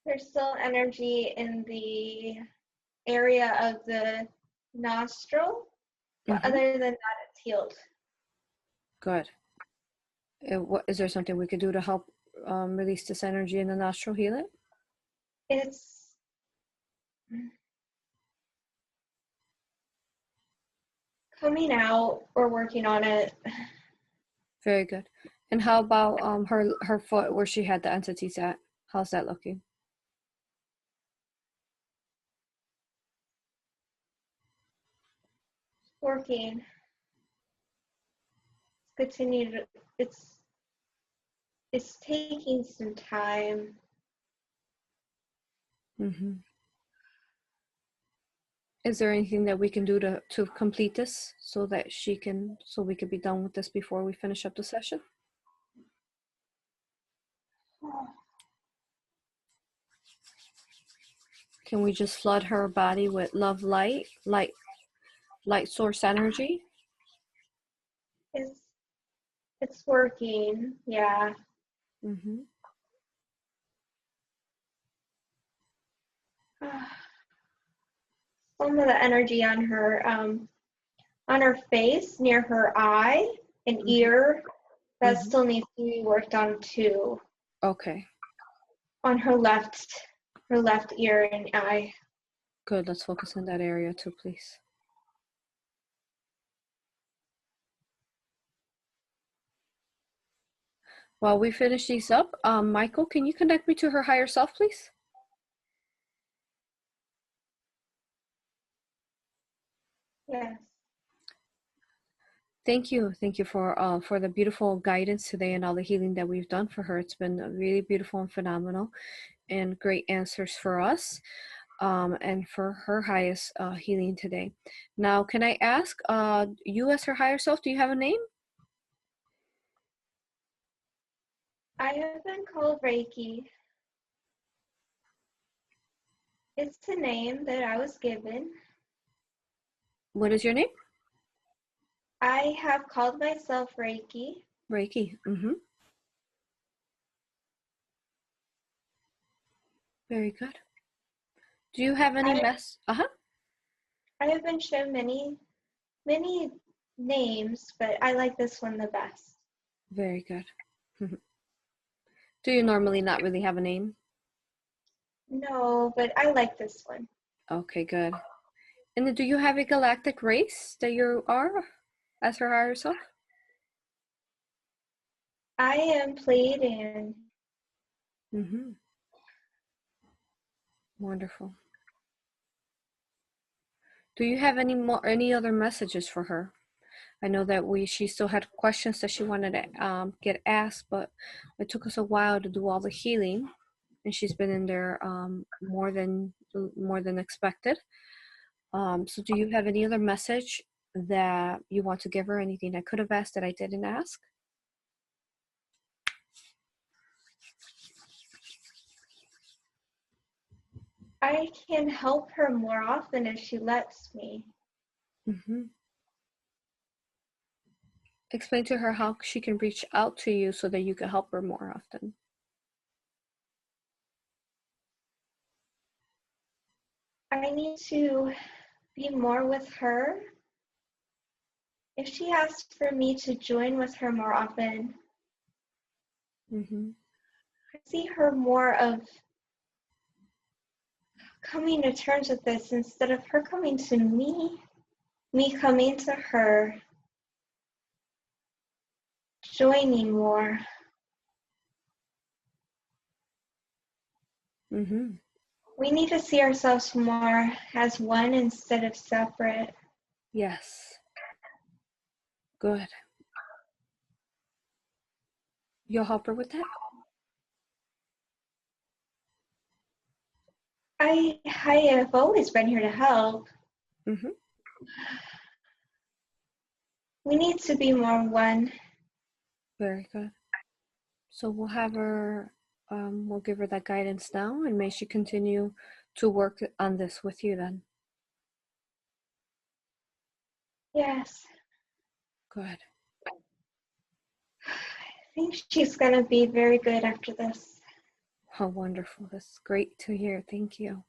There's still energy in the area of the nostril. But other than that, it's healed. Good. Is there something we could do to help release this energy in the nostril, heal it? It's coming out. We're working on it. Very good. And how about her foot where she had the entities at? How's that looking? Working. Continue to, it's taking some time. Is there anything that we can do to complete this so that so we could be done with this before we finish up the session? Can we just flood her body with love, light source energy? It's working, yeah. Some of the energy on her face, near her eye and ear, that still needs to be worked on too. Okay. On her left ear and eye. Good. Let's focus on that area too, please. While we finish these up, Michael, can you connect me to her higher self, please? Yes. Thank you for the beautiful guidance today and all the healing that we've done for her. It's been really beautiful and phenomenal, and great answers for us, and for her highest healing today. Now, can I ask you, as her higher self, do you have a name? I have been called Reiki. It's a name that I was given. What is your name? I have called myself Reiki. Reiki. Very good. Do you have any I have been shown many names, but I like this one the best. Very good. Do you normally not really have a name? No, but I like this one. Okay, good. And then do you have a galactic race that you are as her higher self? I am Pleiadian. Wonderful. Do you have any other messages for her? I know that she still had questions that she wanted to get asked, but it took us a while to do all the healing, and she's been in there more than expected. So do you have any other message that you want to give her? Anything I could have asked that I didn't ask? I can help her more often if she lets me. Explain to her how she can reach out to you so that you can help her more often. I need to be more with her. If she asks for me to join with her more often, I see her more of coming to terms with this instead of her coming to me coming to her, joining more. We need to see ourselves more as one instead of separate. Yes. Good. You'll help her with that? I have always been here to help. We need to be more one. Very good. So we'll have her, we'll give her that guidance now, and may she continue to work on this with you then. Yes. Good. I think she's going to be very good after this. Oh, wonderful. That's great to hear. Thank you.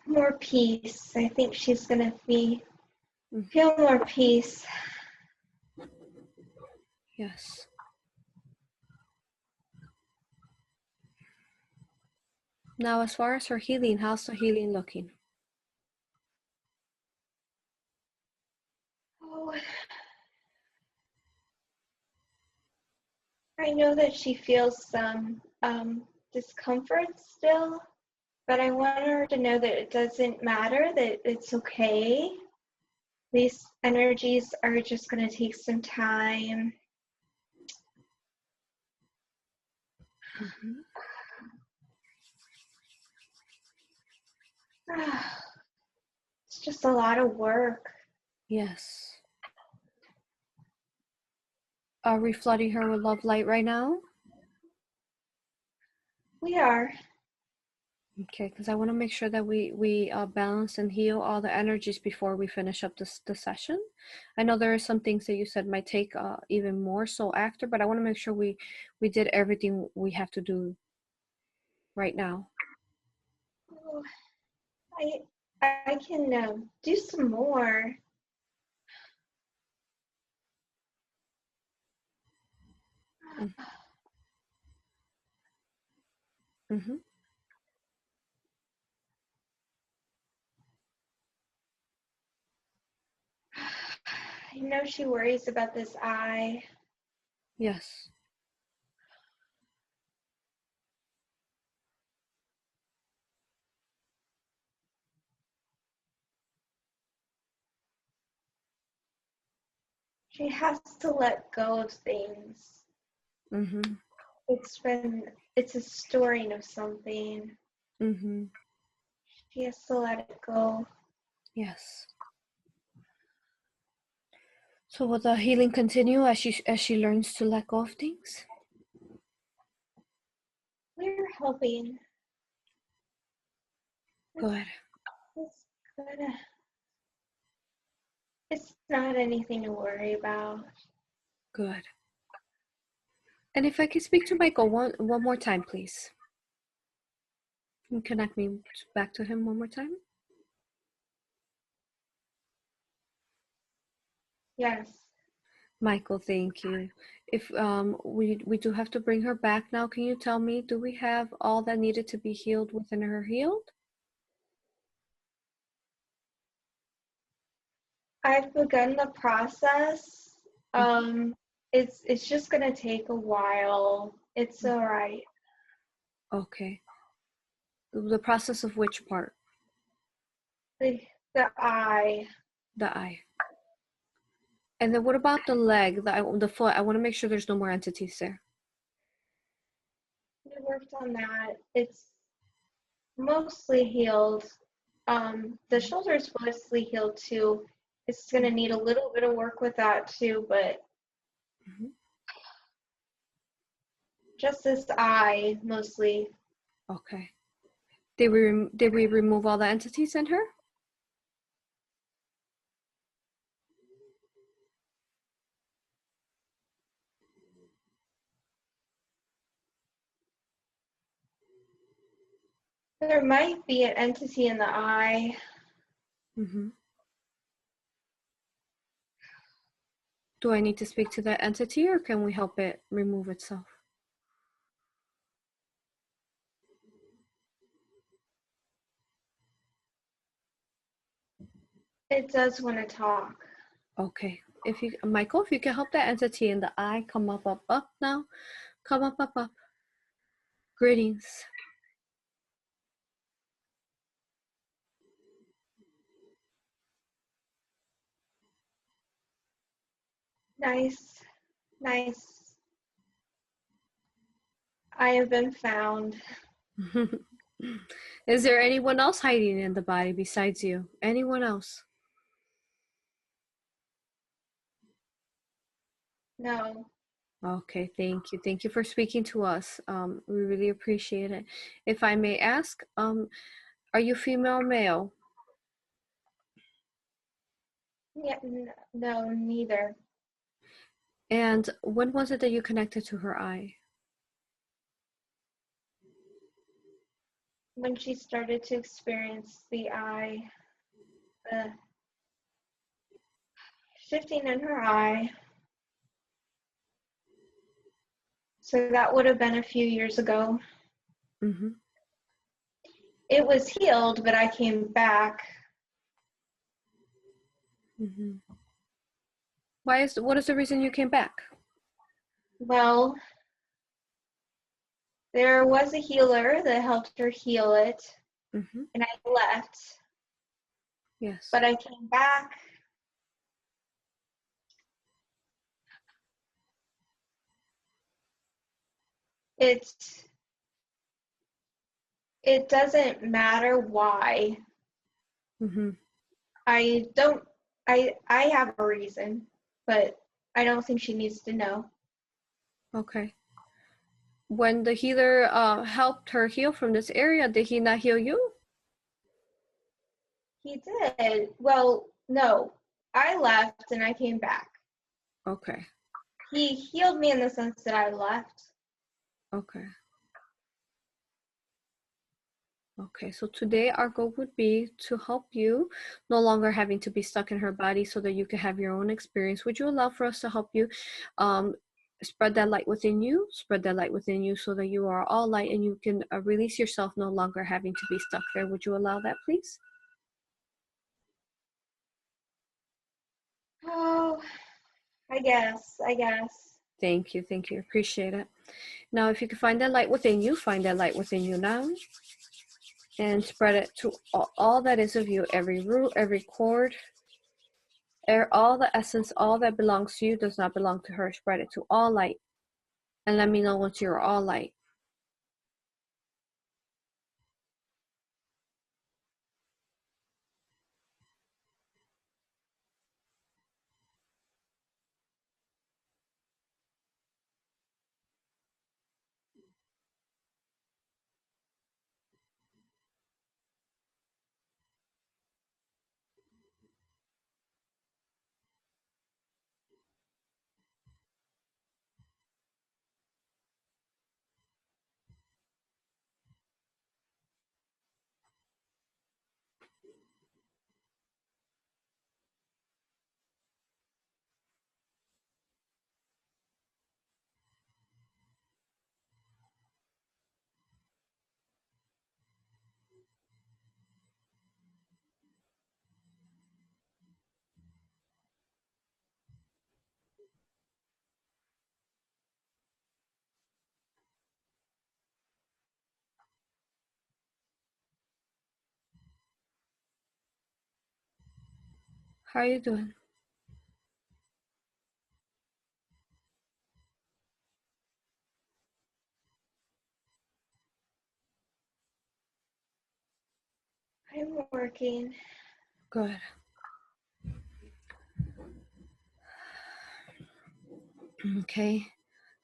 more peace. I think she's going to Mm. feel more peace. Yes. Now, as far as her healing, how's the healing looking? Oh, I know that she feels some discomfort still, but I want her to know that it doesn't matter, that it's okay. These energies are just going to take some time. Mm-hmm. It's just a lot of work. Yes. Are we flooding her with love light right now? We are. Okay, because I want to make sure that we balance and heal all the energies before we finish up the session. I know there are some things that you said might take even more so after, but I want to make sure we did everything we have to do right now. Oh, I can do some more. Mm-hmm. I know she worries about this eye. Yes. She has to let go of things. Mm-hmm. It's a storing of something. Mm-hmm. She has to let it go. Yes. So will the healing continue as she learns to let go of things? We're helping. Good. It's good. It's not anything to worry about. Good. And if I could speak to Michael one more time, please. Can you connect me back to him one more time? Yes. Michael, thank you. If we do have to bring her back now, can you tell me, do we have all that needed to be healed within her healed? I've begun the process. It's just gonna take a while. It's all right. Okay. The process of which part? The the eye. The eye. And then what about the leg, the foot? I want to make sure there's no more entities there. We worked on that. It's mostly healed. The shoulder is mostly healed too. It's gonna need a little bit of work with that too, but Mm-hmm. just this eye mostly. Okay. Did we remove all the entities in her? There might be an entity in the eye. Mm-hmm. Do I need to speak to that entity, or can we help it remove itself? It does want to talk. Okay. Michael, if you can help that entity in the eye come up now. Come up. Greetings. Nice. I have been found. Is there anyone else hiding in the body besides you? Anyone else? No. Okay, thank you. Thank you for speaking to us. We really appreciate it. If I may ask, are you female or male? Yeah, no, neither. And when was it that you connected to her eye? when she started to experience the shifting in her eye. So that would have been a few years ago. Mm-hmm. It was healed, but I came back. Mm-hmm. What is the reason you came back? Well, there was a healer that helped her heal it, Mm-hmm. and I left. Yes. But I came back. It doesn't matter why. Mm-hmm. I have a reason, but I don't think she needs to know. Okay. When the healer helped her heal from this area, did he not heal you? He did. Well, no. I left and I came back. Okay. He healed me in the sense that I left. Okay. Okay, so today our goal would be to help you no longer having to be stuck in her body so that you can have your own experience. Would you allow for us to help you spread that light within you, so that you are all light and you can release yourself no longer having to be stuck there? Would you allow that, please? Oh, I guess. Thank you, appreciate it. Now, if you can find that light within you, find that light within you now. And spread it to all that is of you, every root, every cord, all the essence, all that belongs to you does not belong to her. Spread it to all light. And let me know once you're all light. How are you doing? I'm working. Good. Okay.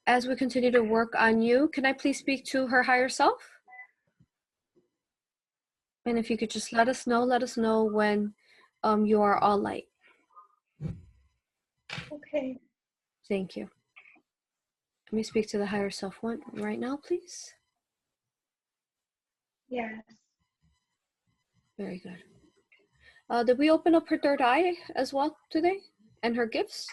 As we continue to work on you, can I please speak to her higher self? And if you could just let us know when you are all light. Okay. Thank you. Let me speak to the higher self one right now, please. Yes. Very good. Did we open up her third eye as well today? And her gifts?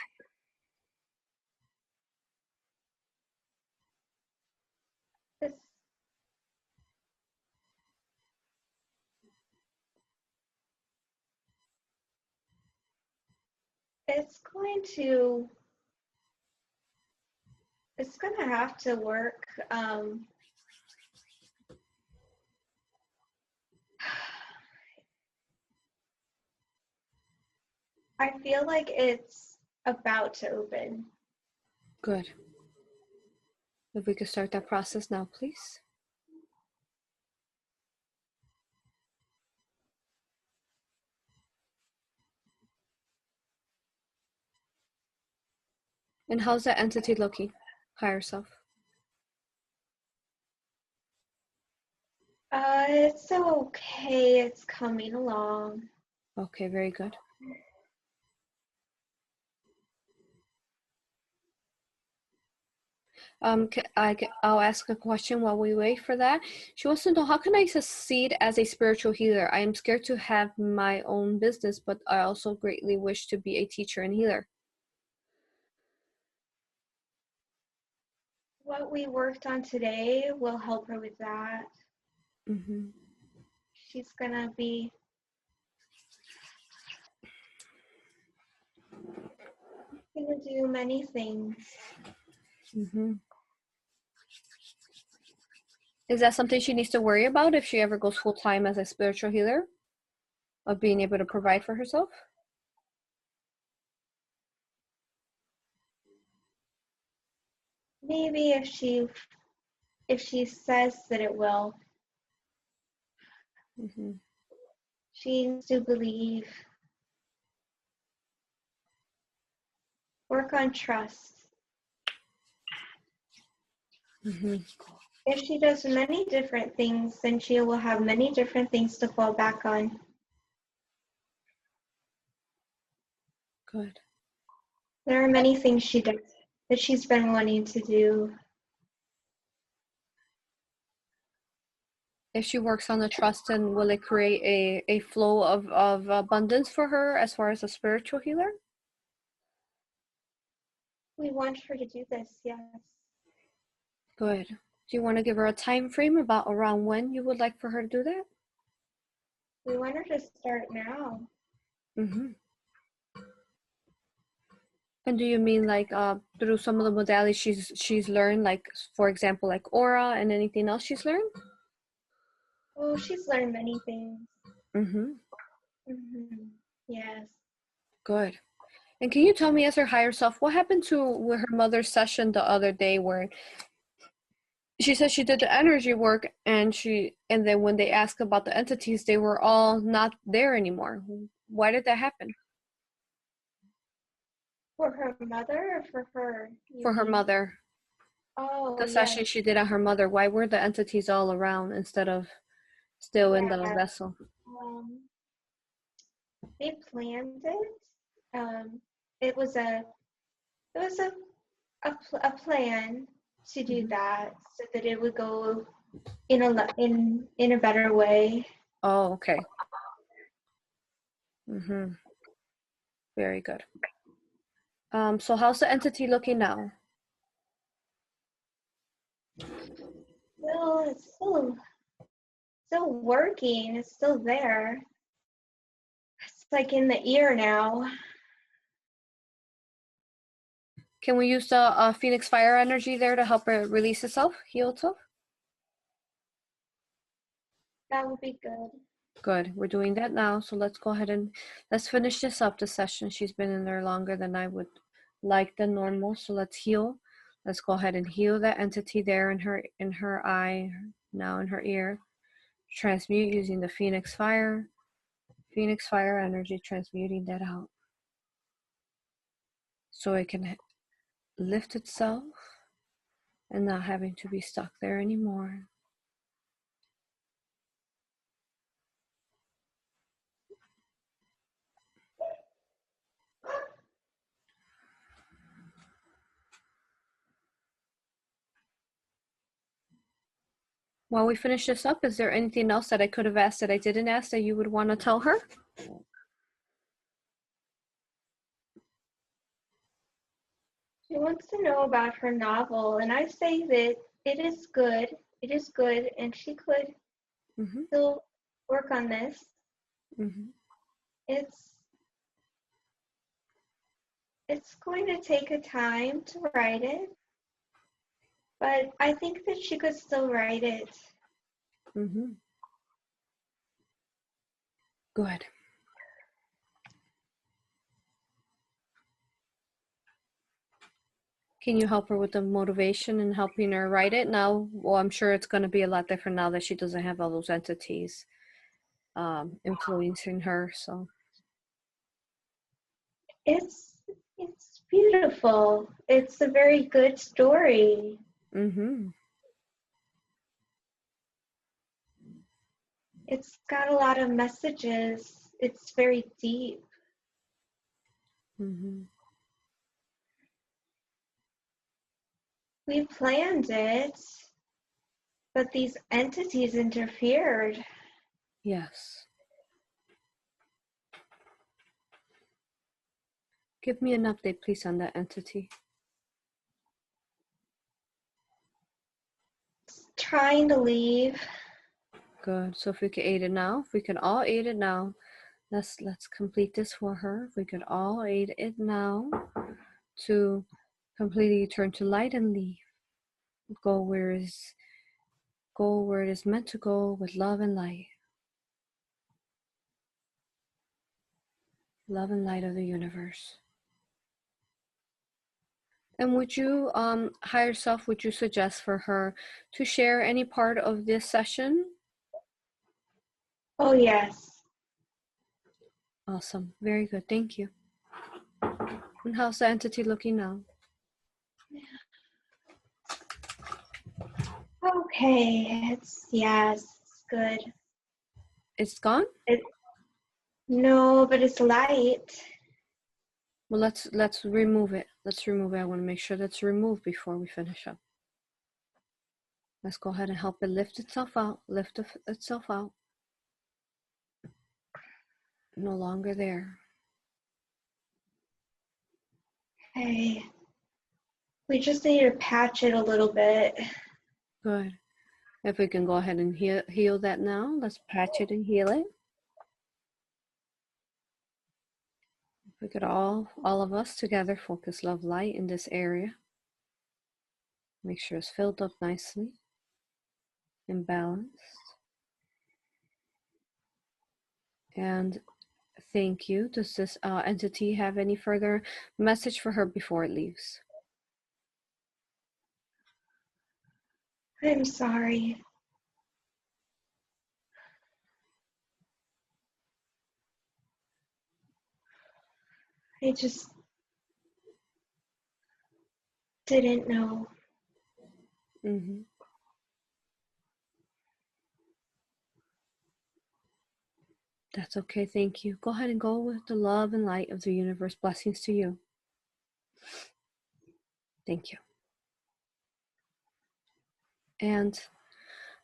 It's it's going to have to work. I feel like it's about to open. Good. If we could start that process now, please. And how's that entity looking? Higher self. It's okay. It's coming along. Okay, very good. I'll ask a question while we wait for that. She wants to know, how can I succeed as a spiritual healer? I am scared to have my own business, but I also greatly wish to be a teacher and healer. What we worked on today will help her with that. Mm-hmm. She's gonna be gonna do many things. Mm-hmm. Is that something she needs to worry about if she ever goes full-time as a spiritual healer? Of being able to provide for herself? Maybe if she says that it will. Mm-hmm. She needs to believe. Work on trust. Mm-hmm. If she does many different things, then she will have many different things to fall back on. Good. There are many things she does that she's been wanting to do. If she works on the trust, then will it create a flow of abundance for her as far as a spiritual healer? We want her to do this, yes. Good. Do you want to give her a time frame about around when you would like for her to do that? We want her to start now. Mm-hmm. And do you mean like through some of the modalities she's learned, like for example, like Aura and anything else she's learned? Oh, she's learned many things. Mm-hmm. Yes. Good. And can you tell me, as her higher self, what happened to with her mother's session the other day where she said she did the energy work and then when they asked about the entities, they were all not there anymore. Why did that happen? For her mother or for her? For her mother. Oh, The yes. session she did on her mother, why were the entities all around instead of still in the vessel? They planned it. It was a plan to do that so that it would go in a better way. Oh, okay. Mm-hmm. Very good. So how's the entity looking now? Well, it's still working. It's still there. It's like in the ear now. Can we use the Phoenix Fire energy there to help it release itself, heal itself? That would be good. Good. We're doing that now. So let's go ahead and let's finish this up, the session. She's been in there longer than I would like than normal. So let's heal. Let's go ahead and heal that entity there in her eye, now in her ear. Transmute using the Phoenix Fire. Phoenix Fire energy, transmuting that out. So it can lift itself and not having to be stuck there anymore. While we finish this up, is there anything else that I could have asked that I didn't ask that you would want to tell her? She wants to know about her novel, and I say that it is good. It is good, and she could still work on this. It's going to take a time to write it, but I think that she could still write it. Good. Can you help her with the motivation and helping her write it now? Well, I'm sure it's going to be a lot different now that she doesn't have all those entities influencing her. So It's beautiful. It's a very good story. It's got a lot of messages. It's very deep. We planned it, but these entities interfered. Yes. Give me an update, please, on that entity. Trying to leave. Good. So if we could aid it now, if we could all aid it now, let's complete this for her. If we could all aid it now to completely turn to light and leave. Go where it is meant to go with love and light. Love and light of the universe. And would you, higher self, would you suggest for her to share any part of this session? Oh, yes. Awesome. Very good. Thank you. And how's the entity looking now? Okay, it's good. It's gone? No, but it's light. Well, let's remove it. Let's remove it. I want to make sure that's removed before we finish up. Let's go ahead and help it lift itself out. Lift itself out. No longer there. Okay. We just need to patch it a little bit. Good. If we can go ahead and heal that now, let's patch it and heal it. If we could all of us together focus love light in this area. Make sure it's filled up nicely and balanced. And thank you. Does this entity have any further message for her before it leaves? I'm sorry. I just didn't know. Mm-hmm. That's okay. Thank you. Go ahead and go with the love and light of the universe. Blessings to you. Thank you. And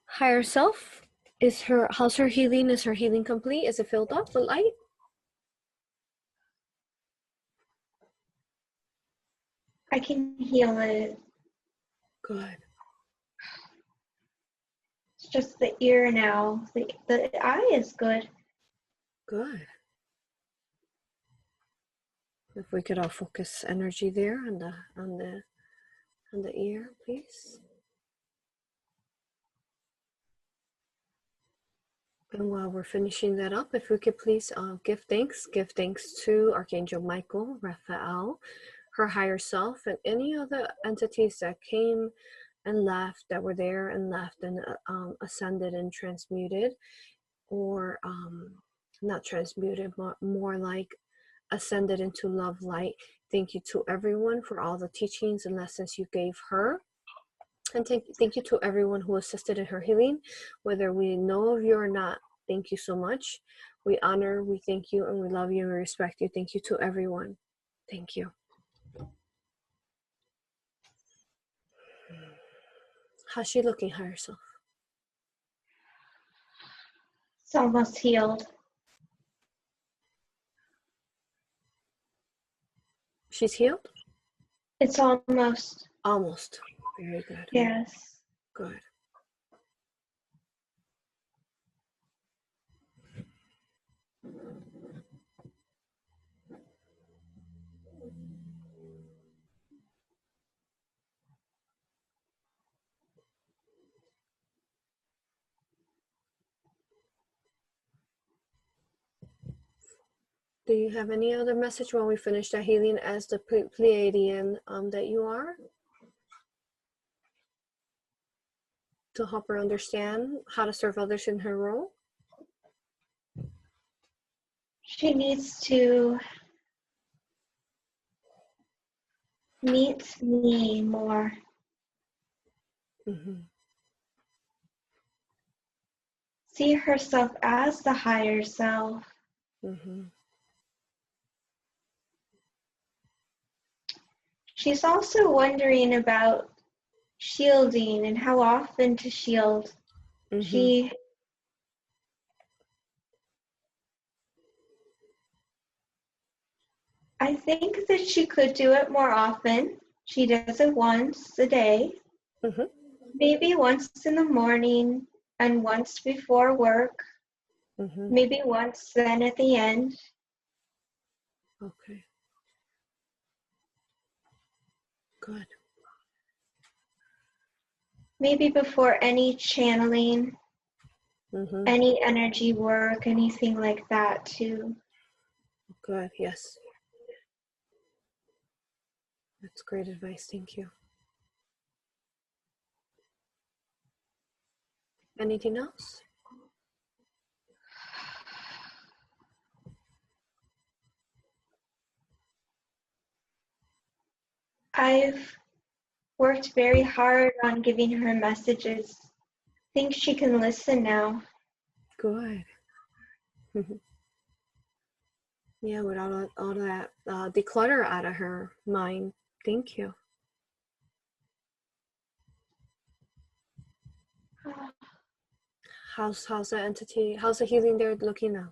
higher self, how's her healing? Is her healing complete? Is it filled up with light? I can heal it. Good. It's just the ear now. The eye is good. Good. If we could all focus energy there on the ear, please. And while we're finishing that up, if we could please give thanks to Archangel Michael, Raphael, her higher self, and any other entities that came and left, that were there and left and ascended and transmuted, or not transmuted, but more like ascended into love light. Thank you to everyone for all the teachings and lessons you gave her. And thank you to everyone who assisted in her healing, whether we know of you or not. Thank you so much. We honor, we thank you, and we love you and we respect you. Thank you to everyone. Thank you. How's she looking, higher self? It's almost healed. She's healed? It's almost. Almost. Very good. Yes. Good. Do you have any other message when we finish that healing as the Pleiadian that you are? To help her understand how to serve others in her role? She needs to meet me more. Mm-hmm. See herself as the higher self. Mm-hmm. She's also wondering about shielding and how often to shield. I think that she could do it more often. She does it once a day, maybe once in the morning and once before work, maybe once then at the end. Okay. Good. Maybe before any channeling, any energy work, anything like that too. Good, yes. That's great advice, thank you. Anything else? I've worked very hard on giving her messages. I think she can listen now. Good. Yeah, with all that declutter out of her mind. Thank you. How's the entity? How's the healing there looking now?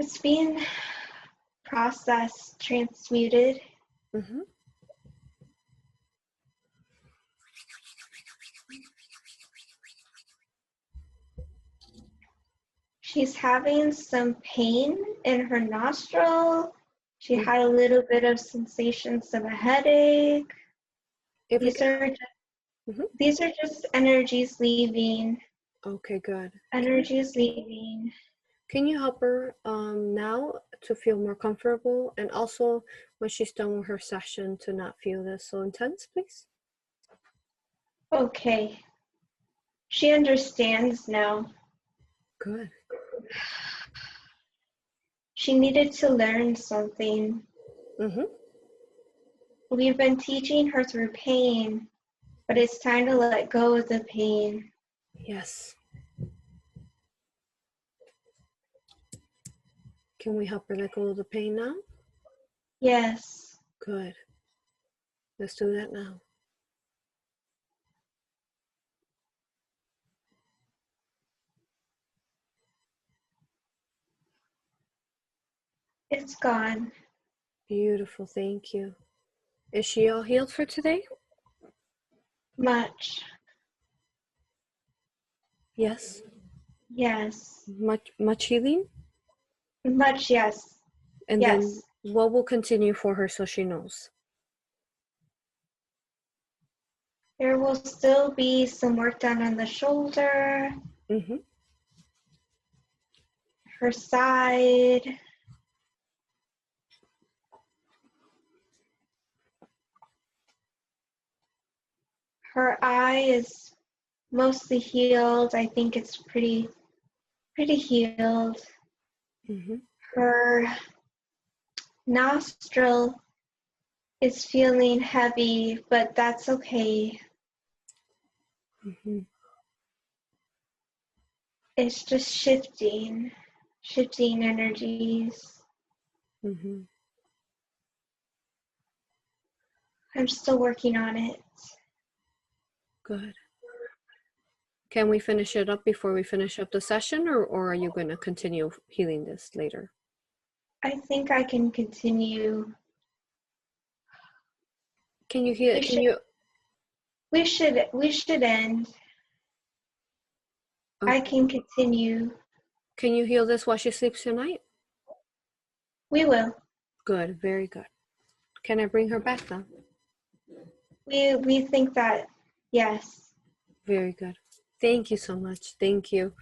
It's being processed, transmuted. She's having some pain in her nostril. She had a little bit of sensations of a headache. These are just energies leaving. Okay, good. Energies leaving. Can you help her now to feel more comfortable, and also when she's done with her session to not feel this so intense, please? Okay. She understands now. Good. She needed to learn something. We've been teaching her through pain, but it's time to let go of the pain. Yes. Can we help her let go of the pain now? Yes. Good. Let's do that now. It's gone. Beautiful, thank you. Is she all healed for today? Much. Yes. Yes. Much healing? Much, yes. And then what will continue for her so she knows? There will still be some work done on the shoulder, her side. Her eye is mostly healed. I think it's pretty healed. Her nostril is feeling heavy, but that's okay. It's just shifting energies. I'm still working on it. Good. Can we finish it up before we finish up the session, or are you going to continue healing this later? I think I can continue. Can you heal? We should end. Okay. I can continue. Can you heal this while she sleeps tonight? We will. Good, very good. Can I bring her back now? We think that, yes. Very good. Thank you so much. Thank you.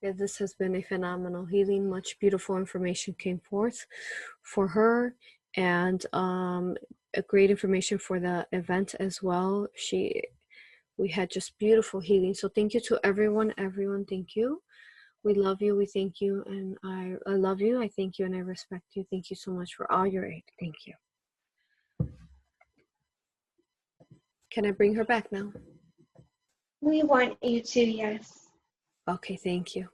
This has been a phenomenal healing. Much beautiful information came forth for her, and a great information for the event as well. We had just beautiful healing. So thank you to everyone. Everyone, thank you. We love you. We thank you. And I love you. I thank you and I respect you. Thank you so much for all your aid. Thank you. Can I bring her back now? We want you to, yes. Okay, thank you.